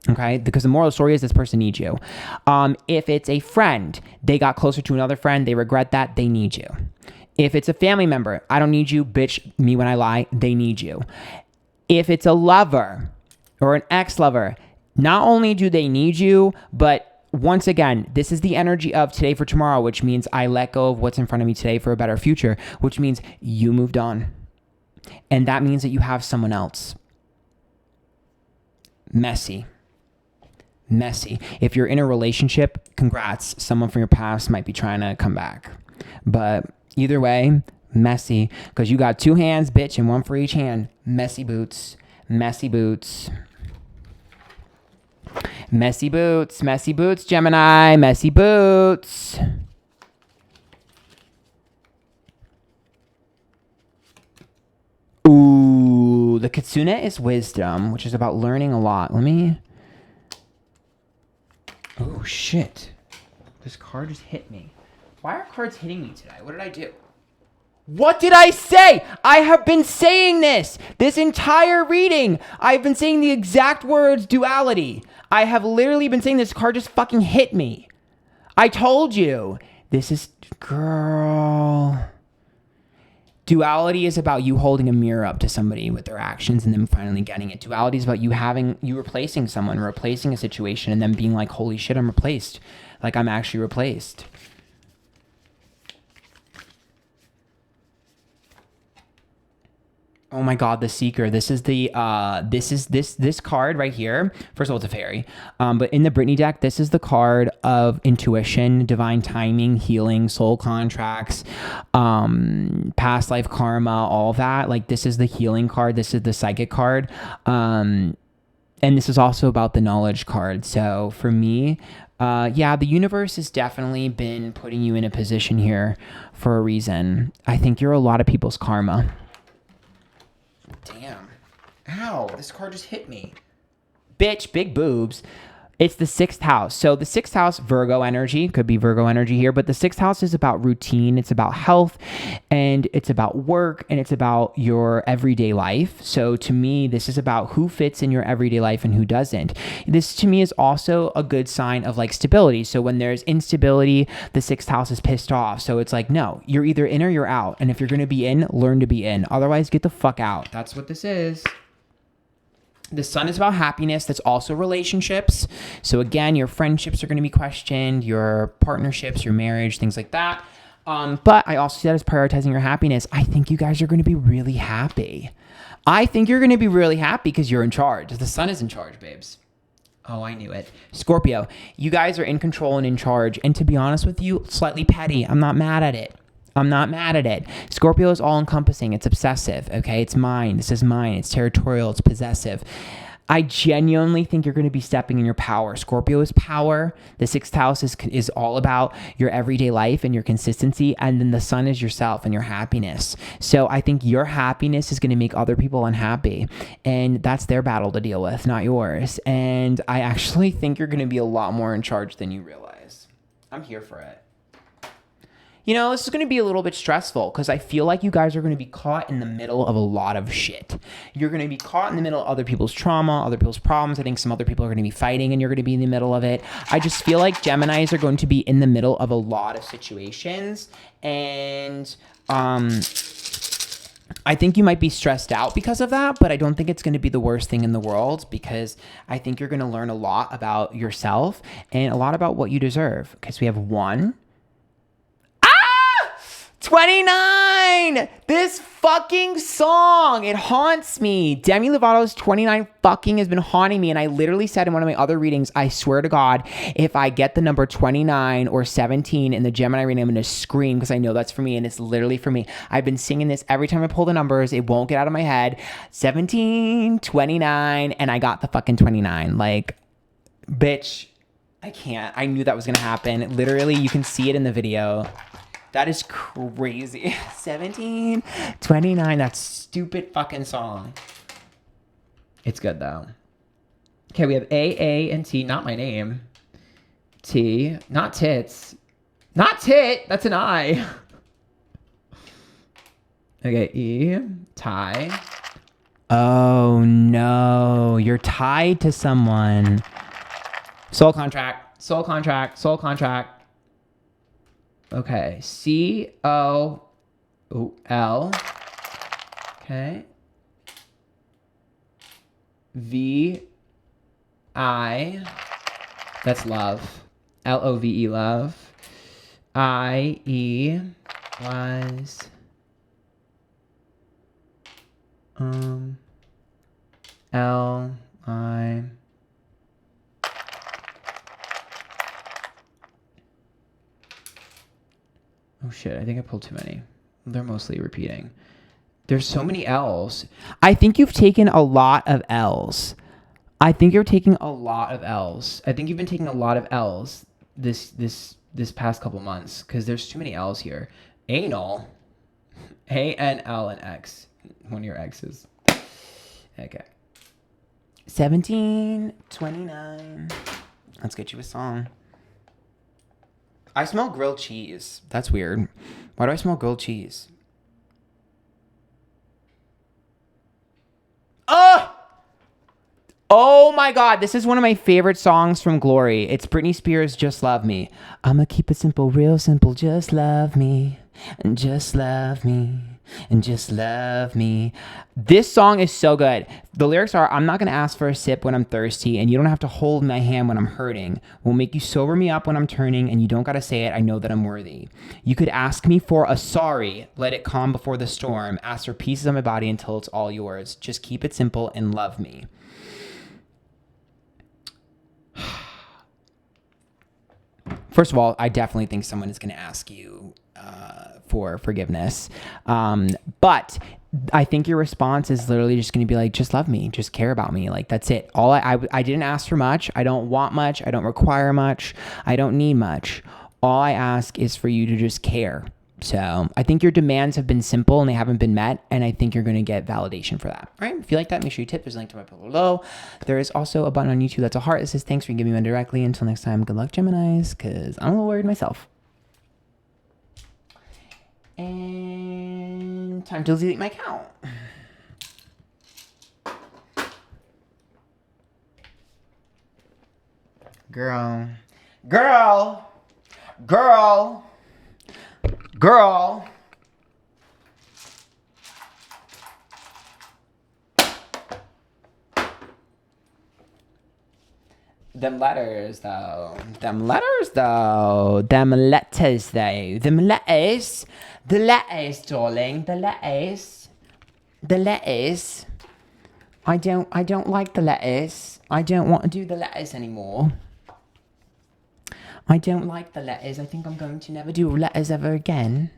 Okay? Because the moral story is this person needs you. If it's a friend, they got closer to another friend, they regret that, they need you. If it's a family member, I don't need you, bitch, me when I lie, they need you. If it's a lover or an ex-lover, not only do they need you, but once again, this is the energy of today for tomorrow, which means I let go of what's in front of me today for a better future, which means you moved on. And that means that you have someone else. Messy. If you're in a relationship, congrats. Someone from your past might be trying to come back. But either way, messy. Because you got two hands, bitch, and one for each hand. Messy boots. Messy boots, Gemini, messy boots. Ooh, the Kitsune is wisdom, which is about learning a lot. Oh, shit. This card just hit me. Why are cards hitting me today? What did I do? What did I say? I have been saying this entire reading. I've been saying the exact words duality. I have literally been saying this card just fucking hit me. I told you. This is, girl. Duality is about you holding a mirror up to somebody with their actions and them finally getting it. Duality is about you replacing someone, replacing a situation, and then being like, holy shit, I'm replaced. Like, I'm actually replaced. Oh my God, the Seeker. This is the this card right here. First of all, it's a fairy. But in the Brittany deck, this is the card of intuition, divine timing, healing, soul contracts, past life karma, all that. Like, this is the healing card. This is the psychic card. And this is also about the knowledge card. So for me, yeah, the universe has definitely been putting you in a position here for a reason. I think you're a lot of people's karma. Damn. Ow, this card just hit me. Bitch, big boobs. It's the 6th house. So the 6th house, Virgo energy, could be Virgo energy here, but the 6th house is about routine. It's about health, and it's about work, and it's about your everyday life. So to me, this is about who fits in your everyday life and who doesn't. This to me is also a good sign of like stability. So when there's instability, the 6th house is pissed off. So it's like, no, you're either in or you're out. And if you're going to be in, learn to be in. Otherwise, get the fuck out. That's what this is. The Sun is about happiness. That's also relationships. So again, your friendships are going to be questioned, your partnerships, your marriage, things like that. But I also see that as prioritizing your happiness. I think you guys are going to be really happy. I think you're going to be really happy because you're in charge. The Sun is in charge, babes. Oh, I knew it. Scorpio, you guys are in control and in charge. And to be honest with you, slightly petty. I'm not mad at it. I'm not mad at it. Scorpio is all-encompassing. It's obsessive, okay? It's mine. This is mine. It's territorial. It's possessive. I genuinely think you're going to be stepping in your power. Scorpio is power. The 6th house is all about your everyday life and your consistency. And then the Sun is yourself and your happiness. So I think your happiness is going to make other people unhappy. And that's their battle to deal with, not yours. And I actually think you're going to be a lot more in charge than you realize. I'm here for it. You know, this is going to be a little bit stressful because I feel like you guys are going to be caught in the middle of a lot of shit. You're going to be caught in the middle of other people's trauma, other people's problems. I think some other people are going to be fighting and you're going to be in the middle of it. I just feel like Geminis are going to be in the middle of a lot of situations. And I think you might be stressed out because of that, but I don't think it's going to be the worst thing in the world because I think you're going to learn a lot about yourself and a lot about what you deserve. Okay, so we have 1. 29! This fucking song, it haunts me. Demi Lovato's 29 fucking has been haunting me, and I literally said in one of my other readings, I swear to God, if I get the number 29 or 17 in the Gemini reading, I'm going to scream because I know that's for me, and it's literally for me. I've been singing this every time I pull the numbers. It won't get out of my head. 17, 29, and I got the fucking 29. Like, bitch, I can't. I knew that was going to happen. Literally, you can see it in the video. That is crazy. 17, 29, that stupid fucking song. It's good though. Okay, we have A, and T, not my name. T, not tits. Not tit, that's an I. Okay, E, tie. Oh no, you're tied to someone. Soul contract, soul contract, soul contract. Okay, C-O-L. Okay. V-I. That's love. L-O-V-E, love. I-E was... L-I... Oh shit, I think I pulled too many. They're mostly repeating. There's so many L's. I think you've taken a lot of L's. I think you're taking a lot of L's. I think you've been taking a lot of L's this past couple months because there's too many L's here. Anal. A-N-L and X. One of your exes. Okay. 1729. Let's get you a song. I smell grilled cheese. That's weird. Why do I smell grilled cheese? Oh! Oh my God, this is one of my favorite songs from Glory. It's Britney Spears' Just Love Me. I'ma keep it simple, real simple. Just love me, and just love me, and just love me. This song is so good. The lyrics are, I'm not gonna ask for a sip when I'm thirsty, and you don't have to hold my hand when I'm hurting. Will make you sober me up when I'm turning, and you don't gotta say it, I know that I'm worthy. You could ask me for a sorry, let it calm before the storm. Ask for pieces of my body until it's all yours. Just keep it simple and love me. First of all, I definitely think someone is going to ask you for forgiveness. But I think your response is literally just going to be like, just love me, just care about me. Like, that's it. All I didn't ask for much. I don't want much. I don't require much. I don't need much. All I ask is for you to just care. So I think your demands have been simple and they haven't been met. And I think you're going to get validation for that. All right. If you like that, make sure you tip. There's a link to my post below. There is also a button on YouTube that's a heart that says thanks for giving me one directly. Until next time, good luck, Geminis, because I'm a little worried myself. And time to delete my account. Girl. Them letters, though. The letters, darling. The letters. I don't like the letters. I don't want to do the letters anymore. I don't like the letters. I think I'm going to never do letters ever again.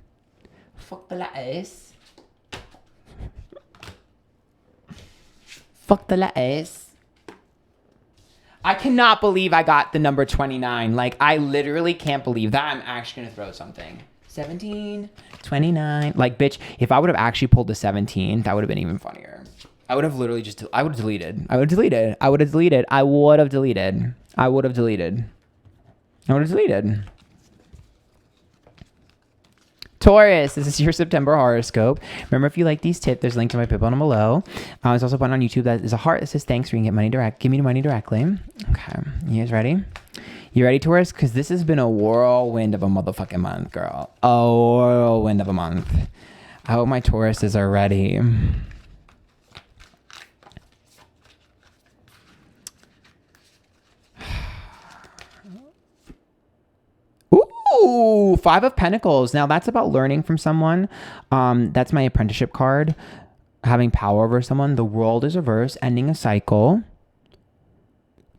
Fuck the letters. Fuck the letters. I cannot believe I got the number 29. Like, I literally can't believe that. I'm actually going to throw something. 17, 29. Like, bitch, if I would have actually pulled the 17, that would have been even funnier. I would have literally just, I would have deleted. Taurus, this is your September horoscope. Remember, if you like these tips, there's a link to my PayPal down below. There's also a button on YouTube that is a heart that says thanks, where you can get money direct. Give me the money directly. Okay, you guys ready? You ready, Taurus? Because this has been a whirlwind of a motherfucking month, girl. A whirlwind of a month. I hope my Tauruses are ready. Ooh, 5 of Pentacles. Now that's about learning from someone. That's my apprenticeship card. Having power over someone. The World is reversed. Ending a cycle.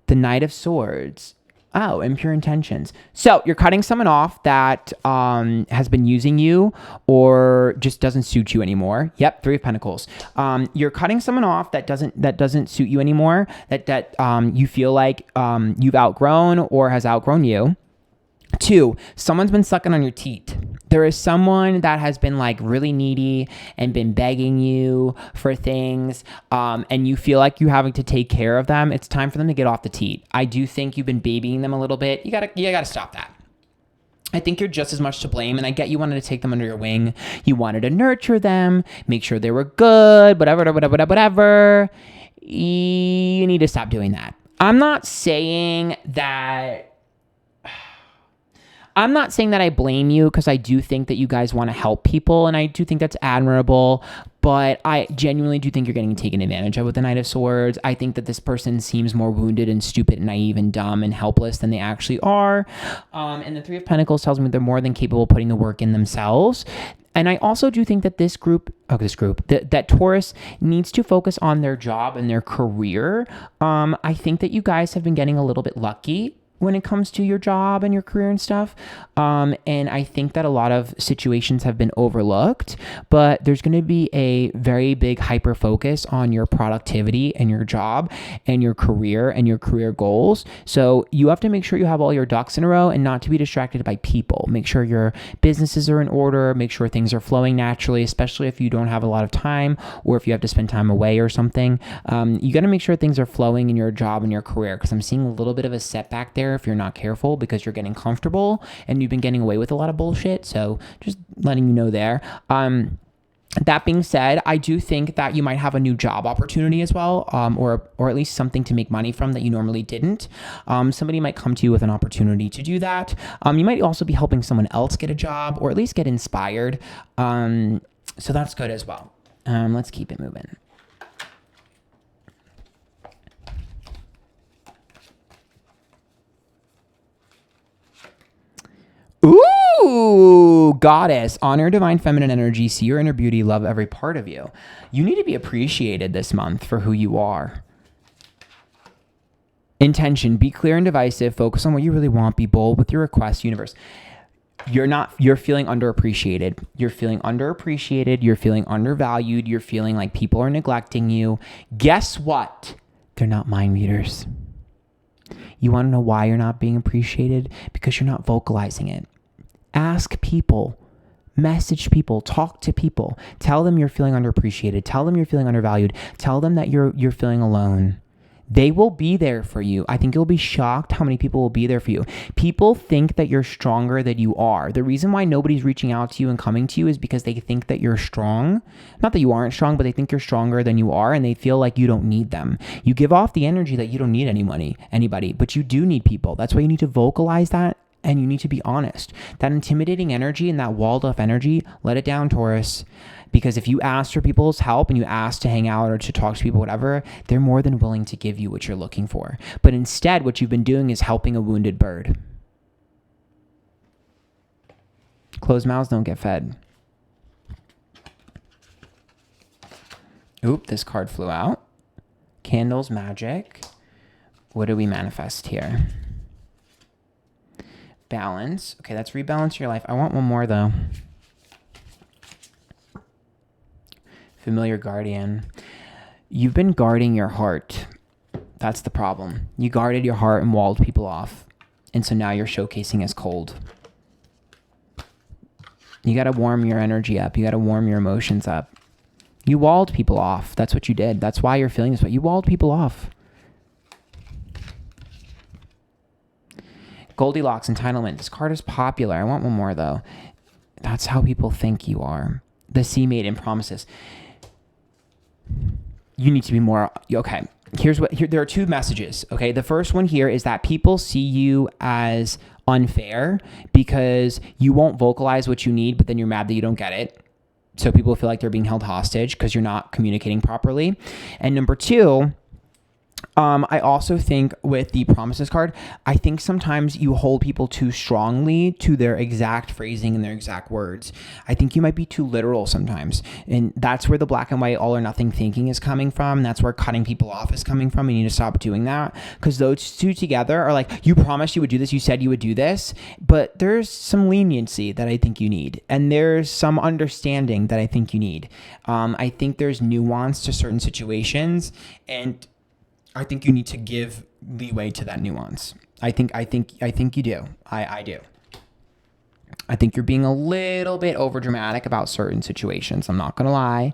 The Knight of Swords. Oh, impure intentions. So you're cutting someone off that has been using you or just doesn't suit you anymore. Yep, 3 of Pentacles. You're cutting someone off that doesn't suit you anymore. That you feel like you've outgrown or has outgrown you. 2, someone's been sucking on your teat. There is someone that has been like really needy and been begging you for things, and you feel like you're having to take care of them. It's time for them to get off the teat. I do think you've been babying them a little bit. You gotta stop that. I think you're just as much to blame, and I get you wanted to take them under your wing. You wanted to nurture them, make sure they were good, whatever. You need to stop doing that. I'm not saying that I blame you, because I do think that you guys want to help people, and I do think that's admirable, but I genuinely do think you're getting taken advantage of with the Knight of Swords. I think that this person seems more wounded and stupid and naive and dumb and helpless than they actually are. And the 3 of Pentacles tells me they're more than capable of putting the work in themselves. And I also do think that that Taurus needs to focus on their job and their career. I think that you guys have been getting a little bit lucky. when it comes to your job and your career and stuff. And I think that a lot of situations have been overlooked, but there's going to be a very big hyper focus on your productivity and your job and your career goals. So you have to make sure you have all your ducks in a row and not to be distracted by people. Make sure your businesses are in order, make sure things are flowing naturally, especially if you don't have a lot of time or if you have to spend time away or something. You got to make sure things are flowing in your job and your career, because I'm seeing a little bit of a setback there if you're not careful, because you're getting comfortable and you've been getting away with a lot of bullshit. So just letting you know there. That being said, I do think that you might have a new job opportunity as well, or at least something to make money from that you normally didn't. Somebody might come to you with an opportunity to do that. You might also be helping someone else get a job, or at least get inspired. So that's good as well. Let's keep it moving. Ooh, goddess, honor divine feminine energy, see your inner beauty, love every part of you. You need to be appreciated this month for who you are. Intention, be clear and divisive, focus on what you really want, be bold with your requests, universe. You're feeling underappreciated. You're feeling undervalued. You're feeling like people are neglecting you. Guess what? They're not mind readers. You want to know why you're not being appreciated? Because you're not vocalizing it. Ask people, message people, talk to people. Tell them you're feeling underappreciated. Tell them you're feeling undervalued. Tell them that you're feeling alone. They will be there for you. I think you'll be shocked how many people will be there for you. People think that you're stronger than you are. The reason why nobody's reaching out to you and coming to you is because they think that you're strong. Not that you aren't strong, but they think you're stronger than you are, and they feel like you don't need them. You give off the energy that you don't need anybody, but you do need people. That's why you need to vocalize that, and you need to be honest. That intimidating energy and that walled off energy, let it down, Taurus. Because if you ask for people's help and you ask to hang out or to talk to people, whatever, they're more than willing to give you what you're looking for. But instead, what you've been doing is helping a wounded bird. Closed mouths don't get fed. Oop, this card flew out. Candles, magic. What do we manifest here? Balance. Okay, that's rebalance your life. I want one more, though. Familiar guardian. You've been guarding your heart. That's the problem. You guarded your heart and walled people off. And so now you're showcasing as cold. You got to warm your energy up. You got to warm your emotions up. You walled people off. That's what you did. That's why you're feeling this way. You walled people off. Goldilocks, entitlement. This card is popular. I want one more, though. That's how people think you are. The Sea Maiden promises. You need to be more... Okay, here there are two messages, okay? The first one here is that people see you as unfair because you won't vocalize what you need, but then you're mad that you don't get it. So people feel like they're being held hostage because you're not communicating properly. And number two... I also think with the promises card, I think sometimes you hold people too strongly to their exact phrasing and their exact words. I think you might be too literal sometimes. And that's where the black and white all or nothing thinking is coming from. That's where cutting people off is coming from. You need to stop doing that, because those two together are like, you promised you would do this. You said you would do this, but there's some leniency that I think you need. And there's some understanding that I think you need. I think there's nuance to certain situations, and I think you need to give leeway to that nuance. I think you do. I do. I think you're being a little bit over dramatic about certain situations. I'm not going to lie.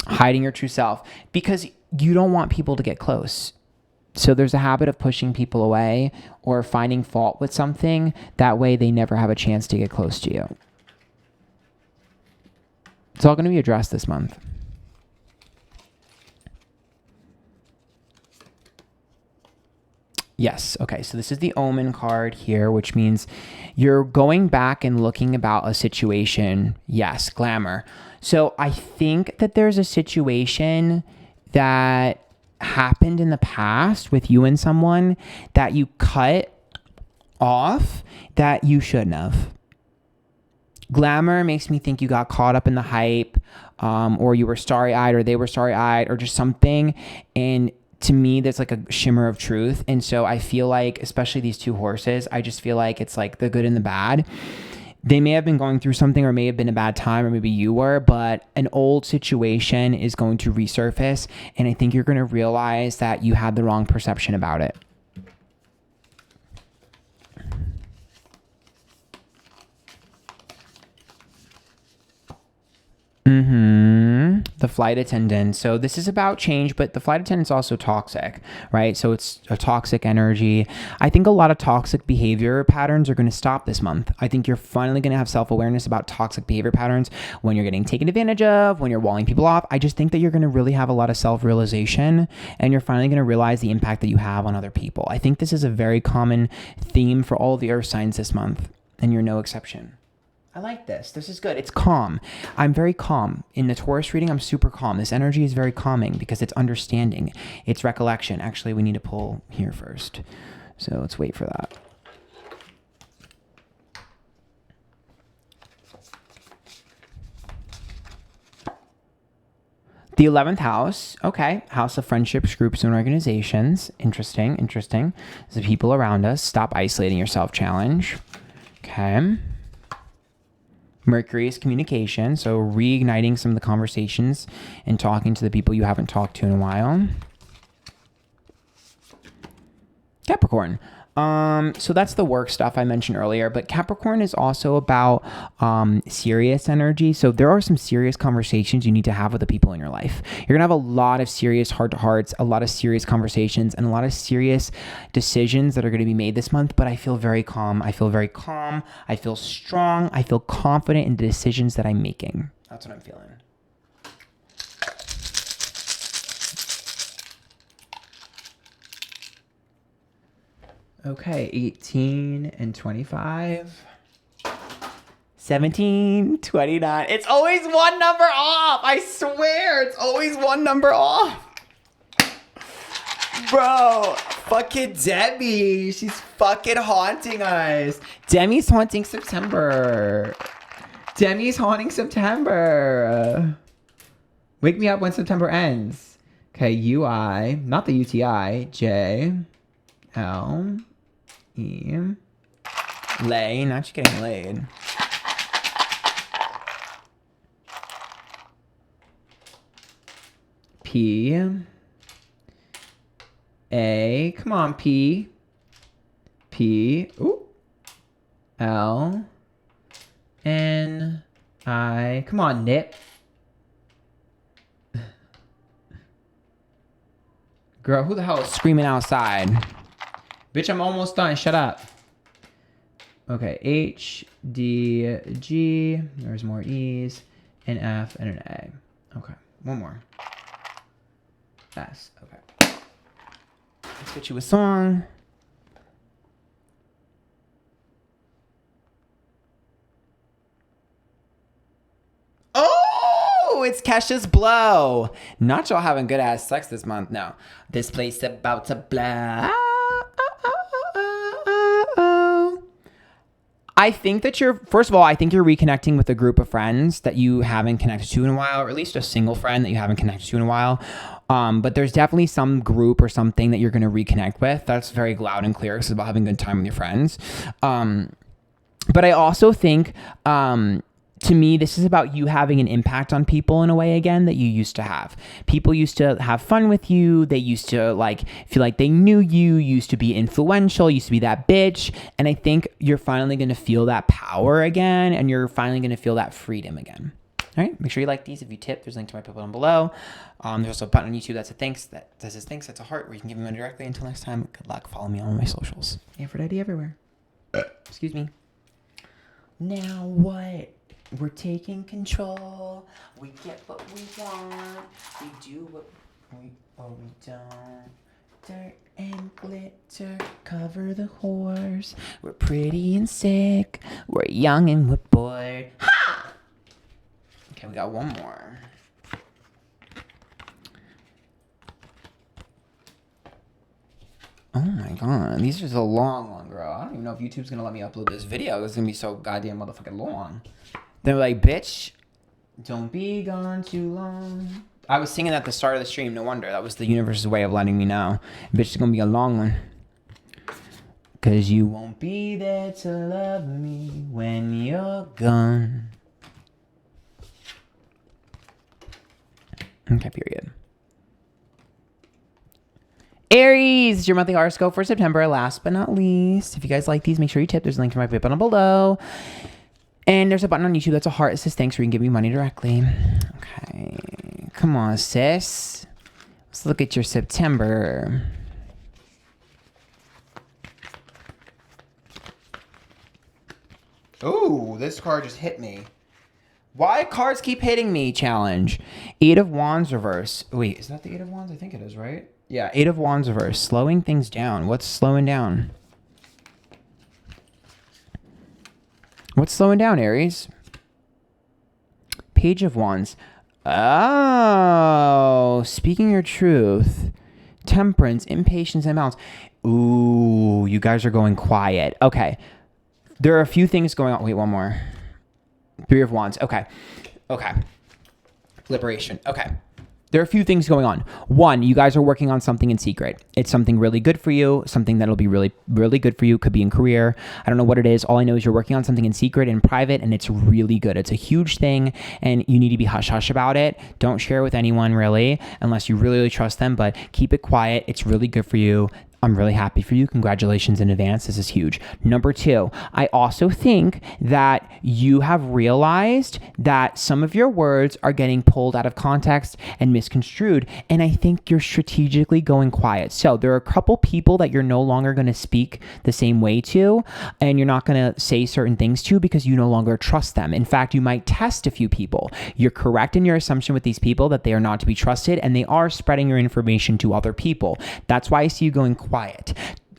Hiding your true self because you don't want people to get close. So there's a habit of pushing people away or finding fault with something. That way they never have a chance to get close to you. It's all going to be addressed this month. Yes. Okay. So this is the Omen card here, which means you're going back and looking about a situation. Yes. Glamour. So I think that there's a situation that happened in the past with you and someone that you cut off that you shouldn't have. Glamour makes me think you got caught up in the hype, or you were starry-eyed, or they were starry-eyed, or just something, and to me, there's like a shimmer of truth. And so I feel like, especially these two horses, I just feel like it's like the good and the bad. They may have been going through something, or may have been a bad time, or maybe you were, but an old situation is going to resurface. And I think you're going to realize that you had the wrong perception about it. The flight attendant. So this is about change, but the flight attendant's also toxic, right? So it's a toxic energy. I think a lot of toxic behavior patterns are going to stop this month. I think you're finally going to have self-awareness about toxic behavior patterns when you're getting taken advantage of, when you're walling people off. I just think that you're going to really have a lot of self-realization, and you're finally going to realize the impact that you have on other people. I think this is a very common theme for all the earth signs this month, and you're no exception. I like this. This is good. It's calm. I'm very calm. In the Taurus reading, I'm super calm. This energy is very calming because it's understanding. It's recollection. Actually, we need to pull here first. So let's wait for that. The 11th house. Okay. House of friendships, groups, and organizations. Interesting. Interesting. The people around us. Stop isolating yourself challenge. Okay. Mercury is communication, so reigniting some of the conversations and talking to the people you haven't talked to in a while. Capricorn. So that's the work stuff I mentioned earlier, but Capricorn is also about serious energy. So there are some serious conversations you need to have with the people in your life. You're gonna have a lot of serious heart-to-hearts, a lot of serious conversations, and a lot of serious decisions that are gonna be made this month, but I feel very calm. I feel very calm. I feel strong. I feel confident in the decisions that I'm making. That's what I'm feeling. Okay, 18 and 25. 17, 29. It's always one number off. I swear, it's always one number off. Bro, fucking Demi. She's fucking haunting us. Demi's haunting September. Demi's haunting September. Wake me up when September ends. Okay, UI, not the UTI, J, L, E, lay, not you getting laid. P, A, come on, P, ooh, L, N, I, come on, Nip. Girl, who the hell is screaming outside? Bitch, I'm almost done. Shut up. Okay, H, D, G. There's more E's, an F, and an A. Okay, one more. S. Okay. Let's get you a song. Oh, it's Kesha's Blow. Not y'all having good ass sex this month. No. This place about to blow. I think that first of all, I think you're reconnecting with a group of friends that you haven't connected to in a while, or at least a single friend that you haven't connected to in a while. But there's definitely some group or something that you're going to reconnect with. That's very loud and clear. It's about having a good time with your friends. But I also think, to me, this is about you having an impact on people in a way again that you used to have. People used to have fun with you. They used to feel like they knew you, used to be influential, used to be that bitch. And I think you're finally going to feel that power again, and you're finally going to feel that freedom again. All right, make sure you like these. If you tip, there's a link to my PayPal down below. There's also a button on YouTube that's a thanks, that says thanks, that's a heart, where you can give me money directly. Until next time, good luck. Follow me on all my socials. Antphrodite everywhere. Excuse me. Now what? We're taking control. We get what we want. We do what we don't. Dirt and glitter cover the horse. We're pretty and sick. We're young and we're bored. Ha! Okay, we got one more. Oh my god, these are so long, girl. I don't even know if YouTube's gonna let me upload this video. It's gonna be so goddamn motherfucking long. They're like, bitch, don't be gone too long. I was singing at the start of the stream. No wonder. That was the universe's way of letting me know. Bitch, it's going to be a long one. Because you won't be there to love me when you're gone. Okay, period. Aries, your monthly horoscope for September. Last but not least, if you guys like these, make sure you tip. There's a link to my PayPal down below. And there's a button on YouTube that's a heart. It says thanks, where you can give me money directly. Okay. Come on, sis. Let's look at your September. Ooh, this card just hit me. Why cards keep hitting me? Challenge. 8 of Wands reverse. Wait, is that the 8 of Wands? I think it is, right? Yeah, 8 of Wands reverse. Slowing things down. What's slowing down? What's slowing down, Aries? Page of Wands. Oh, speaking your truth. Temperance, impatience, and balance. Ooh, you guys are going quiet. Okay. There are a few things going on. Wait, one more. 3 of Wands. Okay. Okay. Liberation. Okay. There are a few things going on. One, you guys are working on something in secret. It's something really good for you, something that'll be really, really good for you. Could be in career. I don't know what it is. All I know is you're working on something in secret and private, and it's really good. It's a huge thing, and you need to be hush-hush about it. Don't share it with anyone, really, unless you really, really trust them, but keep it quiet. It's really good for you. I'm really happy for you. Congratulations in advance. This is huge. Number 2, I also think that you have realized that some of your words are getting pulled out of context and misconstrued. And I think you're strategically going quiet. So there are a couple people that you're no longer going to speak the same way to, and you're not going to say certain things to because you no longer trust them. In fact, you might test a few people. You're correct in your assumption with these people that they are not to be trusted, and they are spreading your information to other people. That's why I see you going quiet.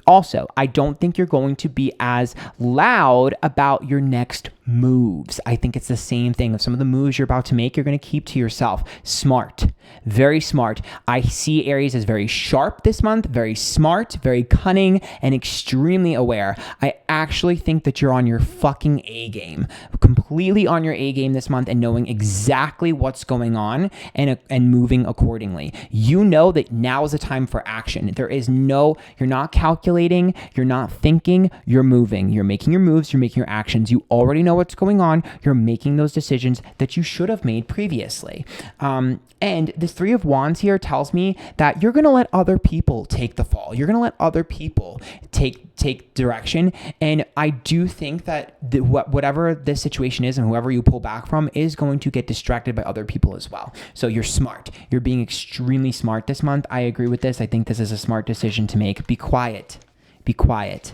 Also, I don't think you're going to be as loud about your next moves. I think it's the same thing. Of some of the moves you're about to make, you're going to keep to yourself. Smart. Very smart. I see Aries as very sharp this month, very smart, very cunning, and extremely aware. I actually think that you're on your fucking A game. Completely on your A game this month and knowing exactly what's going on and moving accordingly. You know that now is the time for action. You're not calculating, you're not thinking, you're moving. You're making your moves, you're making your actions. You already know what's going on. You're making those decisions that you should have made previously. And this 3 of Wands here tells me that you're going to let other people take the fall. You're going to let other people take direction. And I do think that whatever this situation is and whoever you pull back from is going to get distracted by other people as well. So you're smart. You're being extremely smart this month. I agree with this. I think this is a smart decision to make. Be quiet. Be quiet.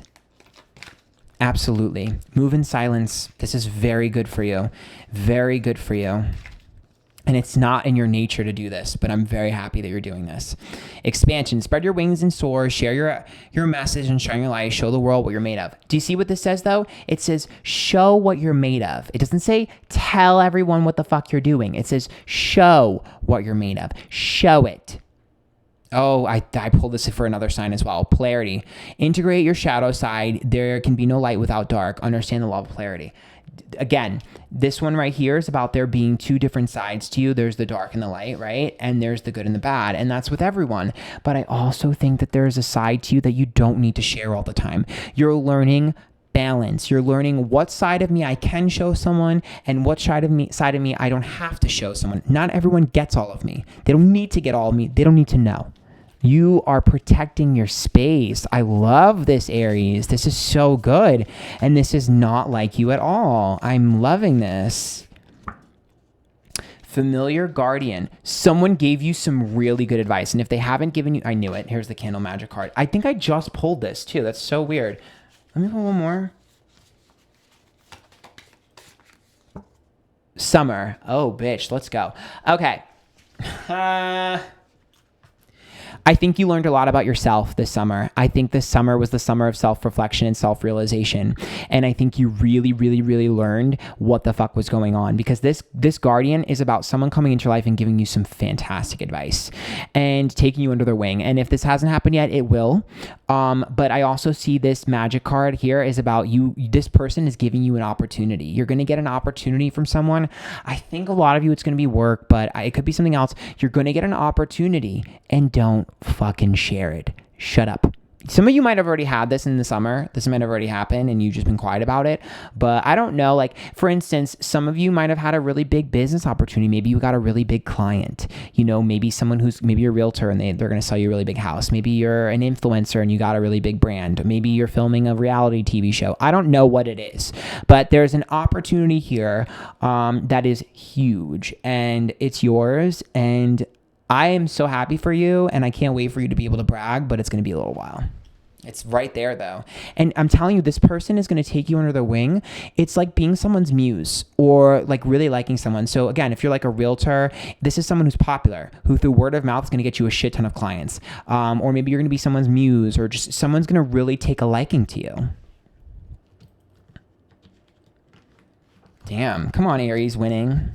Absolutely. Move in silence. This is very good for you. Very good for you. And it's not in your nature to do this, but I'm very happy that you're doing this. Expansion. Spread your wings and soar. Share your message and shine your light. Show the world what you're made of. Do you see what this says, though? It says, show what you're made of. It doesn't say, tell everyone what the fuck you're doing. It says, show what you're made of. Show it. Oh, I pulled this for another sign as well. Polarity. Integrate your shadow side. There can be no light without dark. Understand the law of polarity. Again, this one right here is about there being 2 different sides to you. There's the dark and the light, right? And there's the good and the bad. And that's with everyone. But I also think that there's a side to you that you don't need to share all the time. You're learning balance. You're learning what side of me I can show someone and what side of me I don't have to show someone. Not everyone gets all of me. They don't need to get all of me. They don't need to know. You are protecting your space. I love this, Aries. This is so good. And this is not like you at all. I'm loving this. Familiar guardian. Someone gave you some really good advice. And if they haven't given you, I knew it. Here's the candle magic card. I think I just pulled this too. That's so weird. Let me pull one more. Summer. Oh, bitch. Let's go. Okay. I think you learned a lot about yourself this summer. I think this summer was the summer of self-reflection and self-realization. And I think you really, really, really learned what the fuck was going on, because this guardian is about someone coming into your life and giving you some fantastic advice and taking you under their wing. And if this hasn't happened yet, it will. But I also see this magic card here is about you. This person is giving you an opportunity. You're going to get an opportunity from someone. I think a lot of you, it's going to be work, but it could be something else. You're going to get an opportunity, and don't fucking share it. Shut up. Some of you might have already had this in the summer. This might have already happened and you've just been quiet about it. But I don't know. Like, for instance, some of you might have had a really big business opportunity. Maybe you got a really big client. You know, maybe someone maybe you're a realtor and they're going to sell you a really big house. Maybe you're an influencer and you got a really big brand. Maybe you're filming a reality TV show. I don't know what it is. But there's an opportunity here that is huge, and it's yours. And I am so happy for you, and I can't wait for you to be able to brag, but it's going to be a little while. It's right there, though. And I'm telling you, this person is going to take you under their wing. It's like being someone's muse, or like really liking someone. So again, if you're like a realtor, this is someone who's popular, who through word of mouth is going to get you a shit ton of clients. Or maybe you're going to be someone's muse, or just someone's going to really take a liking to you. Damn. Come on, Aries, winning.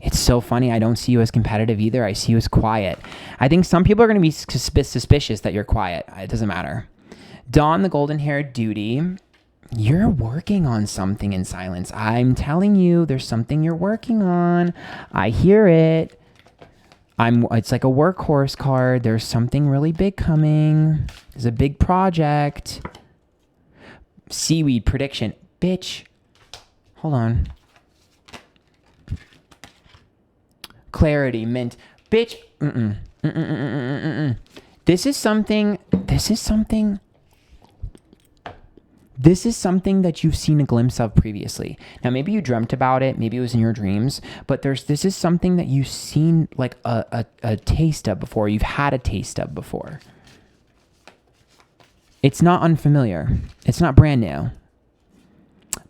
It's so funny. I don't see you as competitive either. I see you as quiet. I think some people are going to be suspicious that you're quiet. It doesn't matter. Dawn, the golden-haired duty. You're working on something in silence. I'm telling you, there's something you're working on. I hear it. It's like a workhorse card. There's something really big coming. There's a big project. Seaweed prediction. Bitch. Hold on. Clarity, mint, bitch. This is something that you've seen a glimpse of previously. Now, maybe you dreamt about it, maybe it was in your dreams, but this is something that you've seen like a taste of before. You've had a taste of before. It's not unfamiliar. It's not brand new.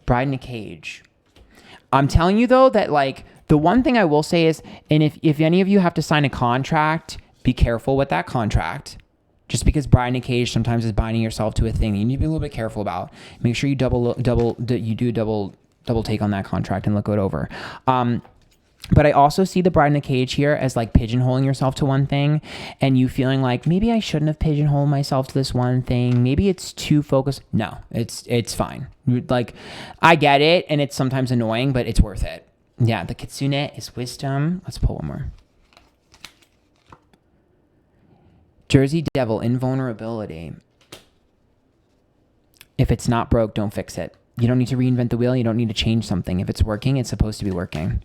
Bride in a cage. I'm telling you though that like, the one thing I will say is, and if any of you have to sign a contract, be careful with that contract. Just because bride in a cage sometimes is binding yourself to a thing you need to be a little bit careful about. Make sure you double take on that contract and look it over. But I also see the bride in a cage here as like pigeonholing yourself to one thing, and you feeling like maybe I shouldn't have pigeonholed myself to this one thing. Maybe it's too focused. No, it's fine. Like, I get it, and it's sometimes annoying, but it's worth it. Yeah, the kitsune is wisdom. Let's pull one more. Jersey Devil, invulnerability. If it's not broke, don't fix it. You don't need to reinvent the wheel. You don't need to change something. If it's working, it's supposed to be working.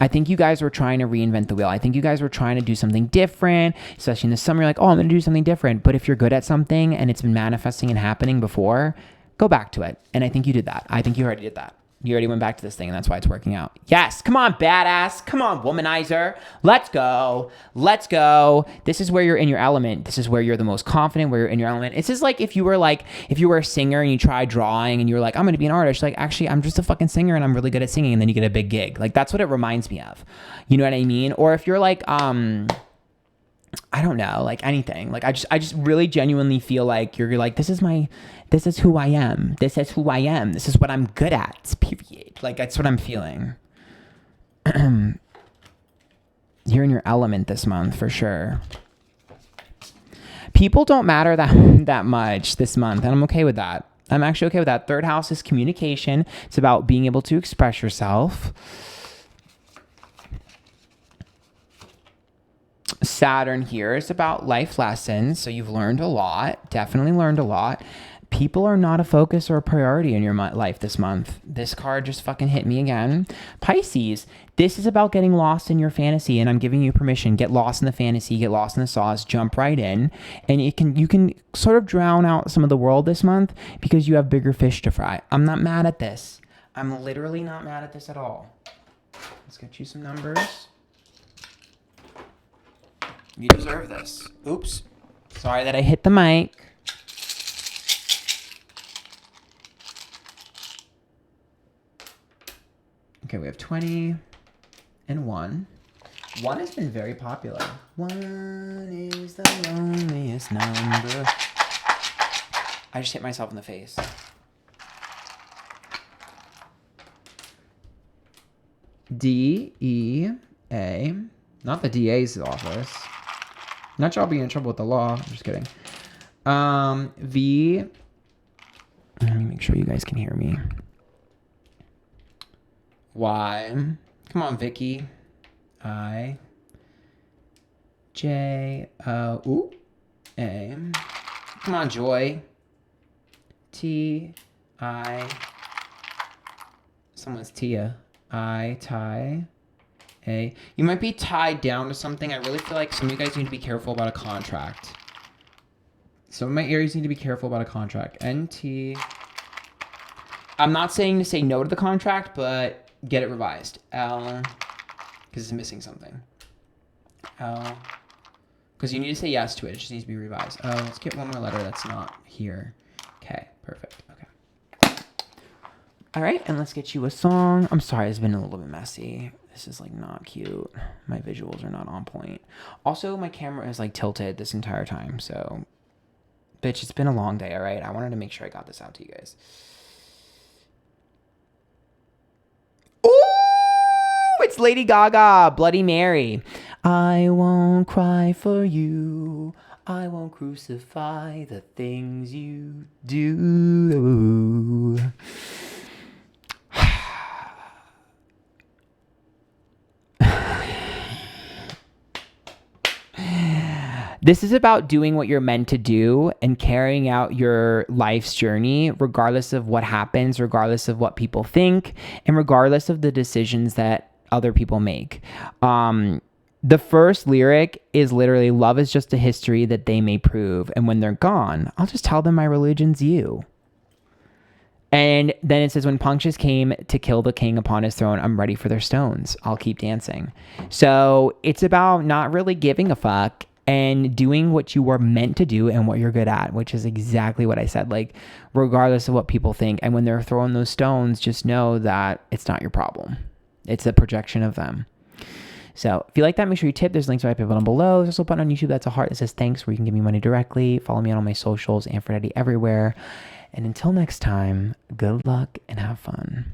I think you guys were trying to reinvent the wheel. I think you guys were trying to do something different, especially in the summer. You're like, oh, I'm going to do something different. But if you're good at something and it's been manifesting and happening before, go back to it. And I think you did that. I think you already did that. You already went back to this thing, and that's why it's working out. Yes, come on, badass. Come on, womanizer. Let's go. Let's go. This is where you're in your element. This is where you're the most confident, where you're in your element. It's just like if you were a singer and you tried drawing and you were like, I'm going to be an artist. Like, actually, I'm just a fucking singer and I'm really good at singing, and then you get a big gig. Like, that's what it reminds me of. You know what I mean? Or if you're like, I don't know, like anything. Like, I just really genuinely feel like you're like, this is who I am. This is who I am. This is what I'm good at, period. Like, that's what I'm feeling. You're in your element this month, for sure. People don't matter that much this month, and I'm okay with that. I'm actually okay with that. Third house is communication. It's about being able to express yourself. Saturn here is about life lessons. So you've learned a lot, definitely learned a lot. People are not a focus or a priority in your life this month. This card just fucking hit me again. Pisces, this is about getting lost in your fantasy, and I'm giving you permission. Get lost in the fantasy, get lost in the sauce, jump right in, and you can sort of drown out some of the world this month because you have bigger fish to fry. I'm not mad at this. I'm literally not mad at this at all. Let's get you some numbers. You deserve this. Oops. Sorry that I hit the mic. Okay, we have 20 and 1. 1 has been very popular. 1 is the loneliest number. I just hit myself in the face. D-E-A. Not the DA's office. Not y'all being in trouble with the law. I'm just kidding. V. Let me make sure you guys can hear me. Y. Come on, Vicky. I. J. O. A. Come on, Joy. T. I. Someone's Tia. I. Tie. A. You might be tied down to something. I really feel like some of you guys need to be careful about a contract. Some of my Aries need to be careful about a contract. NT. I'm not saying to say no to the contract, but get it revised. L. Because it's missing something. L. Because you need to say yes to it. It just needs to be revised. Oh, let's get one more letter that's not here. Okay, perfect. Okay. All right, and let's get you a song. I'm sorry, it's been a little bit messy. This is like not cute. My visuals are not on point. Also, my camera is like tilted this entire time. So, bitch, it's been a long day, all right? I wanted to make sure I got this out to you guys. Ooh, it's Lady Gaga, Bloody Mary. I won't cry for you. I won't crucify the things you do. This is about doing what you're meant to do and carrying out your life's journey, regardless of what happens, regardless of what people think, and regardless of the decisions that other people make. The first lyric is literally, love is just a history that they may prove. And when they're gone, I'll just tell them my religion's you. And then it says, when Punctius came to kill the king upon his throne, I'm ready for their stones. I'll keep dancing. So it's about not really giving a fuck and doing what you were meant to do and what you're good at, which is exactly what I said. Like, regardless of what people think. And when they're throwing those stones, just know that it's not your problem. It's a projection of them. So if you like that, make sure you tip. There's links right down below. There's also a button on YouTube that's a heart that says thanks, where you can give me money directly. Follow me on all my socials, Antphrodite everywhere. And until next time, good luck and have fun.